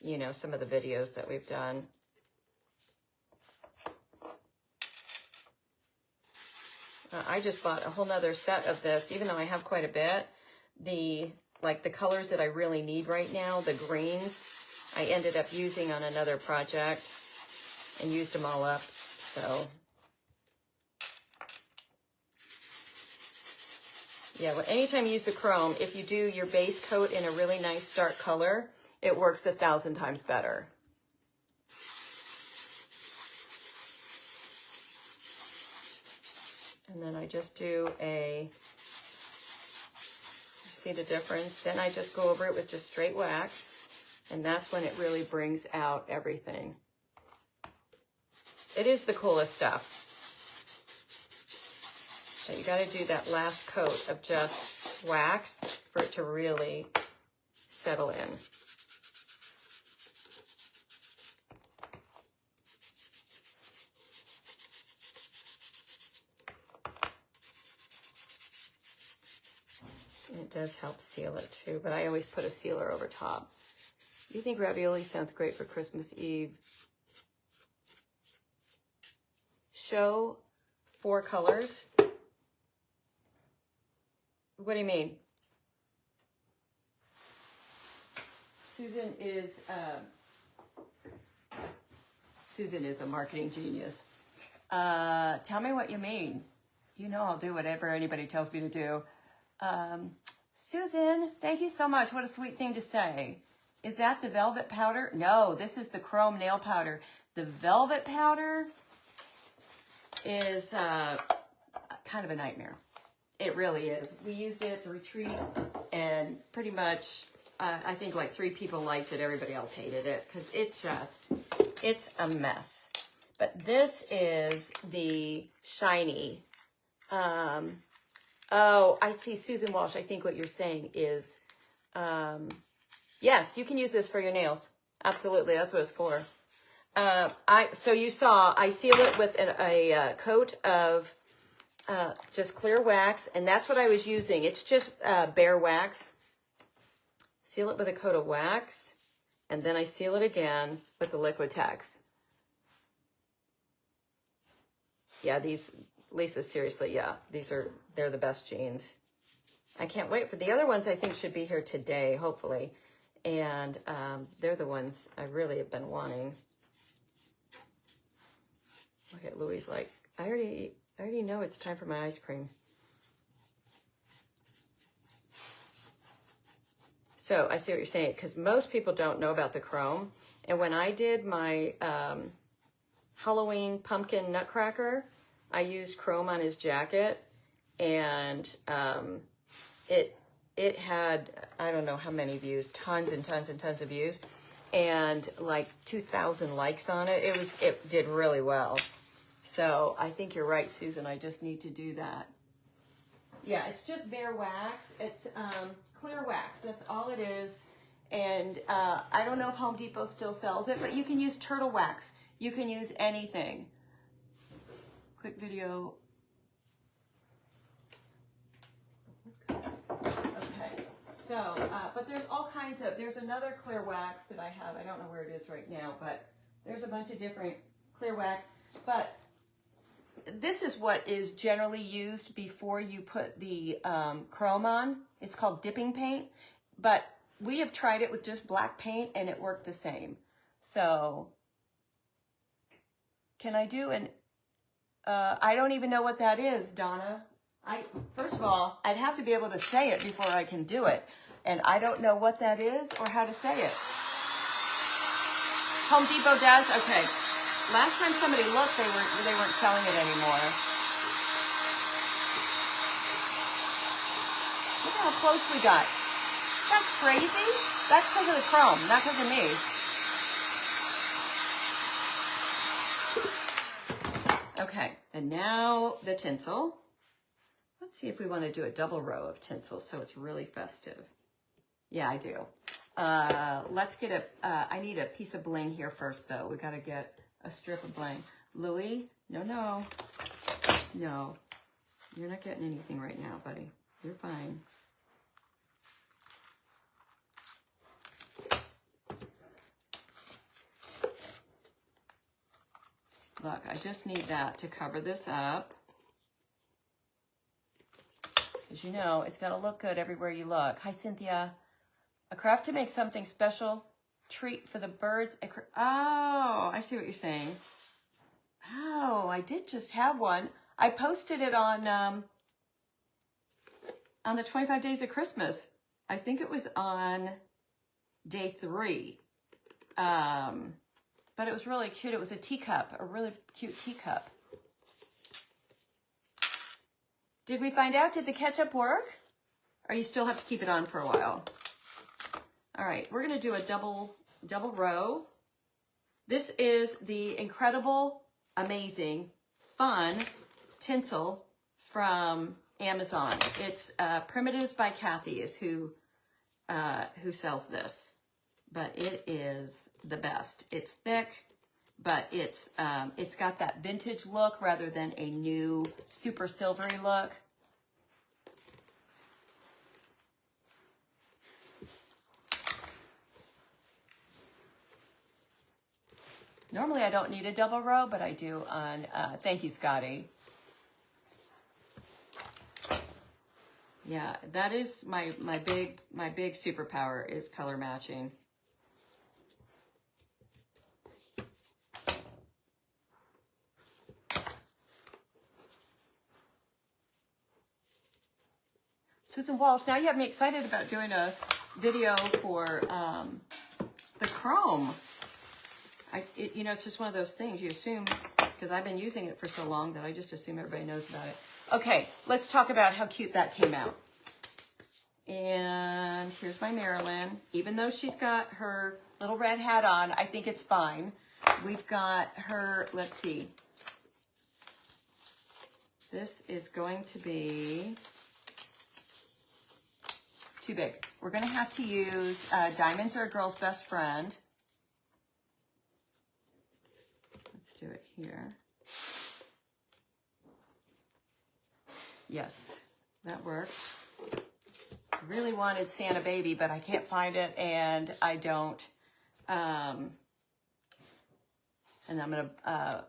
S1: you know, some of the videos that we've done. I just bought a whole nother set of this, even though I have quite a bit. Like the colors that I really need right now, the greens, I ended up using on another project and used them all up, so. Yeah, well, anytime you use the chrome, if you do your base coat in a really nice dark color, it works 1,000 times better. And then I just do see the difference? Then I just go over it with just straight wax, and that's when it really brings out everything. It is the coolest stuff. But you got to do that last coat of just wax for it to really settle in. And it does help seal it too, but I always put a sealer over top. You think ravioli sounds great for Christmas Eve? Show 4 colors. What do you mean? Susan is a marketing genius. Tell me what you mean. You know I'll do whatever anybody tells me to do. Susan, thank you so much. What a sweet thing to say. Is that the velvet powder? No, this is the chrome nail powder. The velvet powder is kind of a nightmare. It really is. We used it at the retreat, and pretty much, I think like 3 people liked it. Everybody else hated it because it's a mess. But this is the shiny. Oh, I see, Susan Walsh. I think what you're saying is, yes, you can use this for your nails. Absolutely, that's what it's for. So you saw, I seal it with a coat of just clear wax, and that's what I was using. It's just bare wax. Seal it with a coat of wax, and then I seal it again with the Liquitex. Yeah, these, Lisa, seriously, yeah, they're the best jeans. I can't wait for the other ones. I think should be here today, hopefully. And they're the ones I really have been wanting. Look at Louis, like, I already know it's time for my ice cream. So I see what you're saying, because most people don't know about the chrome. And when I did my Halloween pumpkin nutcracker, I used chrome on his jacket, and it had, I don't know how many views, tons and tons and tons of views, and like 2,000 likes on it. It did really well. So I think you're right, Susan. I just need to do that. Yeah, it's just bare wax. It's clear wax. That's all it is. And I don't know if Home Depot still sells it, but you can use turtle wax. You can use anything. Quick video. Okay. So, but there's all kinds of, there's another clear wax that I have. I don't know where it is right now, but there's a bunch of different clear wax. But this is what is generally used before you put the chrome on. It's called dipping paint, but we have tried it with just black paint and it worked the same. So can I do an, I don't even know what that is, Donna. First of all, I'd have to be able to say it before I can do it. And I don't know what that is or how to say it. Home Depot does? Okay. Last time somebody looked, they weren't selling it anymore. Look how close we got. Isn't that crazy? That's because of the chrome, not because of me. Okay, and now the tinsel. Let's see if we want to do a double row of tinsel so it's really festive. Yeah, I do. Let's get I need a piece of bling here first, though. We got to get a strip of bling. Louis, no. You're not getting anything right now, buddy. You're fine. Look, I just need that to cover this up. As you know, it's got to look good everywhere you look. Hi, Cynthia. A craft to make something special. Treat for the birds. Oh, I see what you're saying. Oh, I did just have one. I posted it on the 25 Days of Christmas. I think it was on day 3. But it was really cute. It was a teacup, a really cute teacup. Did we find out? Did the ketchup work? Or you still have to keep it on for a while? All right, we're going to do a double row. This is the incredible, amazing, fun tinsel from Amazon. It's Primitives by Kathy is who sells this, but it is the best. It's thick, but it's got that vintage look rather than a new super silvery look. Normally I don't need a double row, but I do on, thank you, Scotty. Yeah, that is my big superpower is color matching. Susan Walsh, now you have me excited about doing a video for chrome. You know, it's just one of those things you assume, because I've been using it for so long that I just assume everybody knows about it. Okay, let's talk about how cute that came out. And here's my Marilyn. Even though she's got her little red hat on, I think it's fine. We've got her, let's see. This is going to be too big. We're going to have to use Diamonds Are a Girl's Best Friend. Let's do it here. Yes, that works. I really wanted Santa Baby, but I can't find it, and I don't. And I'm going to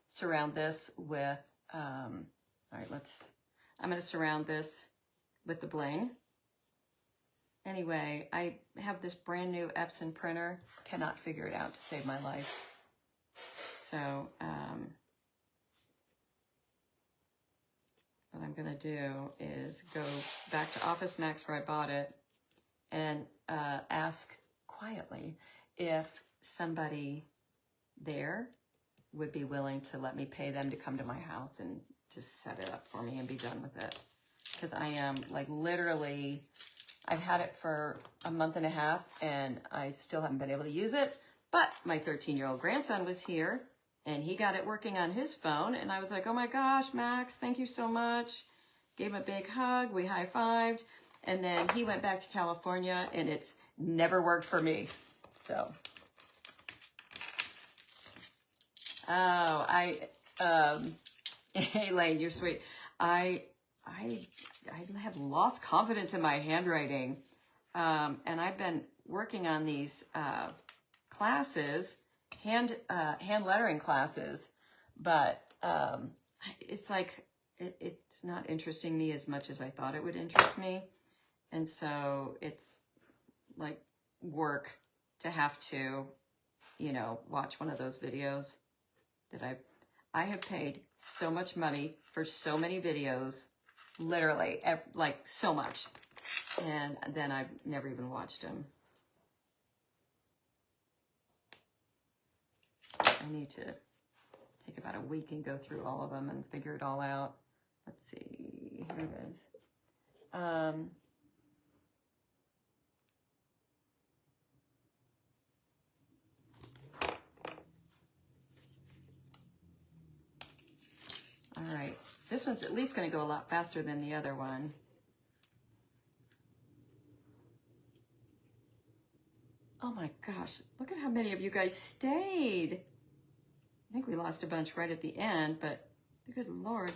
S1: surround this with, all right, I'm going to surround this with the bling. Anyway, I have this brand new Epson printer. Cannot figure it out to save my life. So, what I'm going to do is go back to Office Max where I bought it and ask quietly if somebody there would be willing to let me pay them to come to my house and just set it up for me and be done with it. Because I am like literally, I've had it for a month and a half and I still haven't been able to use it. But my 13-year-old grandson was here and he got it working on his phone. And I was like, oh my gosh, Max, thank you so much. Gave him a big hug. We high-fived. And then he went back to California and it's never worked for me. So, hey, Lane, you're sweet. I have lost confidence in my handwriting. And I've been working on these classes, hand lettering classes, but it's like, it's not interesting me as much as I thought it would interest me. And so it's like work to have to, you know, watch one of those videos that I have paid so much money for so many videos, literally, like so much. And then I've never even watched them. I need to take about a week and go through all of them and figure it all out. Let's see, here it is. All right, this one's at least going to go a lot faster than the other one. Oh my gosh, look at how many of you guys stayed. I think we lost a bunch right at the end, but good Lord,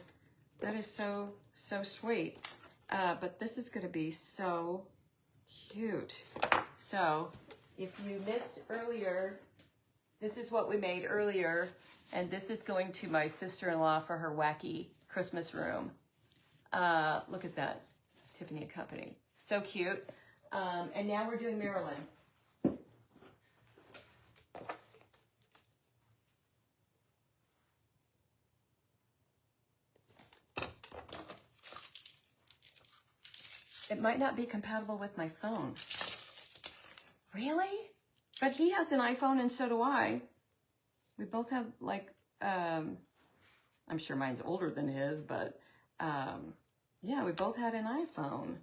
S1: that is so, so sweet. But this is going to be so cute. So if you missed earlier, this is what we made earlier. And this is going to my sister-in-law for her wacky Christmas room. Look at that, Tiffany & Company. So cute. And now we're doing Marilyn. It might not be compatible with my phone. Really? But he has an iPhone and so do I. We both have like, I'm sure mine's older than his, but yeah, we both had an iPhone.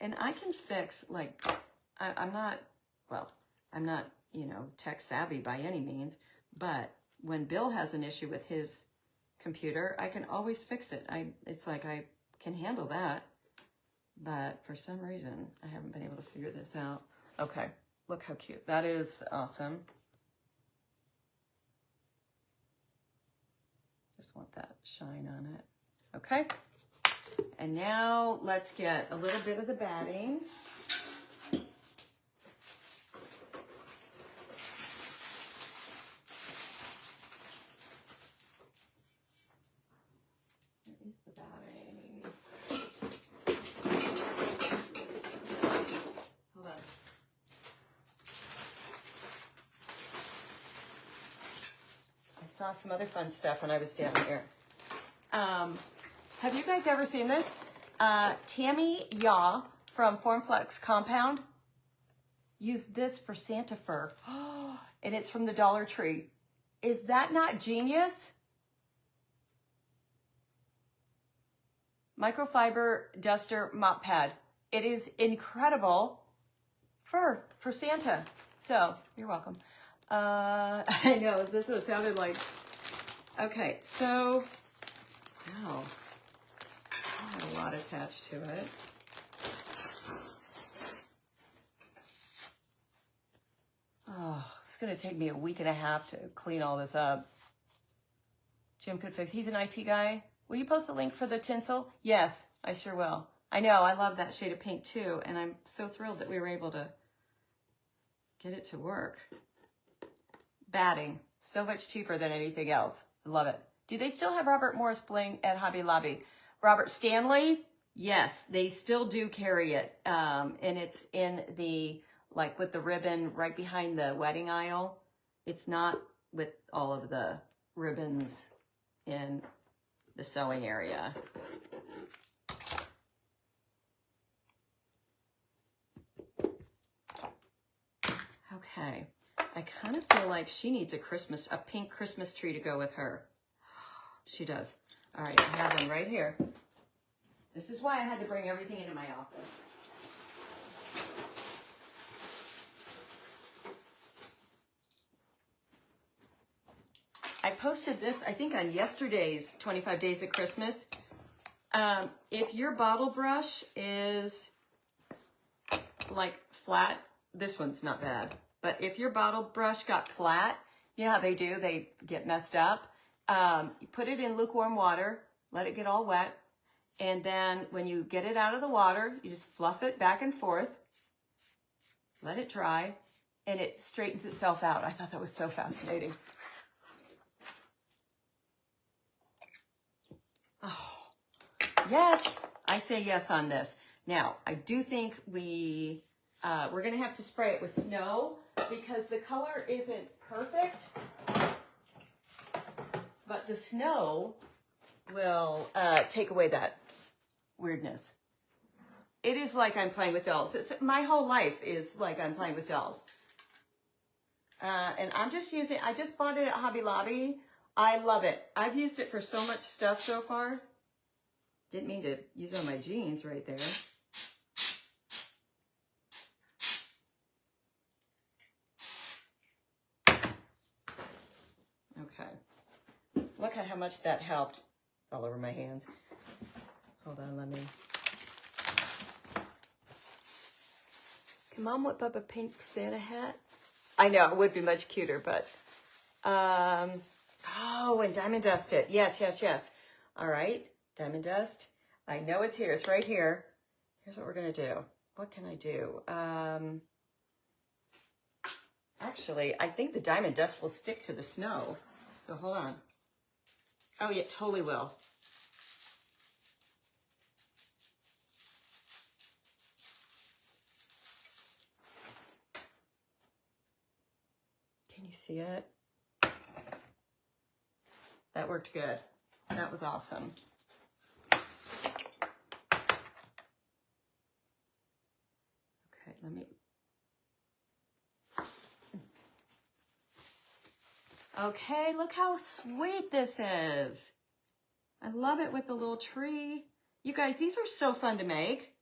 S1: And I can fix, like, I'm not, you know, tech savvy by any means, but when Bill has an issue with his computer, I can always fix it. It's like I can handle that, but for some reason, I haven't been able to figure this out. Okay, look how cute. That is awesome. Just want that shine on it. Okay, and now let's get a little bit of the batting. Saw some other fun stuff when I was down here. Have you guys ever seen this? Tammy Yaw from Formflex Compound. Use this for Santa fur. And it's from the Dollar Tree. Is that not genius? Microfiber duster mop pad. It is incredible fur for Santa. So, you're welcome. I know, this is what it sounded like. Okay, so, wow. I have a lot attached to it. Oh, it's going to take me a week and a half to clean all this up. Jim could fix. He's an IT guy. Will you post a link for the tinsel? Yes, I sure will. I know, I love that shade of pink too, and I'm so thrilled that we were able to get it to work. Batting, so much cheaper than anything else. I love it. Do they still have Robert Morris bling at Hobby Lobby? Robert Stanley? Yes, they still do carry it, and it's in the, like with the ribbon right behind the wedding aisle. It's not with all of the ribbons in the sewing area. Okay, I kind of feel like she needs a pink Christmas tree to go with her. She does. All right, I have them right here. This is why I had to bring everything into my office. I posted this, I think, on yesterday's 25 Days of Christmas. If your bottle brush is like flat, this one's not bad. But if your bottle brush got flat, you know how they do, they get messed up. You put it in lukewarm water, let it get all wet. And then when you get it out of the water, you just fluff it back and forth, let it dry, and it straightens itself out. I thought that was so fascinating. Oh, yes, I say yes on this. Now, I do think we're going to have to spray it with snow because the color isn't perfect, but the snow will take away that weirdness. It is like I'm playing with dolls. My whole life is like I'm playing with dolls. And I'm just using, I just bought it at Hobby Lobby. I love it. I've used it for so much stuff so far. Didn't mean to use on my jeans right there. Okay. Look at how much that helped. It's all over my hands. Hold on, let me. Can Mom whip up a pink Santa hat? I know, it would be much cuter, but, oh, and diamond dust it. Yes, yes, yes. All right, diamond dust. I know it's here, it's right here. Here's what we're gonna do. What can I do? Actually, I think the diamond dust will stick to the snow. So hold on. Oh, yeah, it totally will. Can you see it? That worked good. That was awesome. Okay, let me. Okay, look how sweet this is. I love it with the little tree. You guys, these are so fun to make.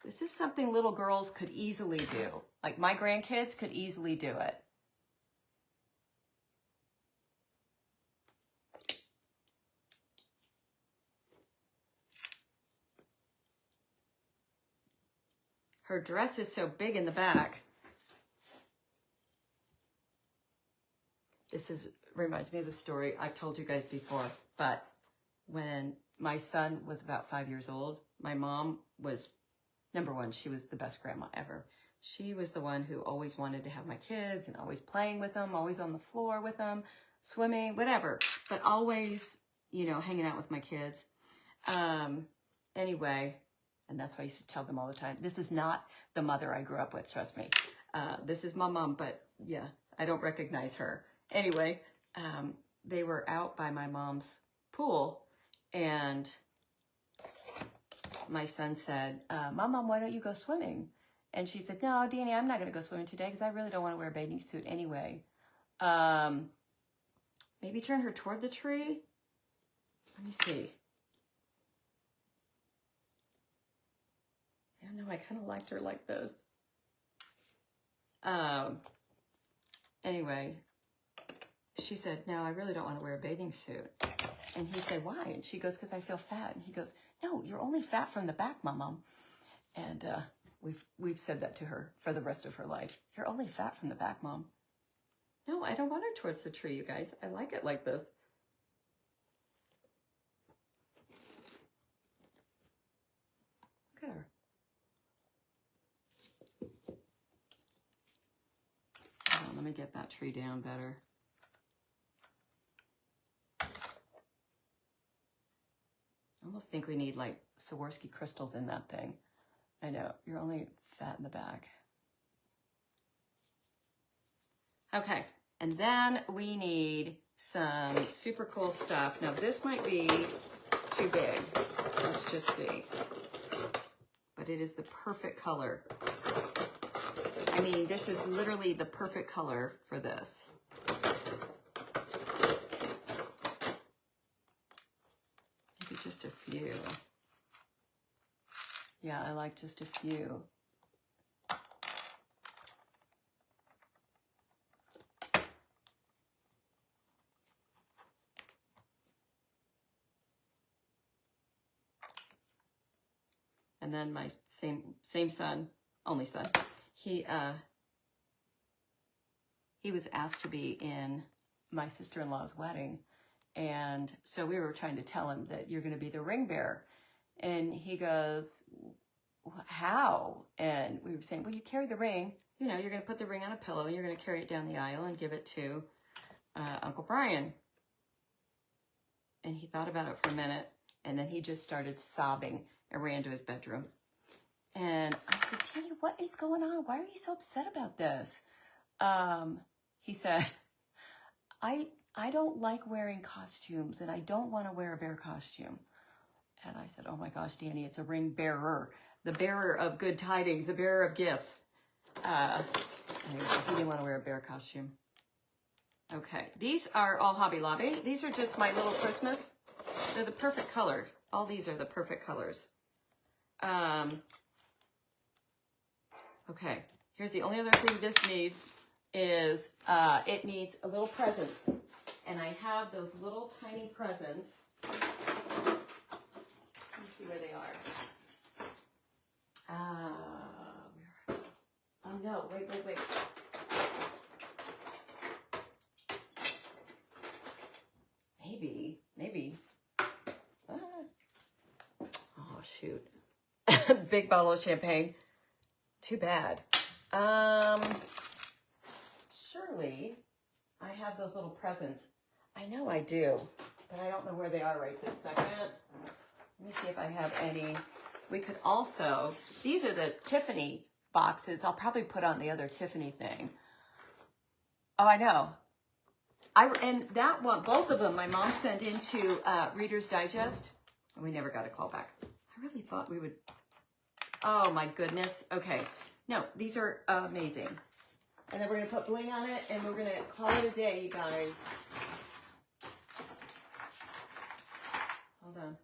S1: This is something little girls could easily do. Like my grandkids could easily do it. Her dress is so big in the back. This reminds me of the story I've told you guys before, but when my son was about 5 years old, my mom was, number one, she was the best grandma ever. She was the one who always wanted to have my kids and always playing with them, always on the floor with them, swimming, whatever, but always, you know, hanging out with my kids. Anyway, and that's why I used to tell them all the time, this is not the mother I grew up with, trust me. This is my mom, but yeah, I don't recognize her. Anyway, they were out by my mom's pool, and my son said, Mom, why don't you go swimming? And she said, no, Danny, I'm not going to go swimming today because I really don't want to wear a bathing suit anyway. Maybe turn her toward the tree. Let me see. I don't know. I kind of liked her like this. Anyway, she said, no, I really don't want to wear a bathing suit. And he said, why? And she goes, because I feel fat. And he goes, no, you're only fat from the back, Mom. And we've said that to her for the rest of her life. You're only fat from the back, Mom. No, I don't want her towards the tree, you guys. I like it like this. Look at her. Hold on, let me get that tree down better. I almost think we need like Swarovski crystals in that thing. I know, you're only fat in the back. Okay, and then we need some super cool stuff. Now this might be too big. Let's just see. But it is the perfect color. I mean, this is literally the perfect color for this. Maybe just a few. Yeah, I like just a few. And then my same son, only son, he was asked to be in my sister-in-law's wedding. And so we were trying to tell him that you're going to be the ring bearer. And he goes, how? And we were saying, well, you carry the ring. You know, you're going to put the ring on a pillow and you're going to carry it down the aisle and give it to Uncle Brian. And he thought about it for a minute. And then he just started sobbing and ran to his bedroom. And I said, Danny, what is going on? Why are you so upset about this? He said, I don't like wearing costumes and I don't want to wear a bear costume. And I said, oh my gosh, Danny, it's a ring bearer, the bearer of good tidings, the bearer of gifts. Anyway, he didn't want to wear a bear costume. Okay, these are all Hobby Lobby. These are just my little Christmas. They're the perfect color. All these are the perfect colors. Okay, here's the only other thing this needs is it needs a little presents. And I have those little tiny presents. Let me see where they are. Where? Oh no, wait. Maybe. Oh shoot. Big bottle of champagne. Too bad. Surely I have those little presents. I know I do, but I don't know where they are right this second. Let me see if I have any. We could also, these are the Tiffany boxes. I'll probably put on the other Tiffany thing. Oh, I know. And that one, both of them, my mom sent into Reader's Digest, and we never got a call back. I really thought we would. Oh my goodness. Okay. No, these are amazing. And then we're going to put bling on it, and we're going to call it a day, you guys. Hold on.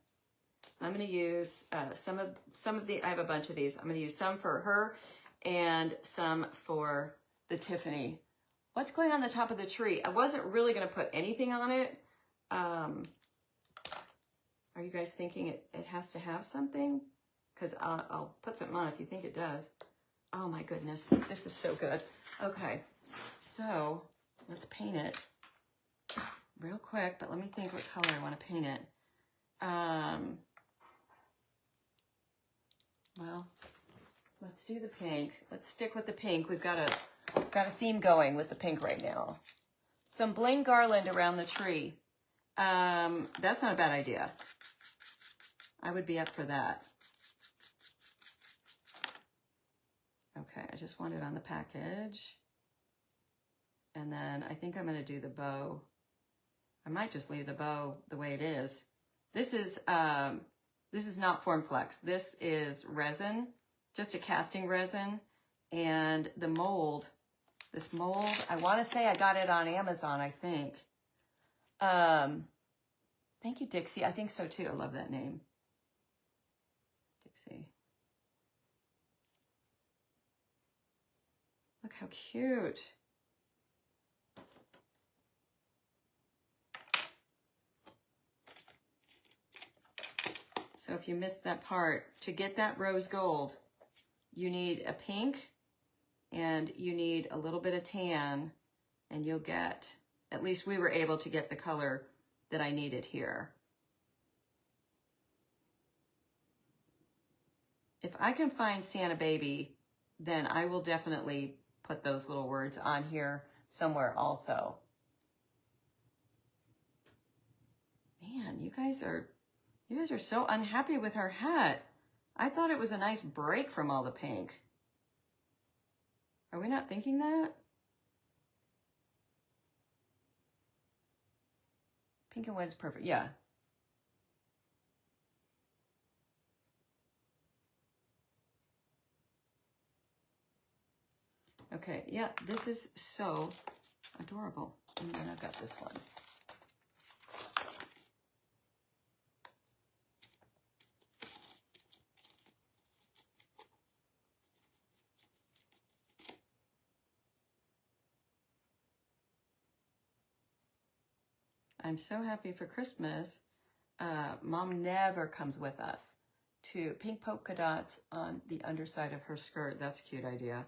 S1: I'm going to use some of the, I have a bunch of these. I'm going to use some for her and some for the Tiffany. What's going on the top of the tree? I wasn't really going to put anything on it. Are you guys thinking it has to have something? Because I'll put something on if you think it does. Oh my goodness, this is so good. Okay, so let's paint it real quick, but let me think what color I want to paint it. Well, let's do the pink. Let's stick with the pink. We've got a theme going with the pink right now. Some bling garland around the tree. That's not a bad idea. I would be up for that. Okay, I just want it on the package. And then I think I'm going to do the bow. I might just leave the bow the way it is. This is This is not Form Flex. This is resin, just a casting resin. And the mold, this mold, I want to say I got it on Amazon, I think. Thank you, Dixie. I think so too. I love that name. Dixie. Look how cute. So if you missed that part, to get that rose gold, you need a pink and you need a little bit of tan, and you'll get, at least we were able to get the color that I needed here. If I can find Santa Baby, then I will definitely put those little words on here somewhere also. Man, you guys are so unhappy with our hat. I thought it was a nice break from all the pink. Are we not thinking that? Pink and white is perfect, yeah. Okay, yeah, this is so adorable. And then I've got this one. I'm so happy for Christmas. Mom never comes with us to pink polka dots on the underside of her skirt. That's a cute idea.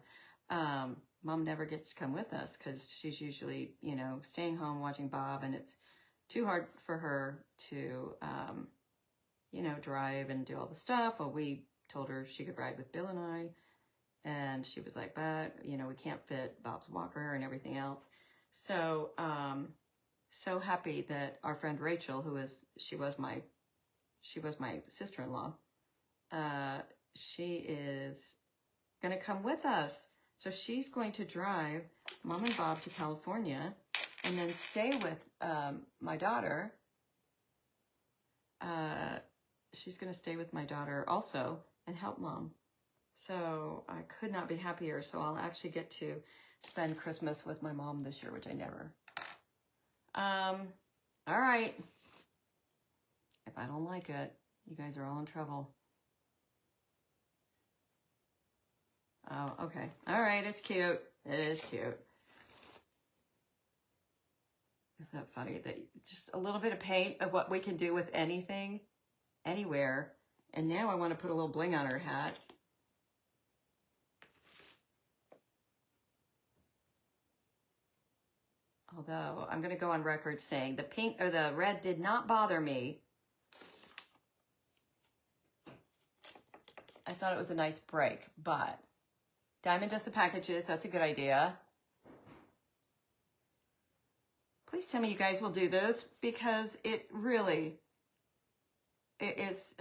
S1: Mom never gets to come with us because she's usually, you know, staying home watching Bob, and it's too hard for her to, you know, drive and do all the stuff. Well, we told her she could ride with Bill and I, and she was like, but, you know, we can't fit Bob's walker and everything else. So, so happy that our friend Rachel, she was my sister-in-law, she is going to come with us. So she's going to drive Mom and Bob to California and then stay with my daughter. She's going to stay with my daughter also and help Mom. So I could not be happier. So I'll actually get to spend Christmas with my mom this year, which I never. All right. If I don't like it, you guys are all in trouble. Oh, okay. All right, it's cute. It is cute. Isn't that funny that just a little bit of paint of what we can do with anything, anywhere. And now I want to put a little bling on her hat. Although I'm going to go on record saying the pink or the red did not bother me. I thought it was a nice break, but diamond dust the packages. That's a good idea. Please tell me you guys will do this because it really, it is,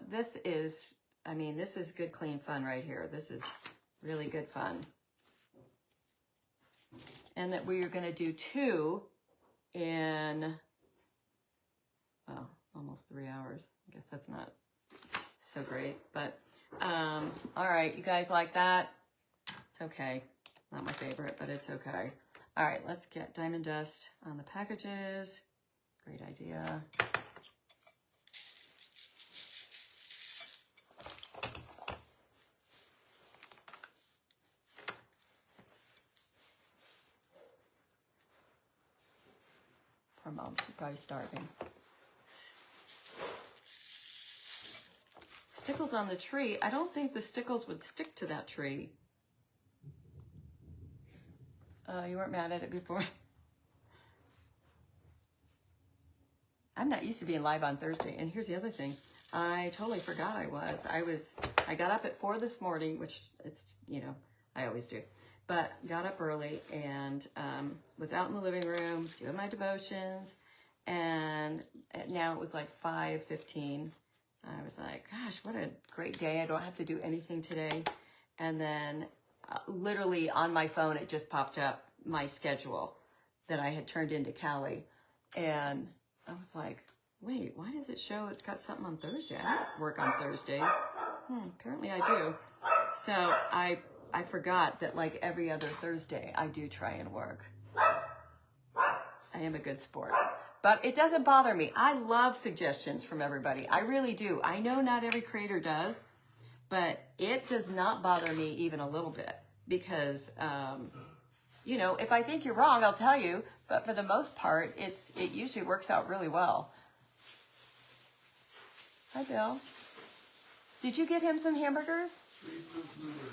S1: this is good, clean fun right here. This is really good fun. And that we are going to do 2 in, well, almost 3 hours. I guess that's not so great, but, all right, you guys like that? It's okay. Not my favorite, but it's okay. All right, let's get diamond dust on the packages. Great idea. Poor mom, she's probably starving. Stickles on the tree. I don't think the stickles would stick to that tree. You weren't mad at it before? I'm not used to being live on Thursday. And here's the other thing. I totally forgot I was. I got up at 4 this morning, which it's, you know, I always do. But got up early and was out in the living room doing my devotions. And now it was like 5:15. I was like, gosh, what a great day. I don't have to do anything today. And then literally on my phone, it just popped up my schedule that I had turned into Callie. And I was like, Wait, why does it show it's got something on Thursday? I don't work on Thursdays. Apparently I do. So I forgot that like every other Thursday I do try and work. I am a good sport. But it doesn't bother me. I love suggestions from everybody. I really do. I know not every creator does, but it does not bother me even a little bit because, you know, if I think you're wrong, I'll tell you. But for the most part, it usually works out really well. Hi, Bill. Did you get him some hamburgers?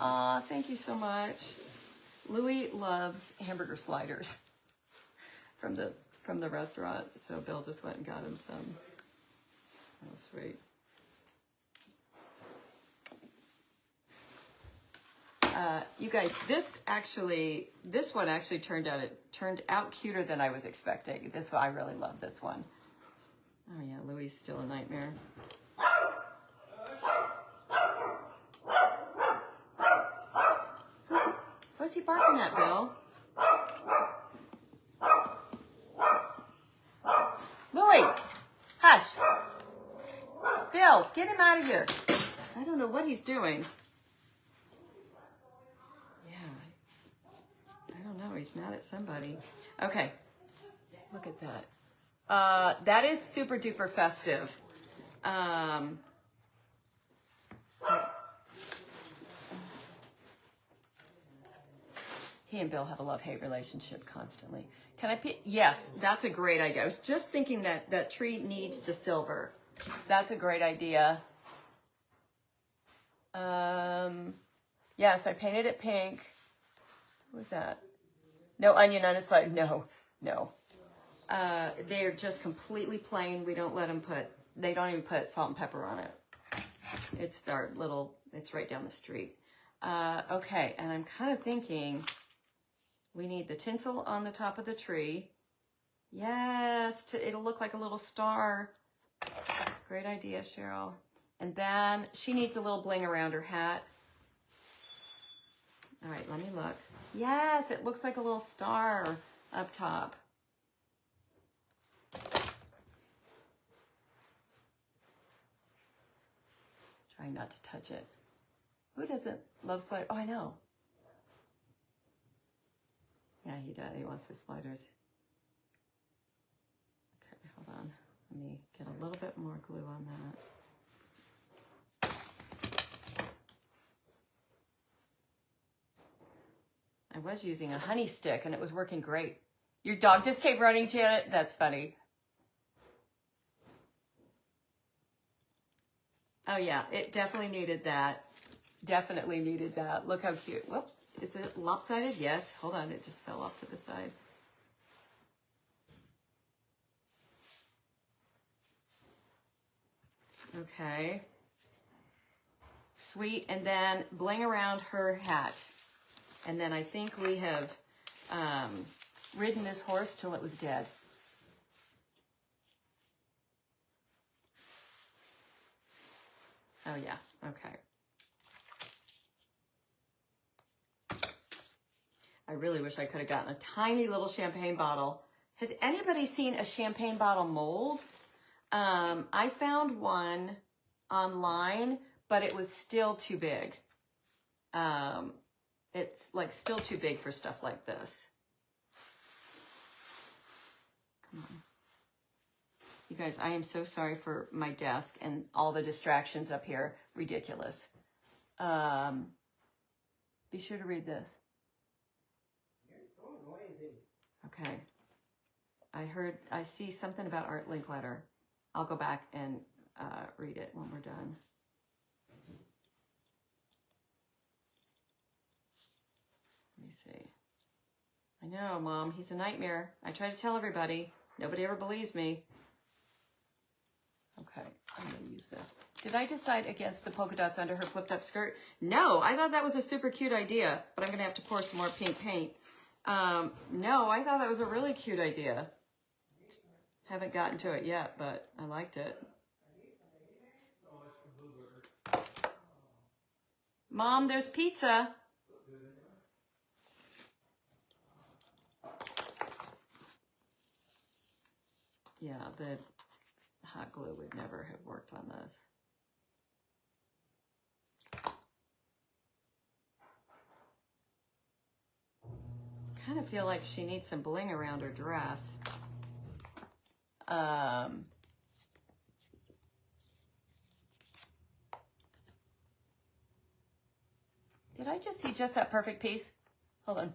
S1: Aw, thank you so much. Louis loves hamburger sliders from the restaurant, so Bill just went and got him some. Oh, sweet. You guys, this one actually turned out cuter than I was expecting. I really love this one. Oh yeah, Louis is still a nightmare. What's he barking at, Bill? Louis, hush. Bill, get him out of here. I don't know what he's doing. He's mad at somebody. Okay, look at that. That is super duper festive. He and Bill have a love-hate relationship constantly. Can I pick? Yes, that's a great idea. I was just thinking that tree needs the silver. That's a great idea. Yes, I painted it pink. What was that? No onion on a slide. No. They're just completely plain. We don't let them they don't even put salt and pepper on it. It's right down the street. Okay, and I'm kind of thinking we need the tinsel on the top of the tree. Yes, it'll look like a little star. Great idea, Cheryl. And then she needs a little bling around her hat. All right, let me look. Yes, it looks like a little star up top. Trying not to touch it. Who doesn't love sliders? Oh, I know. Yeah, he does. He wants his sliders. Okay, hold on. Let me get a little bit more glue on that. I was using a honey stick and it was working great. Your dog just came running, Janet? That's funny. Oh yeah, it definitely needed that. Definitely needed that. Look how cute. Whoops, is it lopsided? Yes, hold on, it just fell off to the side. Okay. Sweet, and then bling around her hat. And then I think we have ridden this horse till it was dead. Oh yeah, okay. I really wish I could have gotten a tiny little champagne bottle. Has anybody seen a champagne bottle mold? I found one online, but it was still too big. It's like still too big for stuff like this. Come on. You guys, I am so sorry for my desk and all the distractions up here. Ridiculous. Be sure to read this. Okay. I see something about Art Linkletter. I'll go back and read it when we're done. Let me see. I know, Mom, he's a nightmare. I try to tell everybody. Nobody ever believes me. Okay, I'm going to use this. Did I decide against the polka dots under her flipped up skirt? No, I thought that was a super cute idea, but I'm going to have to pour some more pink paint. No, I thought that was a really cute idea. Haven't gotten to it yet, but I liked it. Mom, there's pizza. Yeah, hot glue would never have worked on this. Kind of feel like she needs some bling around her dress. Did I just see just that perfect piece? Hold on.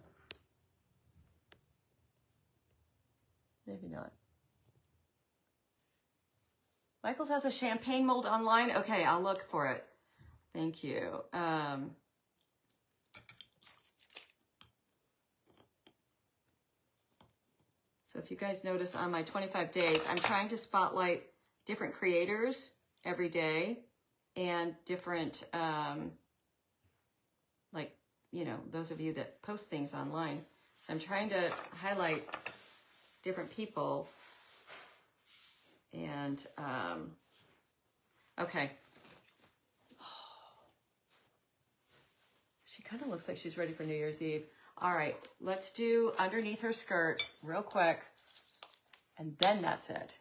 S1: Maybe not. Michael's has a champagne mold online. Okay, I'll look for it. Thank you. So if you guys notice on my 25 days, I'm trying to spotlight different creators every day and different, like, you know, those of you that post things online. So I'm trying to highlight different people. And, okay. She kind of looks like she's ready for New Year's Eve. All right, let's do underneath her skirt real quick. And then that's it.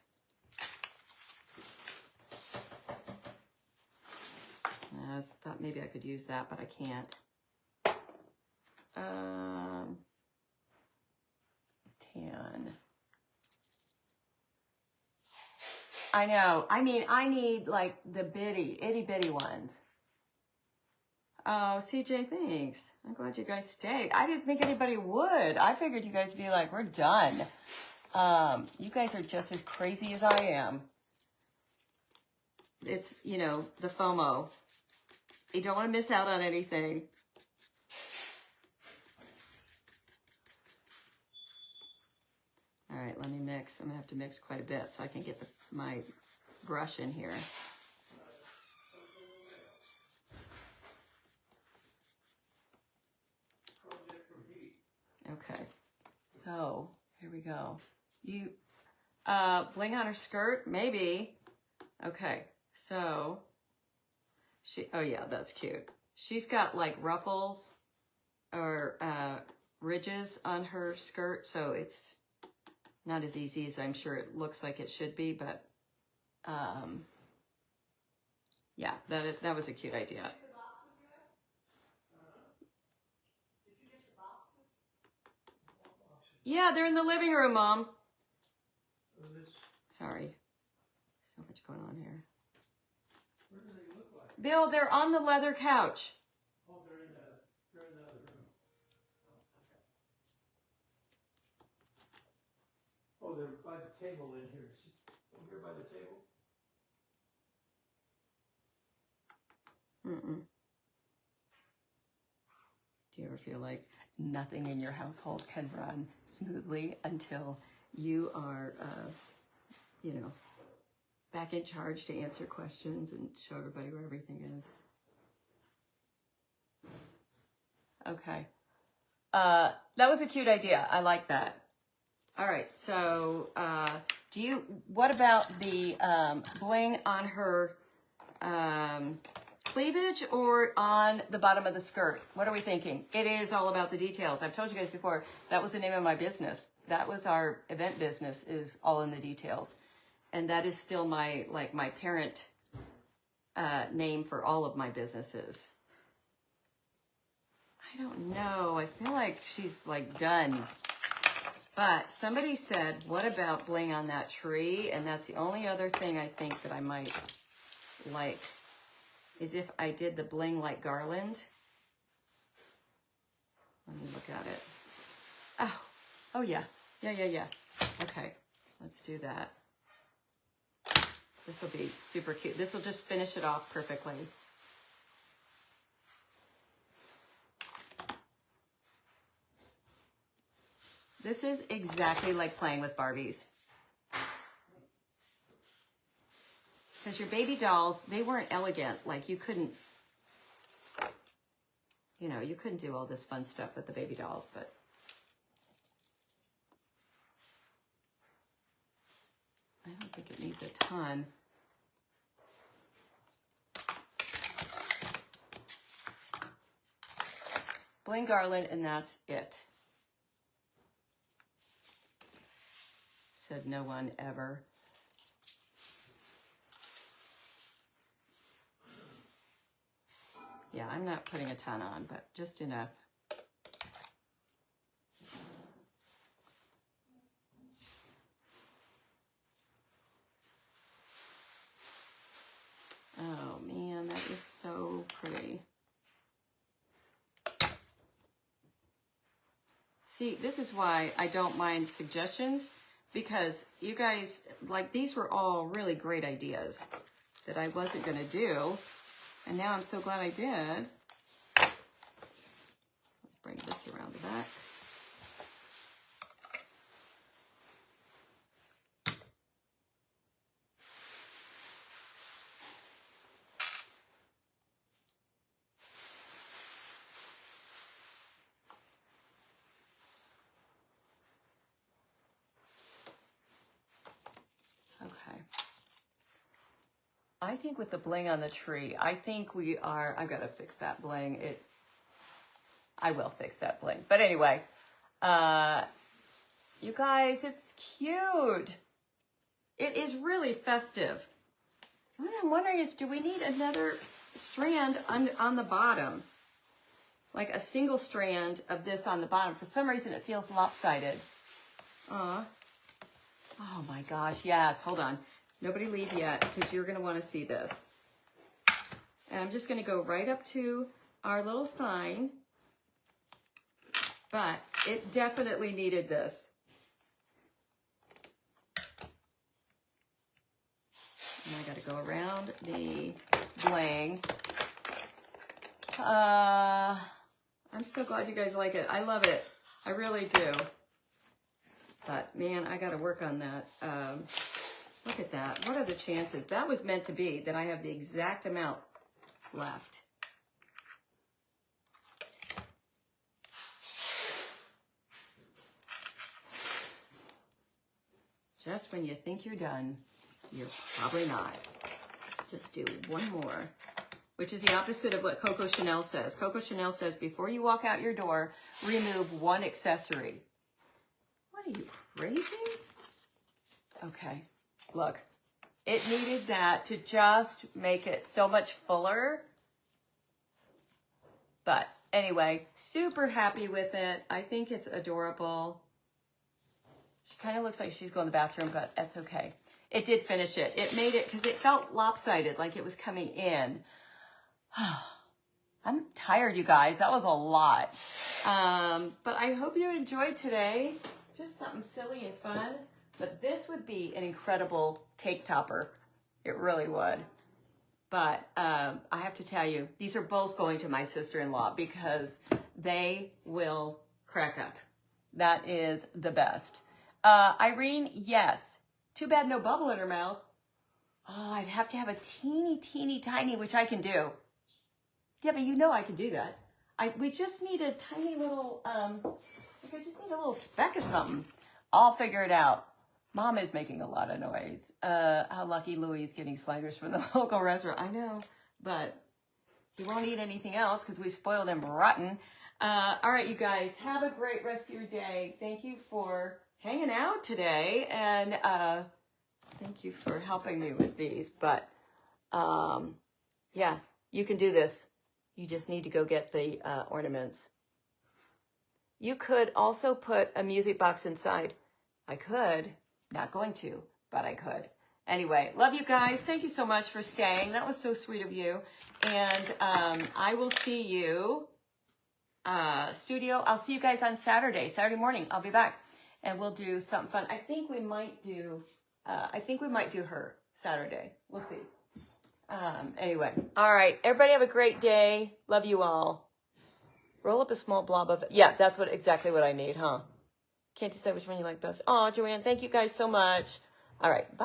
S1: I thought maybe I could use that, but I can't. 10. I know. I mean, I need like the itty bitty ones. Oh, CJ, thanks. I'm glad you guys stayed. I didn't think anybody would. I figured you guys would be like, we're done. You guys are just as crazy as I am. It's, you know, the FOMO. You don't want to miss out on anything. All right, let me mix. I'm going to have to mix quite a bit so I can get my brush in here. Okay, so here we go. You, bling on her skirt? Maybe. Okay, so oh yeah, that's cute. She's got like ruffles or ridges on her skirt, so it's not as easy as I'm sure it looks like it should be, but yeah, that was a cute idea. Yeah, they're in the living room, Mom. Sorry. So much going on here.
S3: Where do they look like?
S1: Bill, they're on the leather couch.
S3: Oh, they're in the other room. Oh, okay. Oh, they're by the table in here. Over here by the table?
S1: Mm-mm. Do you ever feel like nothing in your household can run smoothly until you are, you know, back in charge to answer questions and show everybody where everything is? Okay. That was a cute idea. I like that. All right. So, what about the bling on her cleavage or on the bottom of the skirt? What are we thinking? It is all about the details. I've told you guys before, that was the name of my business. That was our event business, is all in the details. And that is still my parent name for all of my businesses. I don't know. I feel like she's like done. But somebody said, what about bling on that tree? And that's the only other thing I think that I might like, is if I did the bling like garland. Let me look at it. Oh yeah. Yeah. Okay, let's do that. This will be super cute. This will just finish it off perfectly. This is exactly like playing with Barbies. Because your baby dolls, they weren't elegant. Like you couldn't do all this fun stuff with the baby dolls, but I don't think it needs a ton. Bling garland, and that's it. Said no one ever. Yeah, I'm not putting a ton on, but just enough. Oh man, that is so pretty. See, this is why I don't mind suggestions, because you guys, like, these were all really great ideas that I wasn't going to do, and now I'm so glad I did. Let's bring this around the back. Okay. I think with the bling on the tree, I think we are, I've got to fix that bling. I will fix that bling. But anyway, you guys, it's cute. It is really festive. What I'm wondering is, do we need another strand on the bottom? Like a single strand of this on the bottom. For some reason, it feels lopsided. Oh my gosh, yes, hold on. Nobody leave yet, because you're going to want to see this. And I'm just going to go right up to our little sign. But it definitely needed this. And I got to go around the bling. I'm so glad you guys like it. I love it. I really do. But man, I got to work on that. Look at that. What are the chances? That was meant to be, that I have the exact amount left. Just when you think you're done, you're probably not. Just do one more, which is the opposite of what Coco Chanel says. Coco Chanel says, before you walk out your door, remove one accessory. What are you, crazy? Okay, look. It needed that to just make it so much fuller. But anyway, super happy with it. I think it's adorable. She kind of looks like she's going to the bathroom, but that's okay. It did finish it. It made it, because it felt lopsided, like it was coming in. I'm tired, you guys. That was a lot. But I hope you enjoyed today. Just something silly and fun. But this would be an incredible cake topper. It really would. But I have to tell you, these are both going to my sister-in-law, because they will crack up. That is the best. Irene, yes. Too bad no bubble in her mouth. Oh, I'd have to have a teeny, teeny, tiny, which I can do. Yeah, but you know I can do that. We just need a tiny little, I just need a little speck of something. I'll figure it out. Mom is making a lot of noise. How lucky Louis is getting sliders from the local restaurant. I know, but he won't eat anything else because we spoiled him rotten. All right, you guys, have a great rest of your day. Thank you for hanging out today, and thank you for helping me with these. But yeah, you can do this. You just need to go get the ornaments. You could also put a music box inside. I could. Not going to, but I could. Anyway, love you guys. Thank you so much for staying. That was so sweet of you. And I will see you, studio. I'll see you guys on Saturday morning. I'll be back, and we'll do something fun. I think we might do her Saturday. We'll see. Anyway, all right. Everybody have a great day. Love you all. Roll up a small blob of it. Yeah, that's exactly what I need, huh? Can't decide which one you like best. Oh, Joanne, thank you guys so much. All right, bye.